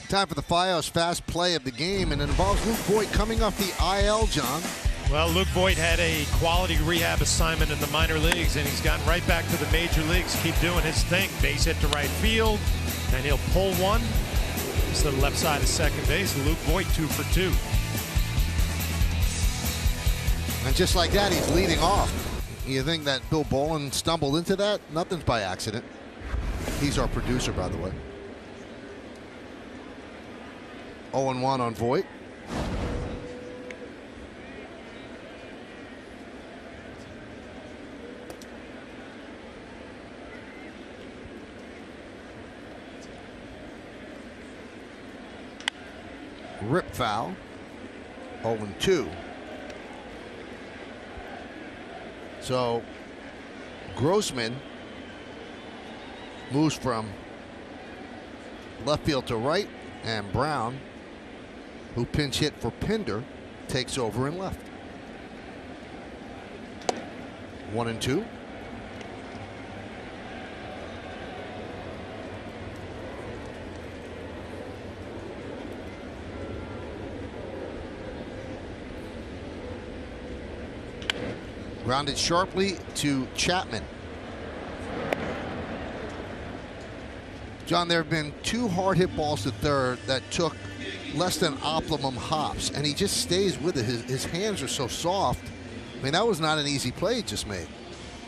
Time for the Fios fast play of the game, and it involves Luke Voit coming off the IL, John. Well, Luke Voit had a quality rehab assignment in the minor leagues, and he's gotten right back to the major leagues. Keep doing his thing. Base hit to right field, and he'll pull one. Just to the left side of second base. Luke Voit 2 for 2. And just like that, he's leading off. You think that Bill Bolin stumbled into that? Nothing's by accident. He's our producer, by the way. 0-1 on Voit. Rip foul. 0-2. So Grossman moves from left field to right, and Brown, who pinch hit for Pinder, takes over in left. 1-2. Grounded sharply to Chapman. John, there have been 2 hard hit balls to third that took less than optimum hops, and he just stays with it. His hands are so soft. I mean, that was not an easy play he just made.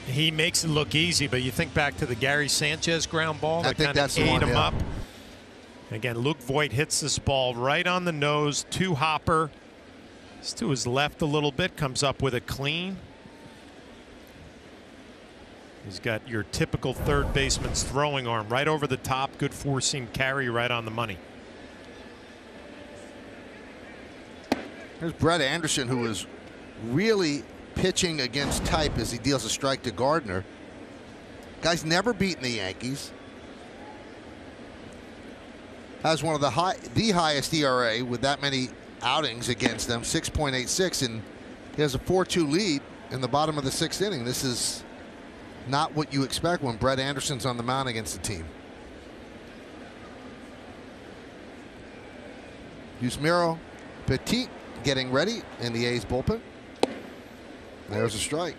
He makes it look easy, but you think back to the Gary Sanchez ground ball that kind of ate him up. Again, Luke Voit hits this ball right on the nose, 2 hopper. It's to his left a little bit, comes up with a clean. He's got your typical third baseman's throwing arm right over the top. Good 4-seam carry right on the money. Here's Brett Anderson, who is really pitching against type as he deals a strike to Gardner. Guy's never beaten the Yankees. Has one of the highest ERA with that many outings against them, 6.86, and he has a 4-2 lead in the bottom of the 6th inning. This is not what you expect when Brett Anderson's on the mound against the team. Yusmeiro Petit getting ready in the A's bullpen. There's a strike.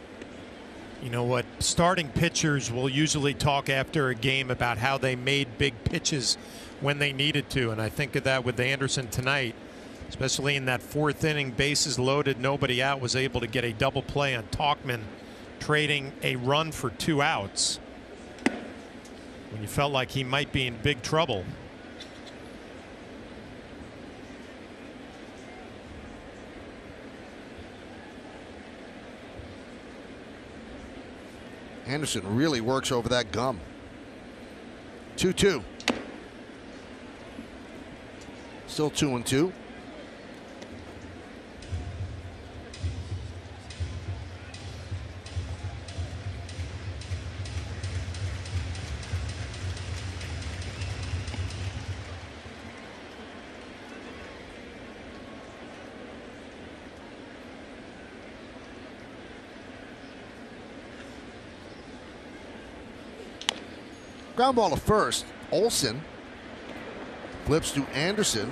You know what? Starting pitchers will usually talk after a game about how they made big pitches when they needed to, and I think of that with Anderson tonight. especially in that 4th inning, bases loaded, nobody out, was able to get a double play on Tauchman, trading a run for 2 outs when you felt like he might be in big trouble. Anderson really works over that gum. 2-2. Still 2-2. Ground ball to first. Olsen flips to Anderson.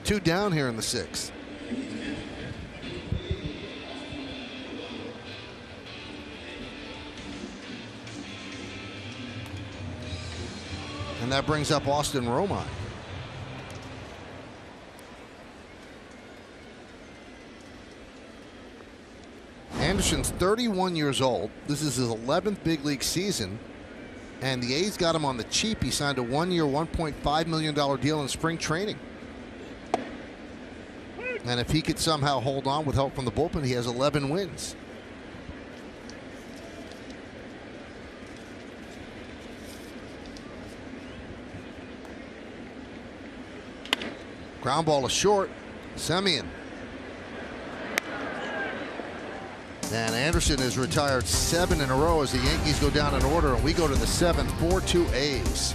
2 down here in the 6th. And that brings up Austin Romine. Anderson's 31 years old. This is his 11th big league season, and the A's got him on the cheap. He signed a 1-year, $1.5 million deal in spring training. And if he could somehow hold on with help from the bullpen, he has 11 wins. Ground ball to short. Semien. And Anderson is retired 7 in a row as the Yankees go down in order, and we go to the 7th, 4-2 A's.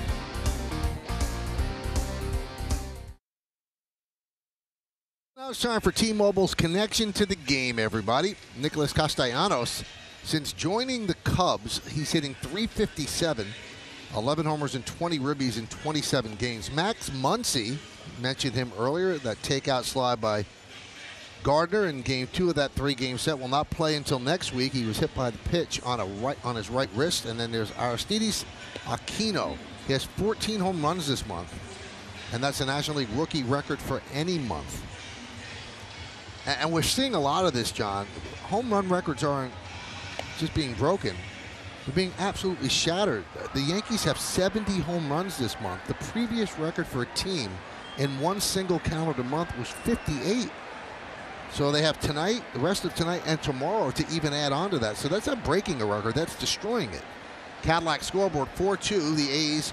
Now it's time for T-Mobile's connection to the game, everybody. Nicholas Castellanos, since joining the Cubs, he's hitting .357, 11 homers and 20 ribbies in 27 games. Max Muncy, mentioned him earlier, that takeout slide by Gardner in game 2 of that 3-game set, will not play until next week. He was hit by the pitch on his right wrist. And then there's Aristides Aquino. He has 14 home runs this month, and that's a National League rookie record for any month. And we're seeing a lot of this, John. Home run records aren't just being broken, they're being absolutely shattered. The Yankees have 70 home runs this month. The previous record for a team in one single calendar month was 58. So they have tonight, the rest of tonight and tomorrow to even add on to that. So that's not breaking a record, that's destroying it. Cadillac scoreboard 4-2, the A's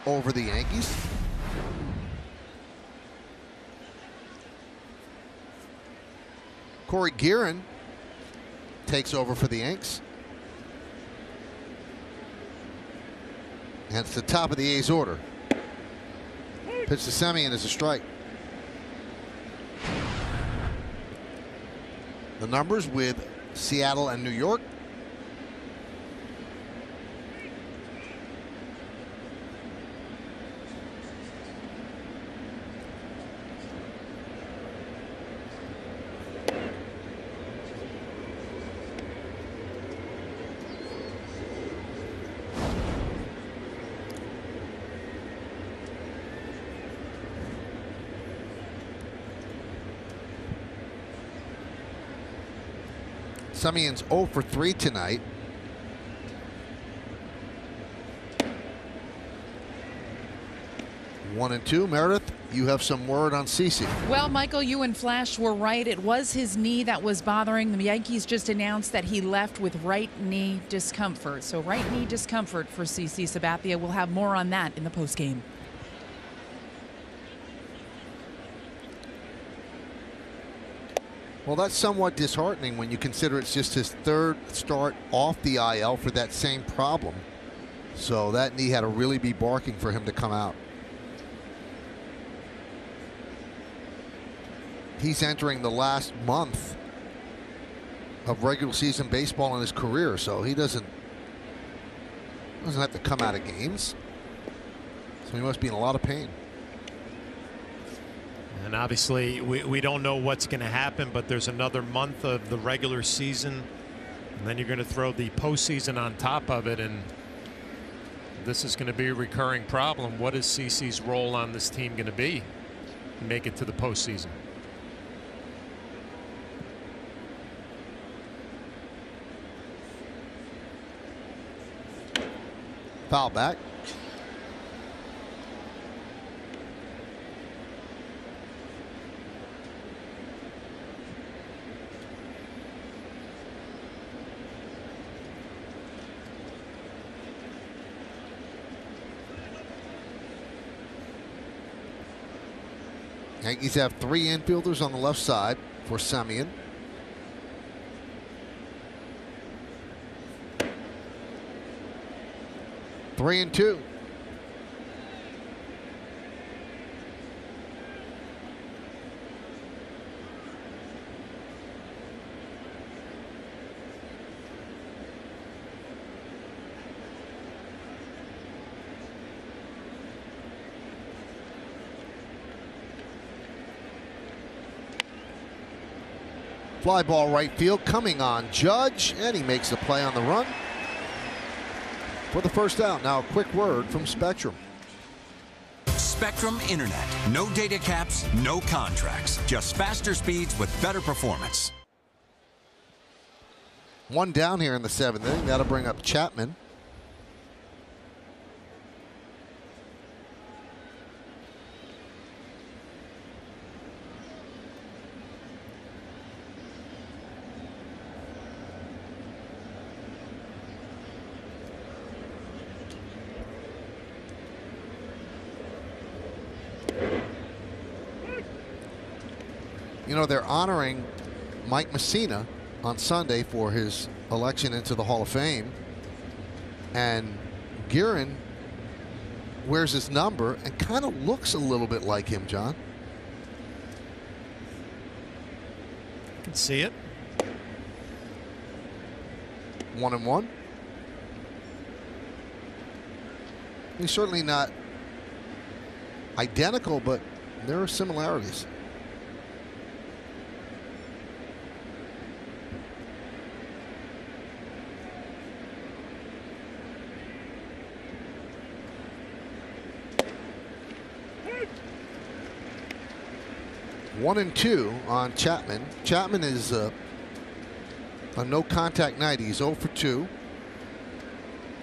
over the Yankees. Corey Guerin takes over for the Yanks. And it's the top of the A's order. Pitch to Semien is a strike. The numbers with Seattle and New York. Semien's 0 for 3 tonight. One and two. Meredith, you have some word on CeCe. Well, Michael, you and Flash were right. It was his knee that was bothering. The Yankees just announced that he left with right knee discomfort. So right knee discomfort for CeCe Sabathia. We'll have more on that in the postgame. Well, that's somewhat disheartening when you consider it's just his 3rd start off the IL for that same problem. So that knee had to really be barking for him to come out. He's entering the last month of regular season baseball in his career, so he doesn't have to come out of games. So he must be in a lot of pain. And obviously, we don't know what's going to happen, but there's another month of the regular season, and then you're going to throw the postseason on top of it, and this is going to be a recurring problem. What is CeCe's role on this team going to be? and make it to the postseason. Foul back. Yankees have 3 infielders on the left side for Semien. Three and 2. Fly ball right field coming on Judge, and he makes the play on the run for the first out. Now a quick word from Spectrum. Spectrum Internet. No data caps, no contracts. Just faster speeds with better performance. One down here in the 7th inning. That'll bring up Chapman. You know, they're honoring Mike Messina on Sunday for his election into the Hall of Fame. And Guerin wears his number and kind of looks a little bit like him, John. I can see it. 1-1. He's certainly not identical, but there are similarities. One and 2 on Chapman. Chapman is a no contact night. He's 0 for 2.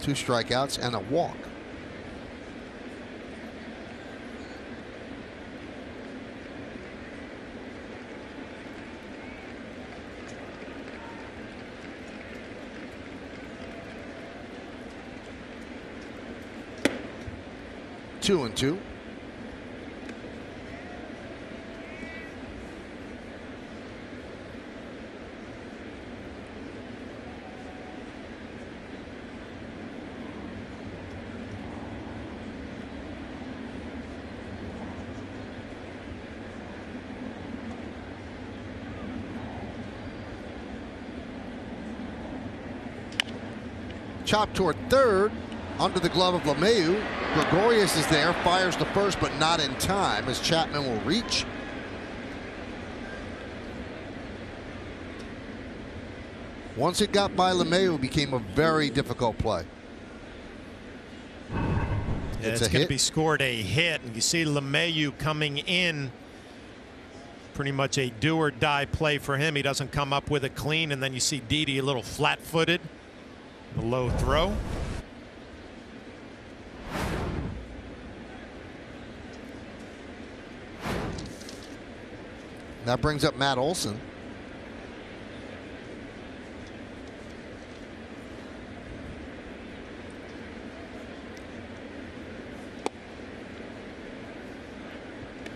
2 strikeouts and a walk. Two and 2. Chop toward third, under the glove of LeMahieu. Gregorius is there, fires to first, but not in time as Chapman will reach. Once it got by LeMahieu, it became a very difficult play. Yeah, it's going to be scored a hit, and you see LeMahieu coming in. Pretty much a do or die play for him. He doesn't come up with it clean, and then you see Didi a little flat-footed. The low throw. That brings up Matt Olson.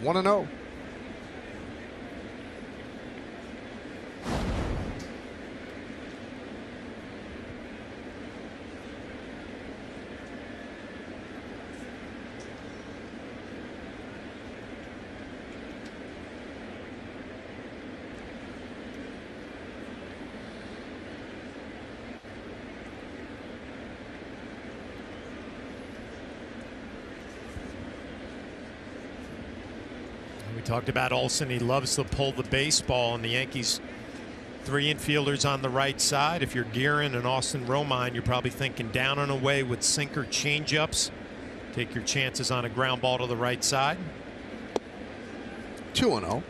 One and 0. We talked about Olson. He loves to pull the baseball, and the Yankees 3 infielders on the right side. If you're Guerin and Austin Romine, you're probably thinking down and away with sinker changeups. Take your chances on a ground ball to the right side. 2-0.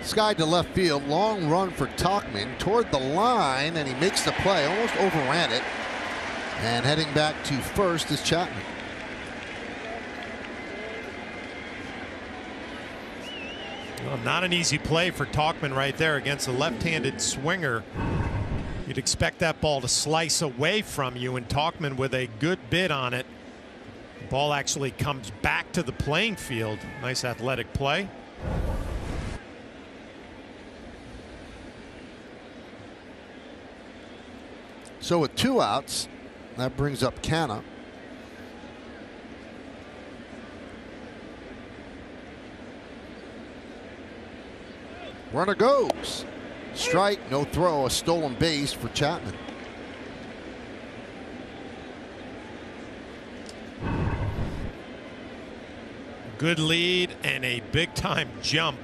Sky to left field, long run for Tauchman toward the line, and he makes the play, almost overran it. And heading back to first is Chapman. Well, not an easy play for Tauchman right there against a left-handed swinger. You'd expect that ball to slice away from you, and Tauchman with a good bid on it. The ball actually comes back to the playing field. Nice athletic play. So with 2 outs, that brings up Canna. Runner goes. Strike, no throw, a stolen base for Chapman. Good lead and a big time jump.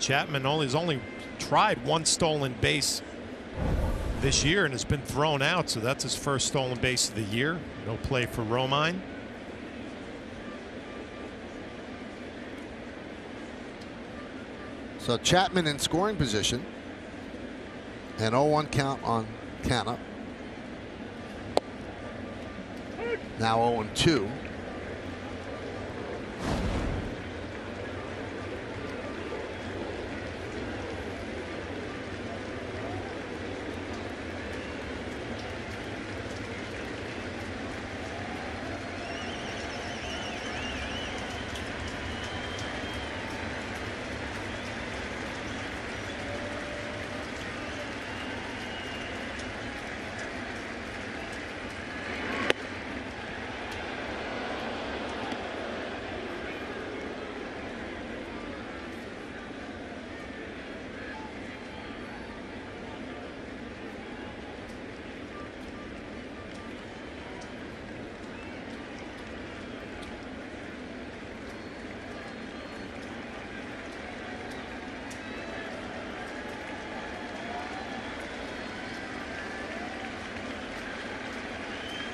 Chapman has only tried 1 stolen base this year and has been thrown out, so that's his first stolen base of the year. No play for Romine. So Chapman in scoring position. An 0-1 count on Canna. Now 0-2.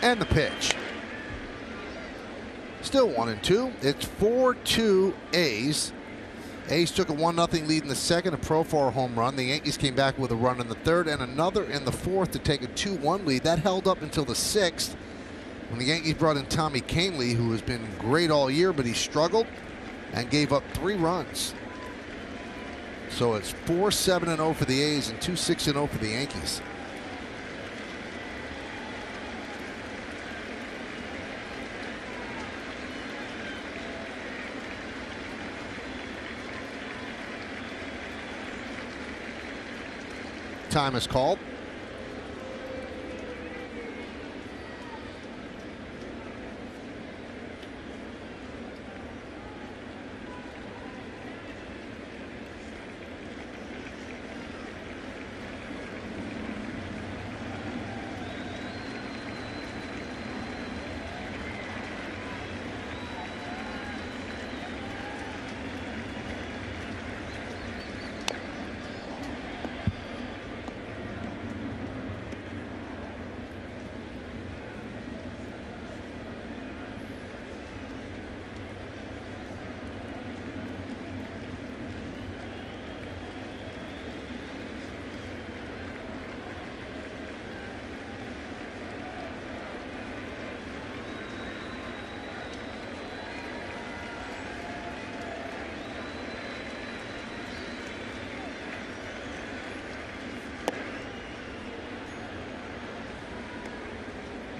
And the pitch. Still 1-2. It's 4-2 A's. A's took a 1-0 lead in the second, a Profar home run. The Yankees came back with a run in the third and another in the fourth to take a 2-1 lead. That held up until the sixth when the Yankees brought in Tommy Kahnle, who has been great all year, but he struggled and gave up 3 runs. So it's 4-7-0 for the A's and 2-6-0 for the Yankees. Time is called.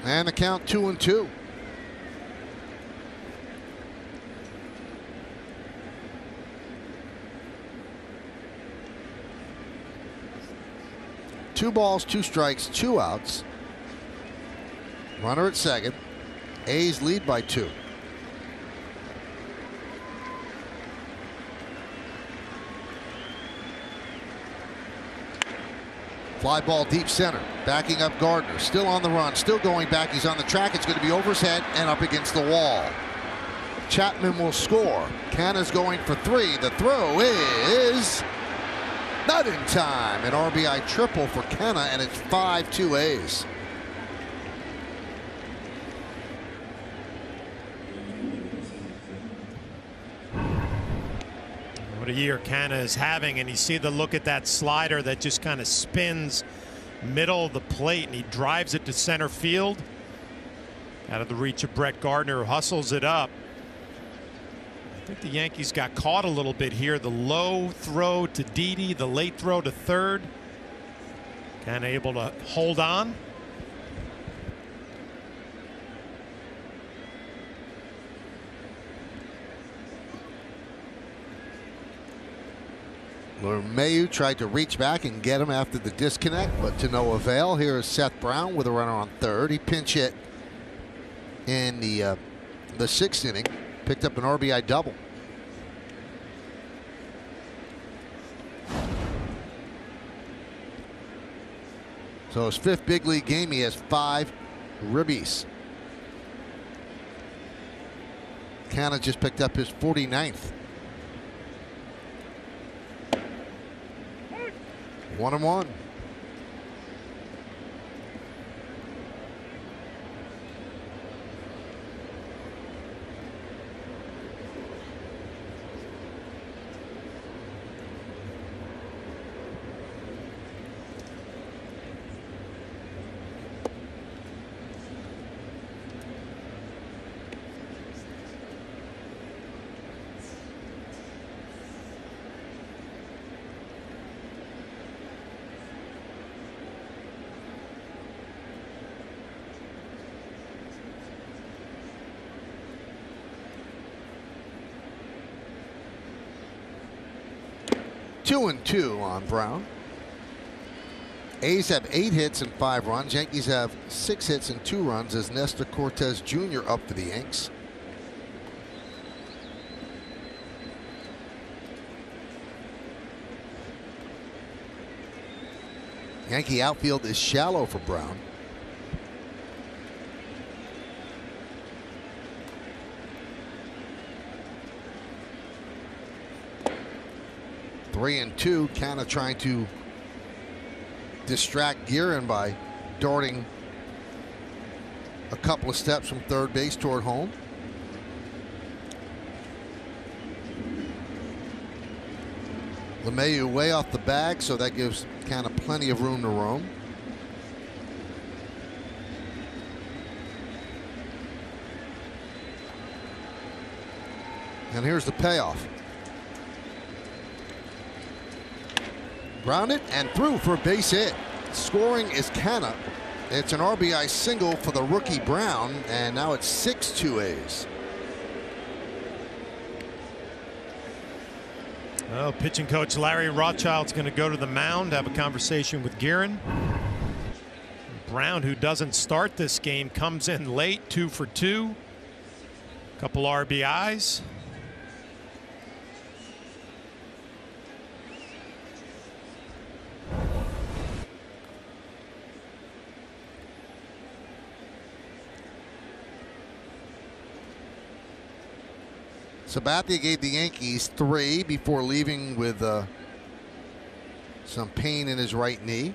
And the count 2-2. Two balls, 2 strikes, 2 outs. Runner at second. A's lead by 2. Fly ball deep center. Backing up Gardner. Still on the run. Still going back. He's on the track. It's going to be over his head and up against the wall. Chapman will score. Canna's going for 3. The throw is not in time. An RBI triple for Canna, and it's 5-2 A's. What a year Canna is having, and you see the look at that slider that just kind of spins middle of the plate, and he drives it to center field out of the reach of Brett Gardner, who hustles it up. I think the Yankees got caught a little bit here. The low throw to Didi, the late throw to third. Canna able to hold on. LeMahieu tried to reach back and get him after the disconnect, but to no avail. Here is Seth Brown with a runner on third. He pinch hit in the 6th inning. Picked up an RBI double. So his 5th big league game, he has 5 ribbies. Canna just picked up his 49th. 1-1. Two and 2 on Brown. A's have 8 hits and 5 runs. Yankees have 6 hits and 2 runs as Nestor Cortez Jr. up for the Yanks. Yankee outfield is shallow for Brown. Three and 2, Canna trying to distract Guerin by darting a couple of steps from third base toward home. LeMahieu way off the bag, so that gives Canna plenty of room to roam. And here's the payoff. Grounded and through for a base hit. Scoring is Canna. It's an RBI single for the rookie Brown, and now it's 6-2 A's. Well, pitching coach Larry Rothschild's going to go to the mound, have a conversation with Guerin. Brown, who doesn't start this game, comes in late, 2 for 2. Couple RBIs. Sabathia gave the Yankees 3 before leaving with some pain in his right knee.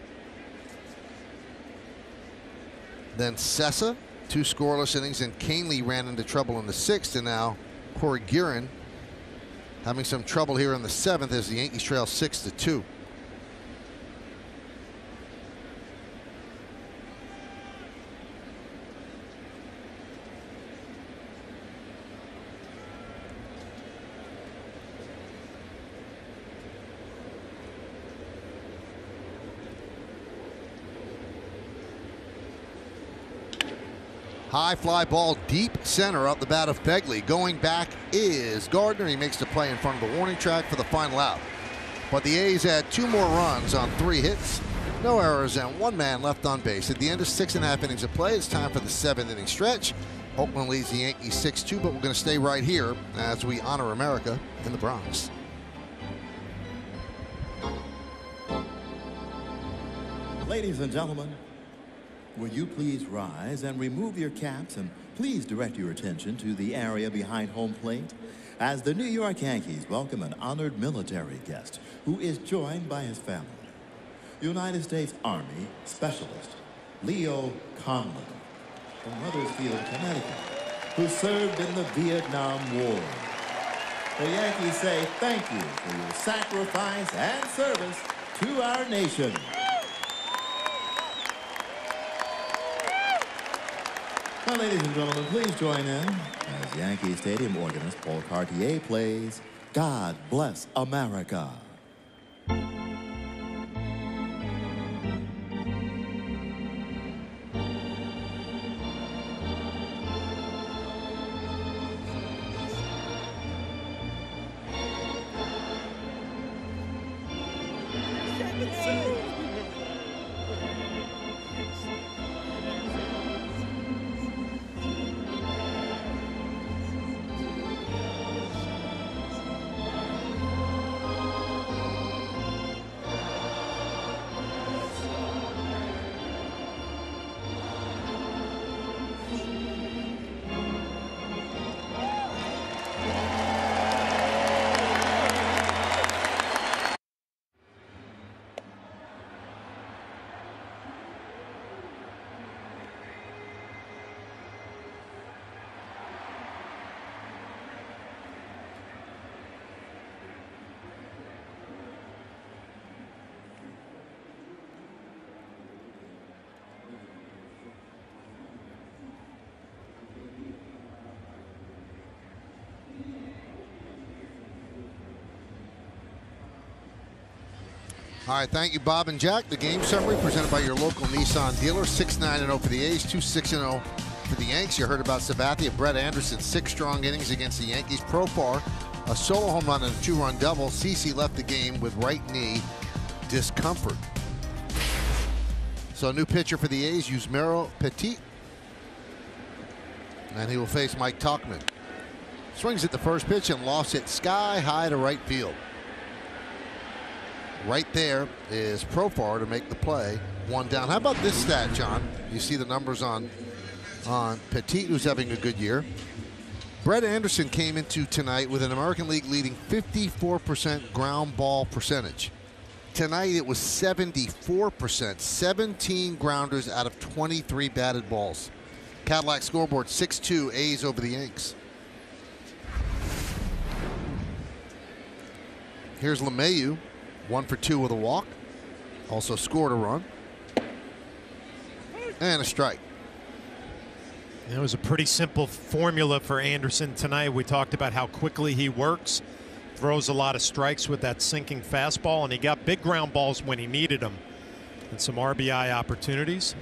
Then Sessa, 2 scoreless innings, and Canely ran into trouble in the 6th, and now Corey Guerin having some trouble here in the 7th as the Yankees trail 6-2. High fly ball deep center up the bat of Begley. Going back is Gardner. He makes the play in front of the warning track for the final out. But the A's had 2 more runs on 3 hits, no errors, and 1 man left on base. At the end of 6.5 innings of play, it's time for the 7th inning stretch. Oakland leads the Yankees 6-2, but we're going to stay right here as we honor America in the Bronx. Ladies and gentlemen, will you please rise and remove your caps, and please direct your attention to the area behind home plate as the New York Yankees welcome an honored military guest who is joined by his family. United States Army Specialist Leo Conlon from Wethersfield, Connecticut, who served in the Vietnam War. The Yankees say thank you for your sacrifice and service to our nation. Now, ladies and gentlemen, please join in as Yankee Stadium organist Paul Cartier plays God Bless America. All right, thank you, Bob and Jack. The game summary presented by your local Nissan dealer. 6-9-0 for the A's, 2-6-0 for the Yanks. You heard about Sabathia, Brett Anderson, 6 strong innings against the Yankees. Profar, a solo home run and a 2-run double. CeCe left the game with right knee discomfort. So a new pitcher for the A's, Yusmeiro Petit. And he will face Mike Tauchman. Swings at the first pitch and lost it sky high to right field. Right there is Profar to make the play. 1 down. How about this stat, John? You see the numbers on Petit, who's having a good year. Brett Anderson came into tonight with an American League leading 54% ground ball percentage. Tonight it was 74%, 17 grounders out of 23 batted balls. Cadillac scoreboard 6-2 A's over the Yanks. Here's LeMahieu. 1 for 2 with a walk. Also scored a run. And a strike. It was a pretty simple formula for Anderson tonight. We talked about how quickly he works, throws a lot of strikes with that sinking fastball, and he got big ground balls when he needed them, and some RBI opportunities.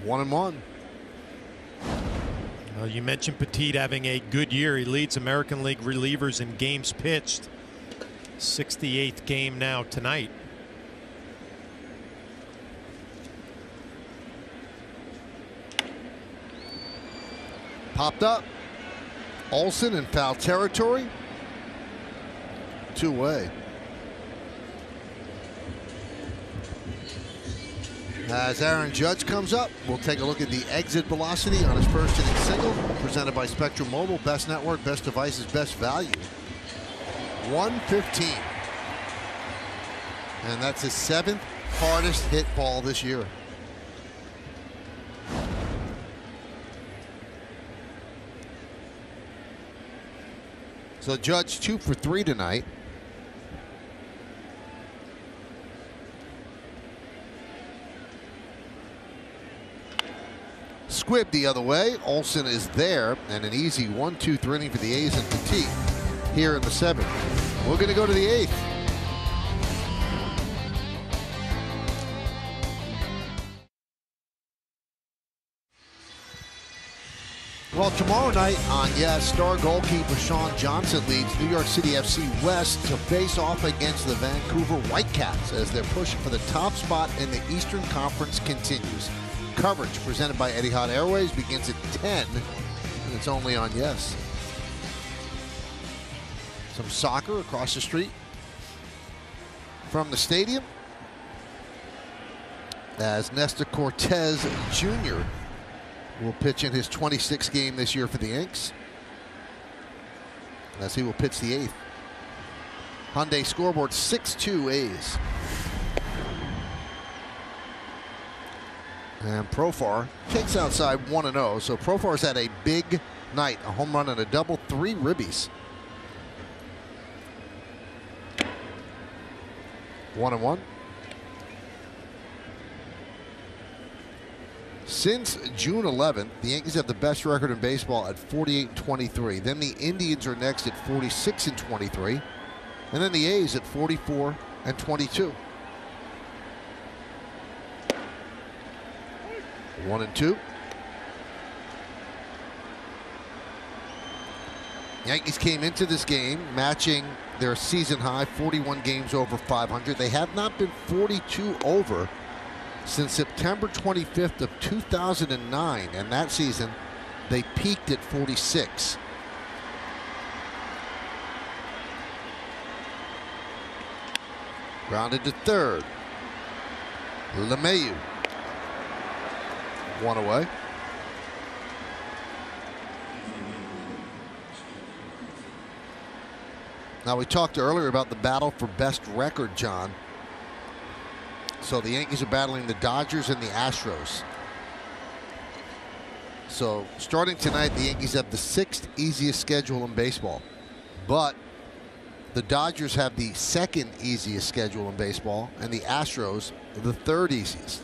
One and one. You mentioned Petit having a good year. He leads American League relievers in games pitched. 68th game now tonight. Popped up. Olsen in foul territory. 2-away. As Aaron Judge comes up, we'll take a look at the exit velocity on his first inning single, presented by Spectrum Mobile. Best network, best devices, best value. 115. And that's his 7th hardest hit ball this year. So Judge 2 for 3 tonight. Squibb the other way. Olsen is there, and an easy 1-2-3 inning for the A's and Petit here in the 7th. We're going to go to the 8th. Well, tomorrow night on Yes, star goalkeeper Sean Johnson leads New York City FC West to face off against the Vancouver Whitecaps as their push for the top spot in the Eastern Conference continues. Coverage presented by Etihad Airways begins at 10, and it's only on Yes. Some soccer across the street from the stadium as Nestor Cortez Jr. will pitch in his 26th game this year for the Yanks, as he will pitch the 8th. Hyundai scoreboard 6-2 A's. And Profar takes outside 1-0. So Profar's had a big night, a home run and a double, 3 ribbies. 1-1. Since June 11th, the Yankees have the best record in baseball at 48-23. Then the Indians are next at 46-23. And then the A's at 44-22. 1-2. Yankees came into this game matching their season high, 41 games over 500. They have not been 42 over since September 25th of 2009, and that season they peaked at 46. Grounded to third. LeMahieu. 1 away. Now, we talked earlier about the battle for best record, John. So the Yankees are battling the Dodgers and the Astros. So starting tonight, the Yankees have the 6th easiest schedule in baseball. But the Dodgers have the 2nd easiest schedule in baseball, and the Astros the 3rd easiest.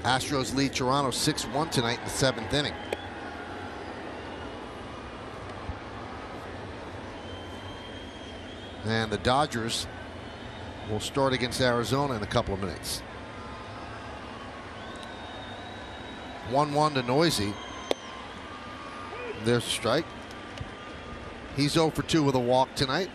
Astros lead Toronto 6-1 tonight in the 7th inning. And the Dodgers will start against Arizona in a couple of minutes. 1-1 to Noisy. There's a strike. He's 0 for 2 with a walk tonight.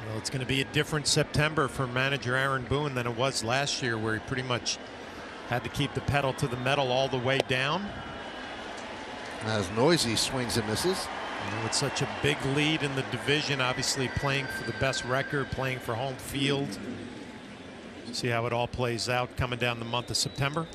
Well, it's going to be a different September for manager Aaron Boone than it was last year, where he pretty much had to keep the pedal to the metal all the way down. As Noisy swings and misses. And with such a big lead in the division, obviously playing for the best record, playing for home field. See how it all plays out coming down the month of September.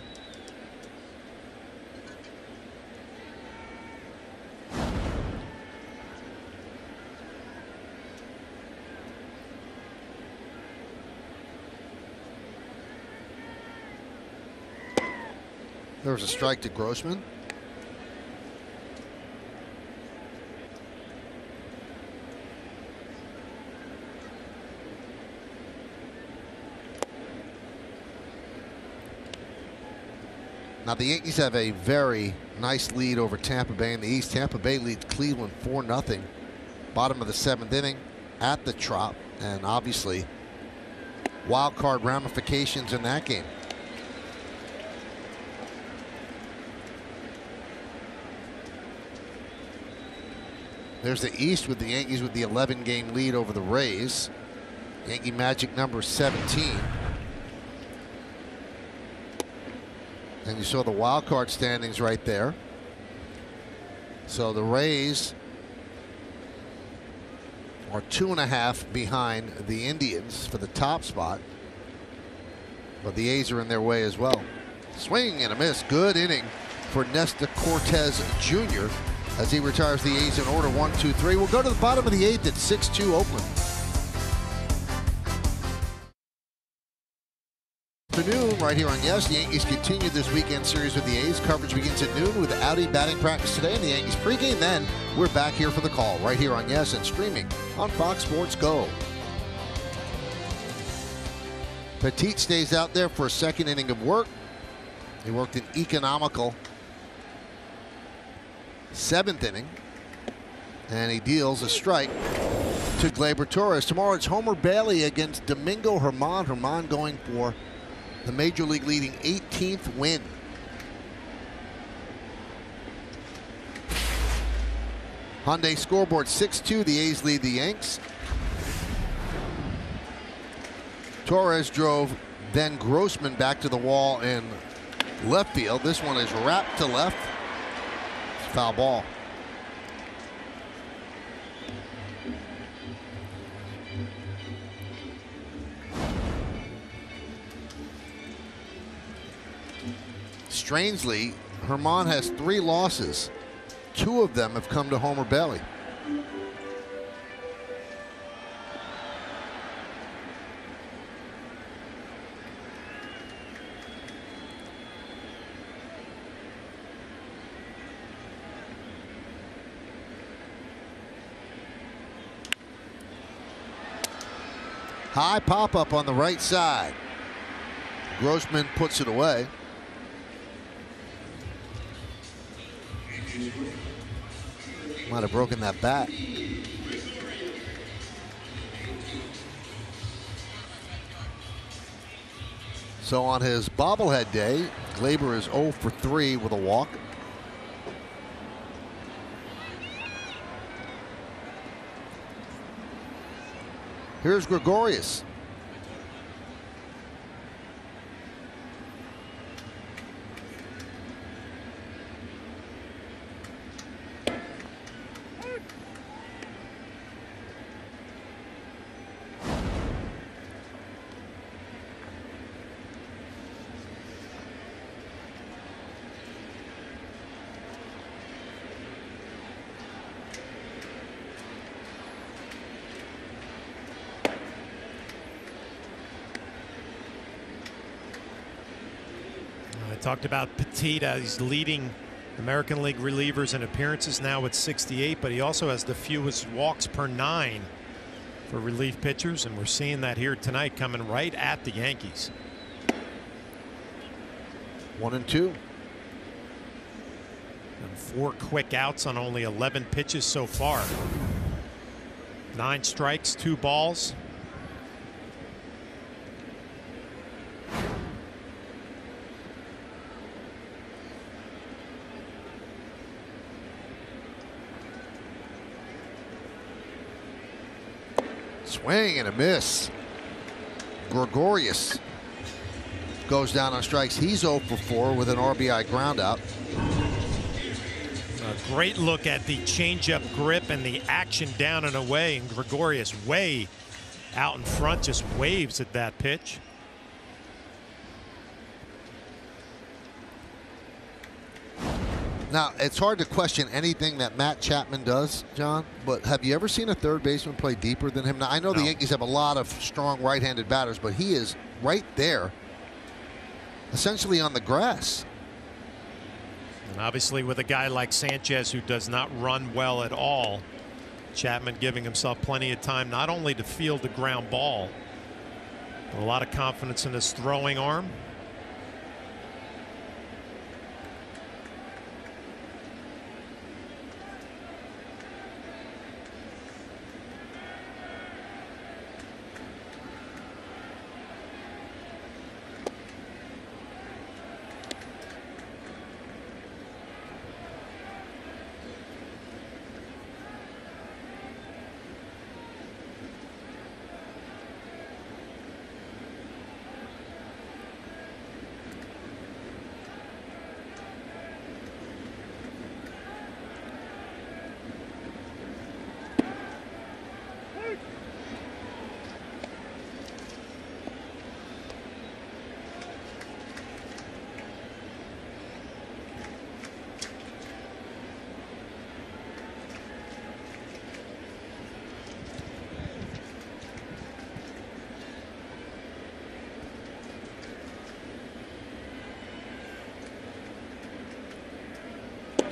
There was a strike to Grossman. Now the Yankees have a very nice lead over Tampa Bay in the East. Tampa Bay leads Cleveland 4-0. Bottom of the 7th inning at the Trop, and obviously wild card ramifications in that game. There's the East with the Yankees with the 11-game lead over the Rays. Yankee Magic number 17. And you saw the wild card standings right there. So the Rays are 2.5 behind the Indians for the top spot. But the A's are in their way as well. Swing and a miss. Good inning for Nestor Cortez Jr. as he retires the A's in order. 1, 2, 3. We'll go to the bottom of the 8th at 6-2 Oakland. Afternoon right here on Yes. The Yankees continue this weekend series with the A's. Coverage begins at noon with Audi batting practice today and the Yankees pregame. Then we're back here for the call right here on Yes and streaming on Fox Sports Go. Petit stays out there for a 2nd inning of work. He worked an economical 7th inning, and he deals a strike to Gleyber Torres. Tomorrow it's Homer Bailey against Domingo Germán. Germán going for the Major League leading 18th win. Hyundai scoreboard 6-2. The A's lead the Yanks. Torres drove Ben Grossman back to the wall in left field. This one is wrapped to left. It's foul ball. Strangely, Germán has 3 losses. 2 of them have come to Homer Bailey. High pop-up on the right side. Grossman puts it away. Might have broken that bat. So on his bobblehead day, Gleyber is 0 for 3 with a walk. Here's Gregorius. Talked about Petita. He's leading American League relievers in appearances now with 68, but he also has the fewest walks per 9 for relief pitchers, and we're seeing that here tonight, coming right at the Yankees. 1-2. And 4 quick outs on only 11 pitches so far. 9 strikes, 2 balls. Swing and a miss. Gregorius goes down on strikes. He's 0 for 4 with an RBI ground out. A great look at the changeup grip and the action down and away, and Gregorius way out in front, just waves at that pitch. Now, it's hard to question anything that Matt Chapman does, John, but have you ever seen a third baseman play deeper than him? Now, I know the Yankees have a lot of strong right-handed batters, but he is right there, essentially on the grass. And obviously with a guy like Sanchez who does not run well at all, Chapman giving himself plenty of time not only to field the ground ball, but a lot of confidence in his throwing arm.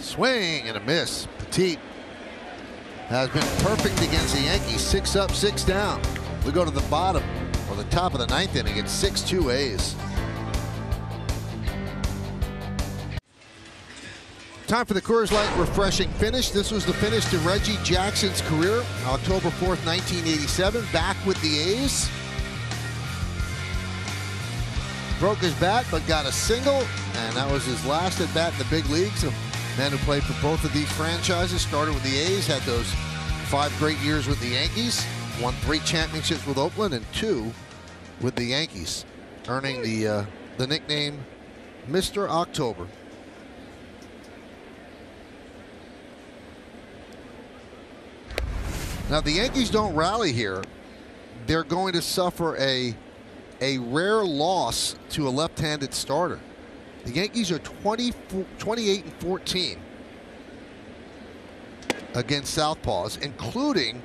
Swing and a miss. Petit has been perfect against the Yankees. 6 up, 6 down. We go to the bottom or the top of the 9th inning. It's 6-2 A's. Time for the Coors Light Refreshing Finish. This was the finish to Reggie Jackson's career, October 4th, 1987, back with the A's. Broke his bat, but got a single, and that was his last at bat in the big leagues. A man who played for both of these franchises, started with the A's, had those 5 great years with the Yankees, won 3 championships with Oakland and 2 with the Yankees, earning the nickname Mr. October. Now, the Yankees don't rally here. They're going to suffer a rare loss to a left-handed starter. The Yankees are 28-14 against southpaws, including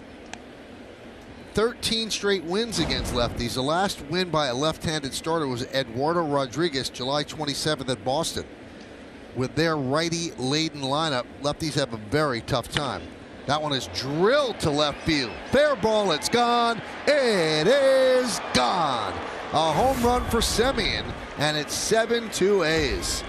13 straight wins against lefties. The last win by a left-handed starter was Eduardo Rodriguez, July 27th at Boston. With their righty-laden lineup, lefties have a very tough time. That one is drilled to left field. Fair ball, it's gone. It is gone. A home run for Semien, and it's 7-2 A's.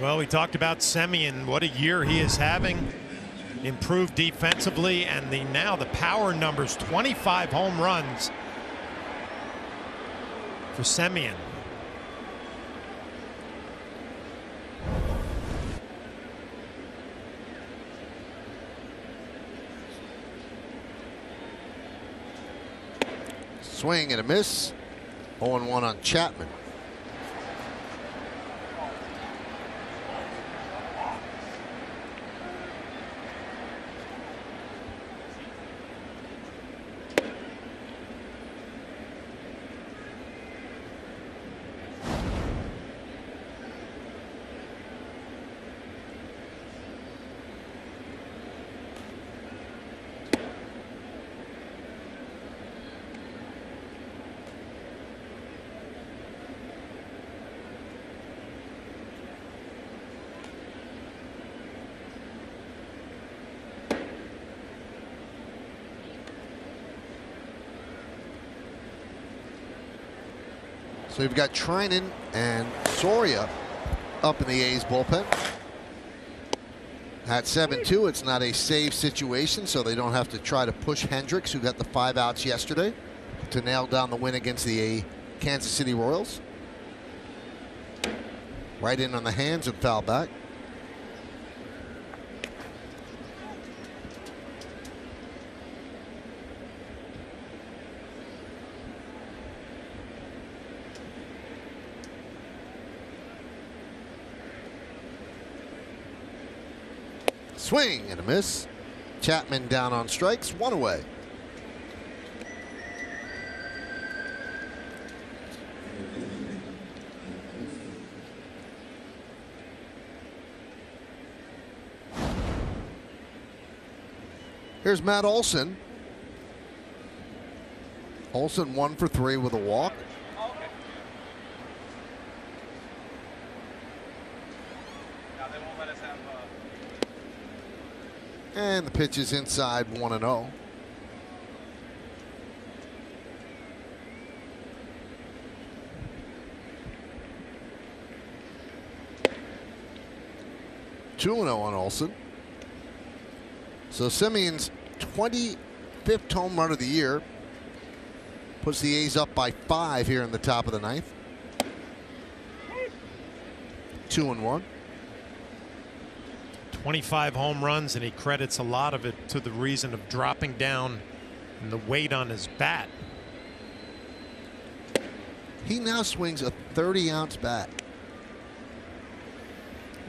Well, we talked about Semien. What a year he is having. Improved defensively, and now the power numbers, 25 home runs for Semien. Swing and a miss. 0-1 on Chapman. So you've got Trinan and Soria up in the A's bullpen. At 7-2, it's not a save situation, so they don't have to try to push Hendricks, who got the 5 outs yesterday, to nail down the win against the Kansas City Royals. Right in on the hands and foul back. Swing and a miss. Chapman down on strikes, 1 away. Here's Matt Olson. Olson 1 for 3 with a walk. And the pitch is inside, 1-0. On Olson. So Semien's 25th home run of the year puts the A's up by 5 here in the top of the 9th. 2-1. 25 home runs, and he credits a lot of it to the reason of dropping down and the weight on his bat. He now swings a 30-ounce bat.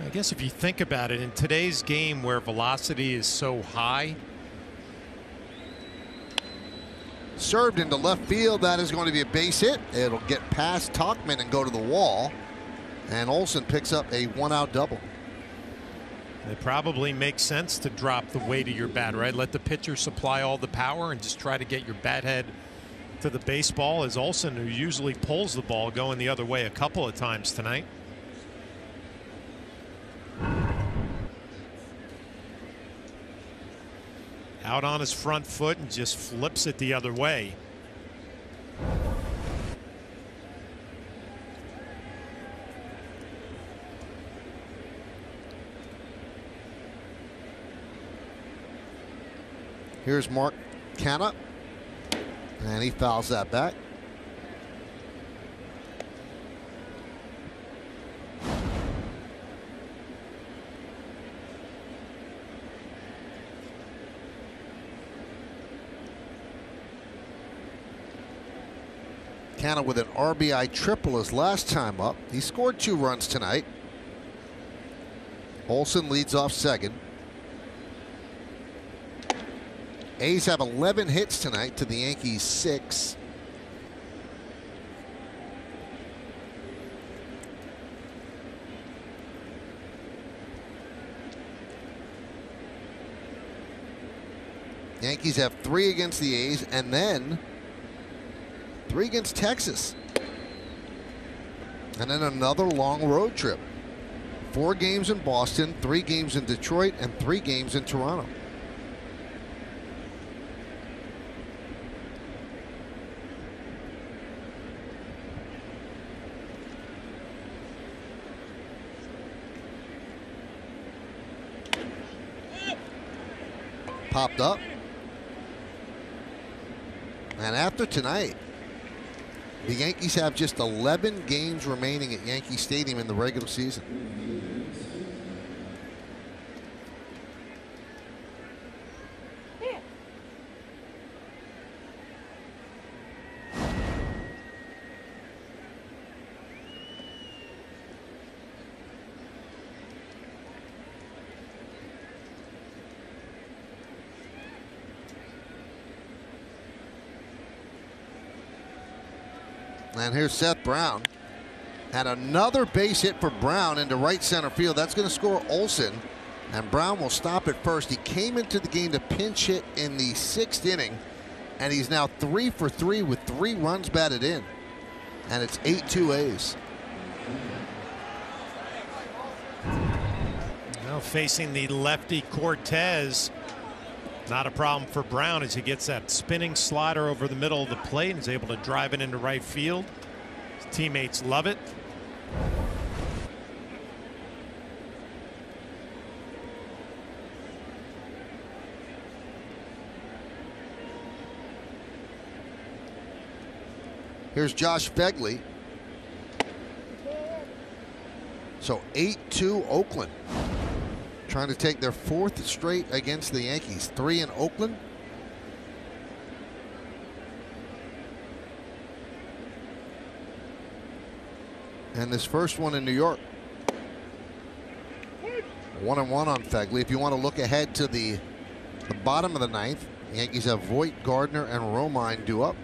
I guess if you think about it, in today's game where velocity is so high. Served into left field. That is going to be a base hit. It'll get past Tauchman and go to the wall. And Olson picks up a 1-out double. It probably makes sense to drop the weight of your bat, right? Let the pitcher supply all the power and just try to get your bat head to the baseball, as Olson, who usually pulls the ball, going the other way a couple of times tonight. out on his front foot and just flips it the other way. Here's Mark Canha, and he fouls that back. Canha with an RBI triple his last time up. He scored 2 runs tonight. Olson leads off second. A's have 11 hits tonight to the Yankees 6. Yankees have 3 against the A's and then 3 against Texas. And then another long road trip. 4 games in Boston, 3 games in Detroit, and 3 games in Toronto. Popped up. And after tonight, the Yankees have just 11 games remaining at Yankee Stadium in the regular season. And here's Seth Brown. And another base hit for Brown into right center field. That's going to score Olson. And Brown will stop at first. He came into the game to pinch hit in the 6th inning. And he's now 3 for 3 with 3 runs batted in. And it's 8-2 A's. Now facing the lefty Cortez. Not a problem for Brown as he gets that spinning slider over the middle of the plate and is able to drive it into right field. His teammates love it. Here's Josh Begley. So 8-2 Oakland. Trying to take their 4th straight against the Yankees. 3 in Oakland. And this first one in New York. 1-1 on Begley. If you want to look ahead to the bottom of the 9th, the Yankees have Voit, Gardner, and Romine due up.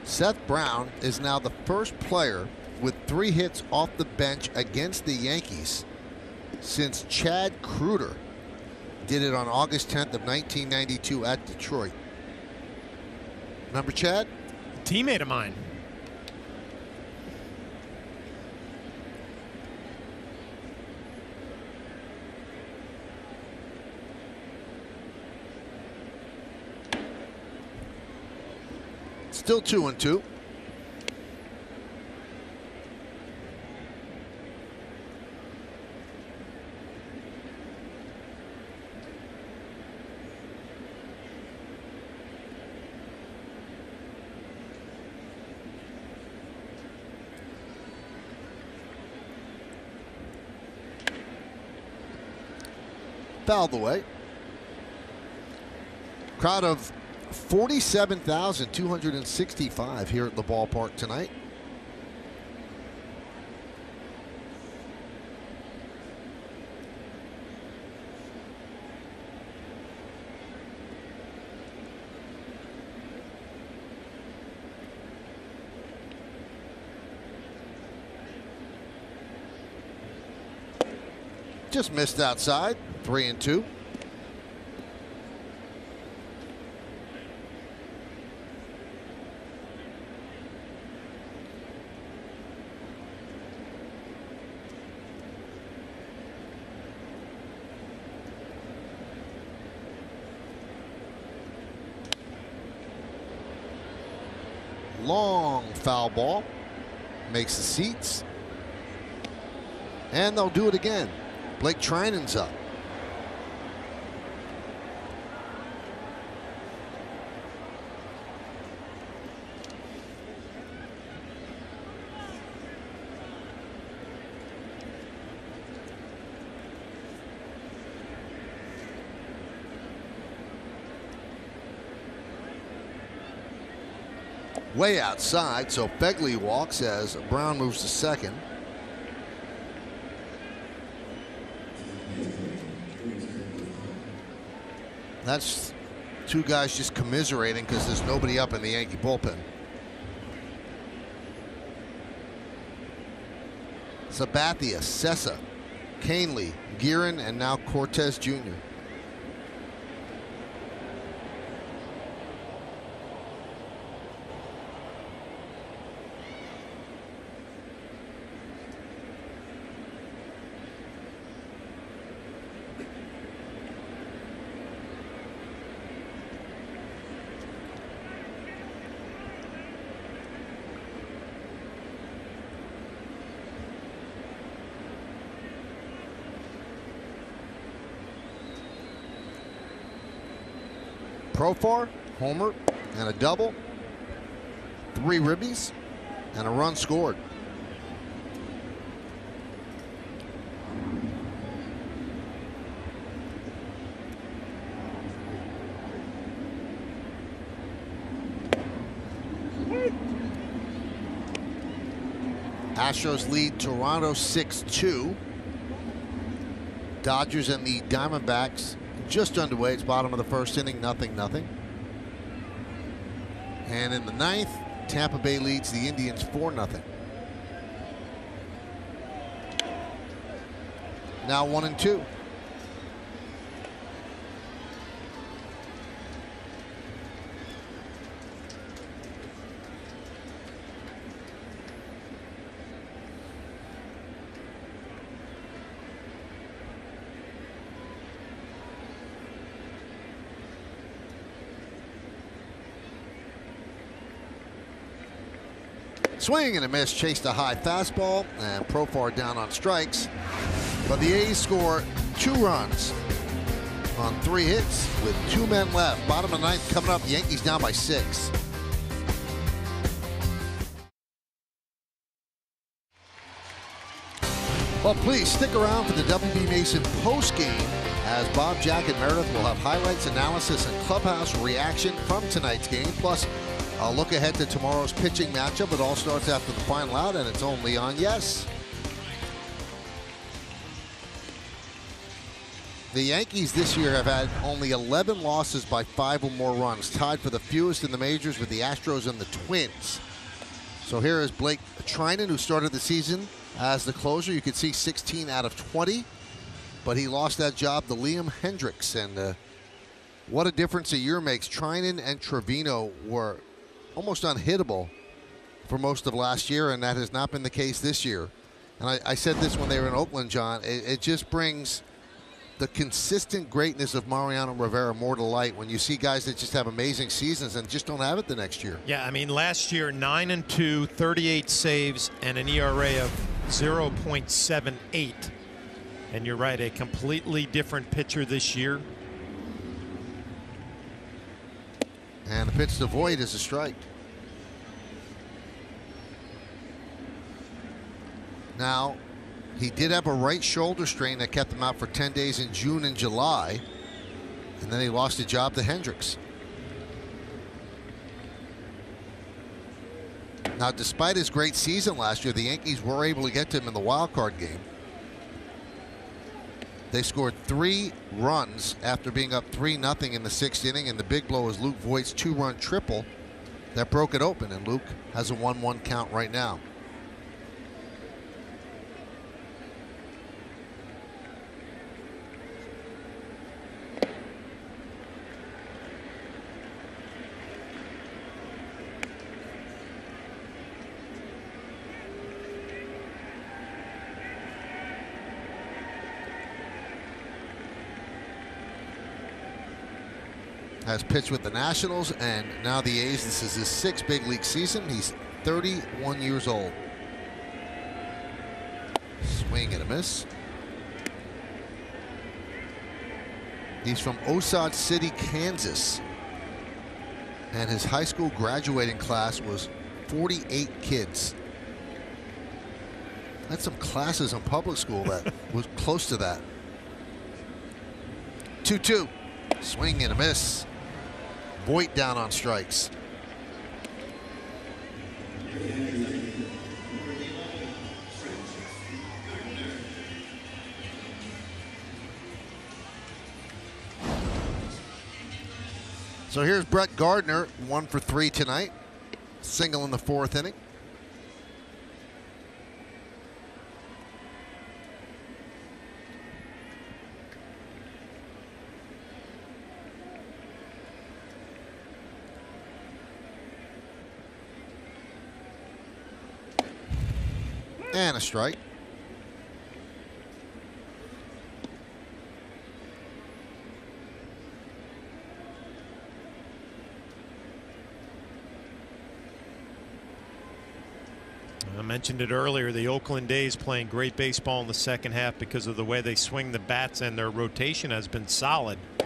Seth Brown is now the first player with 3 hits off the bench against the Yankees since Chad Kruder did it on August 10th of 1992 at Detroit. Remember Chad? Teammate of mine. Still 2-2. Fouled away. Crowd of 47,265 here at the ballpark tonight. just missed outside. 3-2. Long foul ball. Makes the seats. And they'll do it again. Blake Trinan's up. Way outside, so Begley walks as Brown moves to second. That's two guys just commiserating because there's nobody up in the Yankee bullpen. Sabathia, Sessa, Canely, Guerin, and now Cortez Jr. Profar, homer, and a double. 3 ribbies, and a run scored. Astros lead Toronto 6-2. Dodgers and the Diamondbacks just underway. It's bottom of the first inning, 0-0. And in the 9th, Tampa Bay leads the Indians 4-0. Now 1-2. Swing and a miss, chased a high fastball, and Profar down on strikes. But the A's score 2 runs on 3 hits with 2 men left. Bottom of the 9th coming up, the Yankees down by 6. Well, please stick around for the WB Mason postgame as Bob, Jack, and Meredith will have highlights, analysis, and clubhouse reaction from tonight's game. Plus, I'll look ahead to tomorrow's pitching matchup. It all starts after the final out, and it's only on Yes. The Yankees this year have had only 11 losses by 5 or more runs, tied for the fewest in the majors with the Astros and the Twins. So here is Blake Trinan, who started the season as the closer. You could see 16 out of 20, but he lost that job to Liam Hendricks, and what a difference a year makes. Trinan and Trevino were almost unhittable for most of last year, and that has not been the case this year. And I said this when they were in Oakland, John. It just brings the consistent greatness of Mariano Rivera more to light when you see guys that just have amazing seasons and just don't have it the next year. Yeah, I mean, last year 9-2, 38 saves, and an ERA of 0.78. And you're right, a completely different pitcher this year. And the pitch to Voit is a strike. Now, he did have a right shoulder strain that kept him out for 10 days in June and July. And then he lost the job to Hendricks. Now, despite his great season last year, the Yankees were able to get to him in the wild card game. They scored 3 runs after being up 3-0 in the 6th inning, and the big blow is Luke Voigt's 2-run triple that broke it open, and Luke has a 1-1 count right now. has pitched with the Nationals and now the A's. This is his 6th big league season. He's 31 years old. Swing and a miss. He's from Osage City, Kansas. And his high school graduating class was 48 kids. Had some classes in public school that was close to that. 2-2. Swing and a miss. Voit down on strikes. So here's Brett Gardner, 1 for 3 tonight. Single in the 4th inning. And a strike. I mentioned it earlier, the Oakland A's playing great baseball in the second half because of the way they swing the bats, and their rotation has been solid. You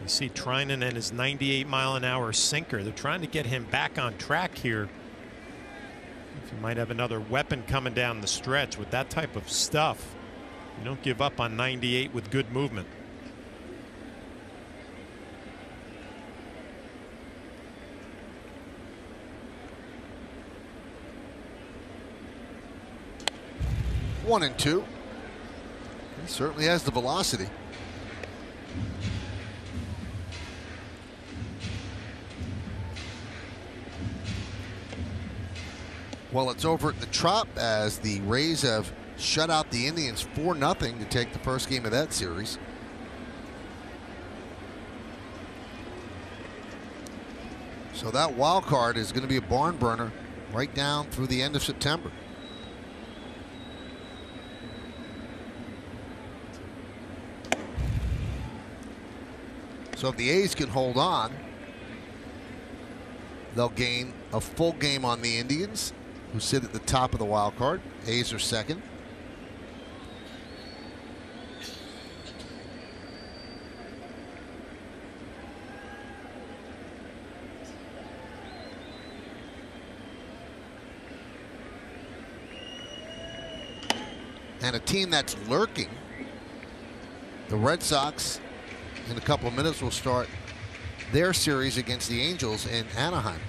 see Trinan and his 98-mile-an-hour sinker. They're trying to get him back on track here. You might have another weapon coming down the stretch with that type of stuff. You don't give up on 98 with good movement. One and two. He certainly has the velocity. Well, it's over at the Trop as the Rays have shut out the Indians 4-0 to take the first game of that series. So that wild card is going to be a barn burner right down through the end of September. So if the A's can hold on, they'll gain a full game on the Indians, who sit at the top of the wild card. A's are second. And a team that's lurking, the Red Sox, in a couple of minutes will start their series against the Angels in Anaheim.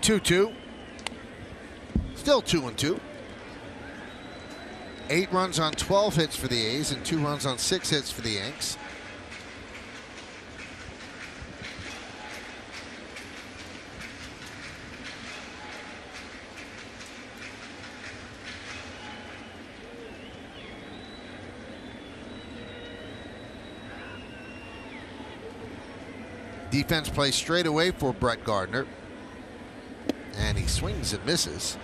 Two. Still 2-2. 8 runs on 12 hits for the A's and 2 runs on 6 hits for the Yanks. Defense plays straight away for Brett Gardner. And he swings and misses.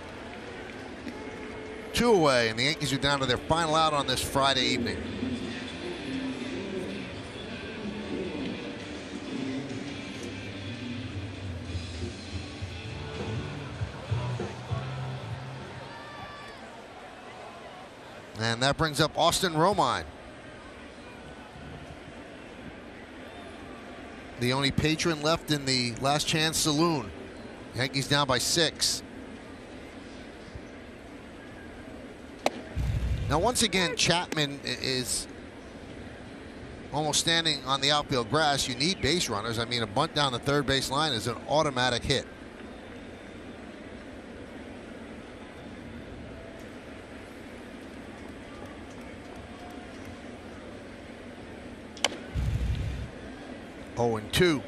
2 away, and the Yankees are down to their final out on this Friday evening. And that brings up Austin Romine, the only patron left in the Last Chance Saloon. Yankees down by 6. Now, once again, Chapman is almost standing on the outfield grass. You need base runners. I mean, a bunt down the third base line is an automatic hit. Oh, and 2.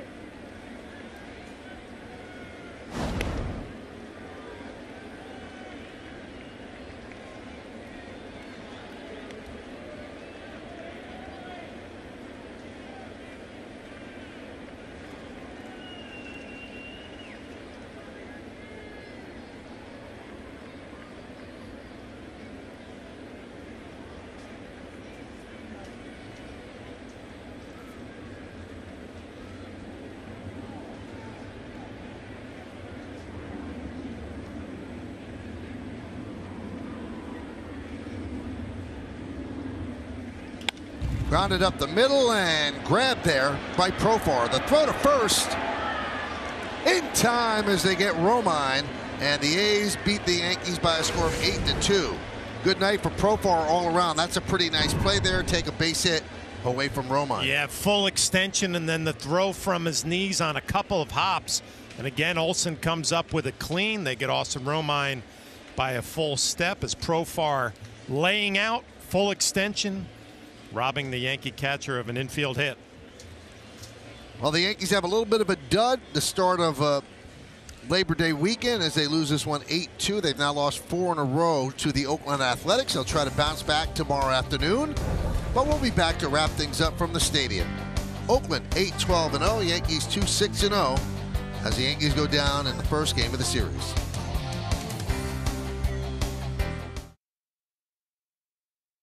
Grounded up the middle and grabbed there by Profar. The throw to first in time as they get Romine, and the A's beat the Yankees by a score of 8-2. Good night for Profar all around. That's a pretty nice play there. Take a base hit away from Romine. Yeah, full extension, and then the throw from his knees on a couple of hops. And again, Olsen comes up with a clean. They get Austin Romine by a full step as Profar laying out, full extension, robbing the Yankee catcher of an infield hit. Well, the Yankees have a little bit of a dud the start of Labor Day weekend as they lose this one 8-2. They've now lost 4 in a row to the Oakland Athletics. They'll try to bounce back tomorrow afternoon, but we'll be back to wrap things up from the stadium. Oakland 8-12-0, Yankees 2-6-0 as the Yankees go down in the first game of the series.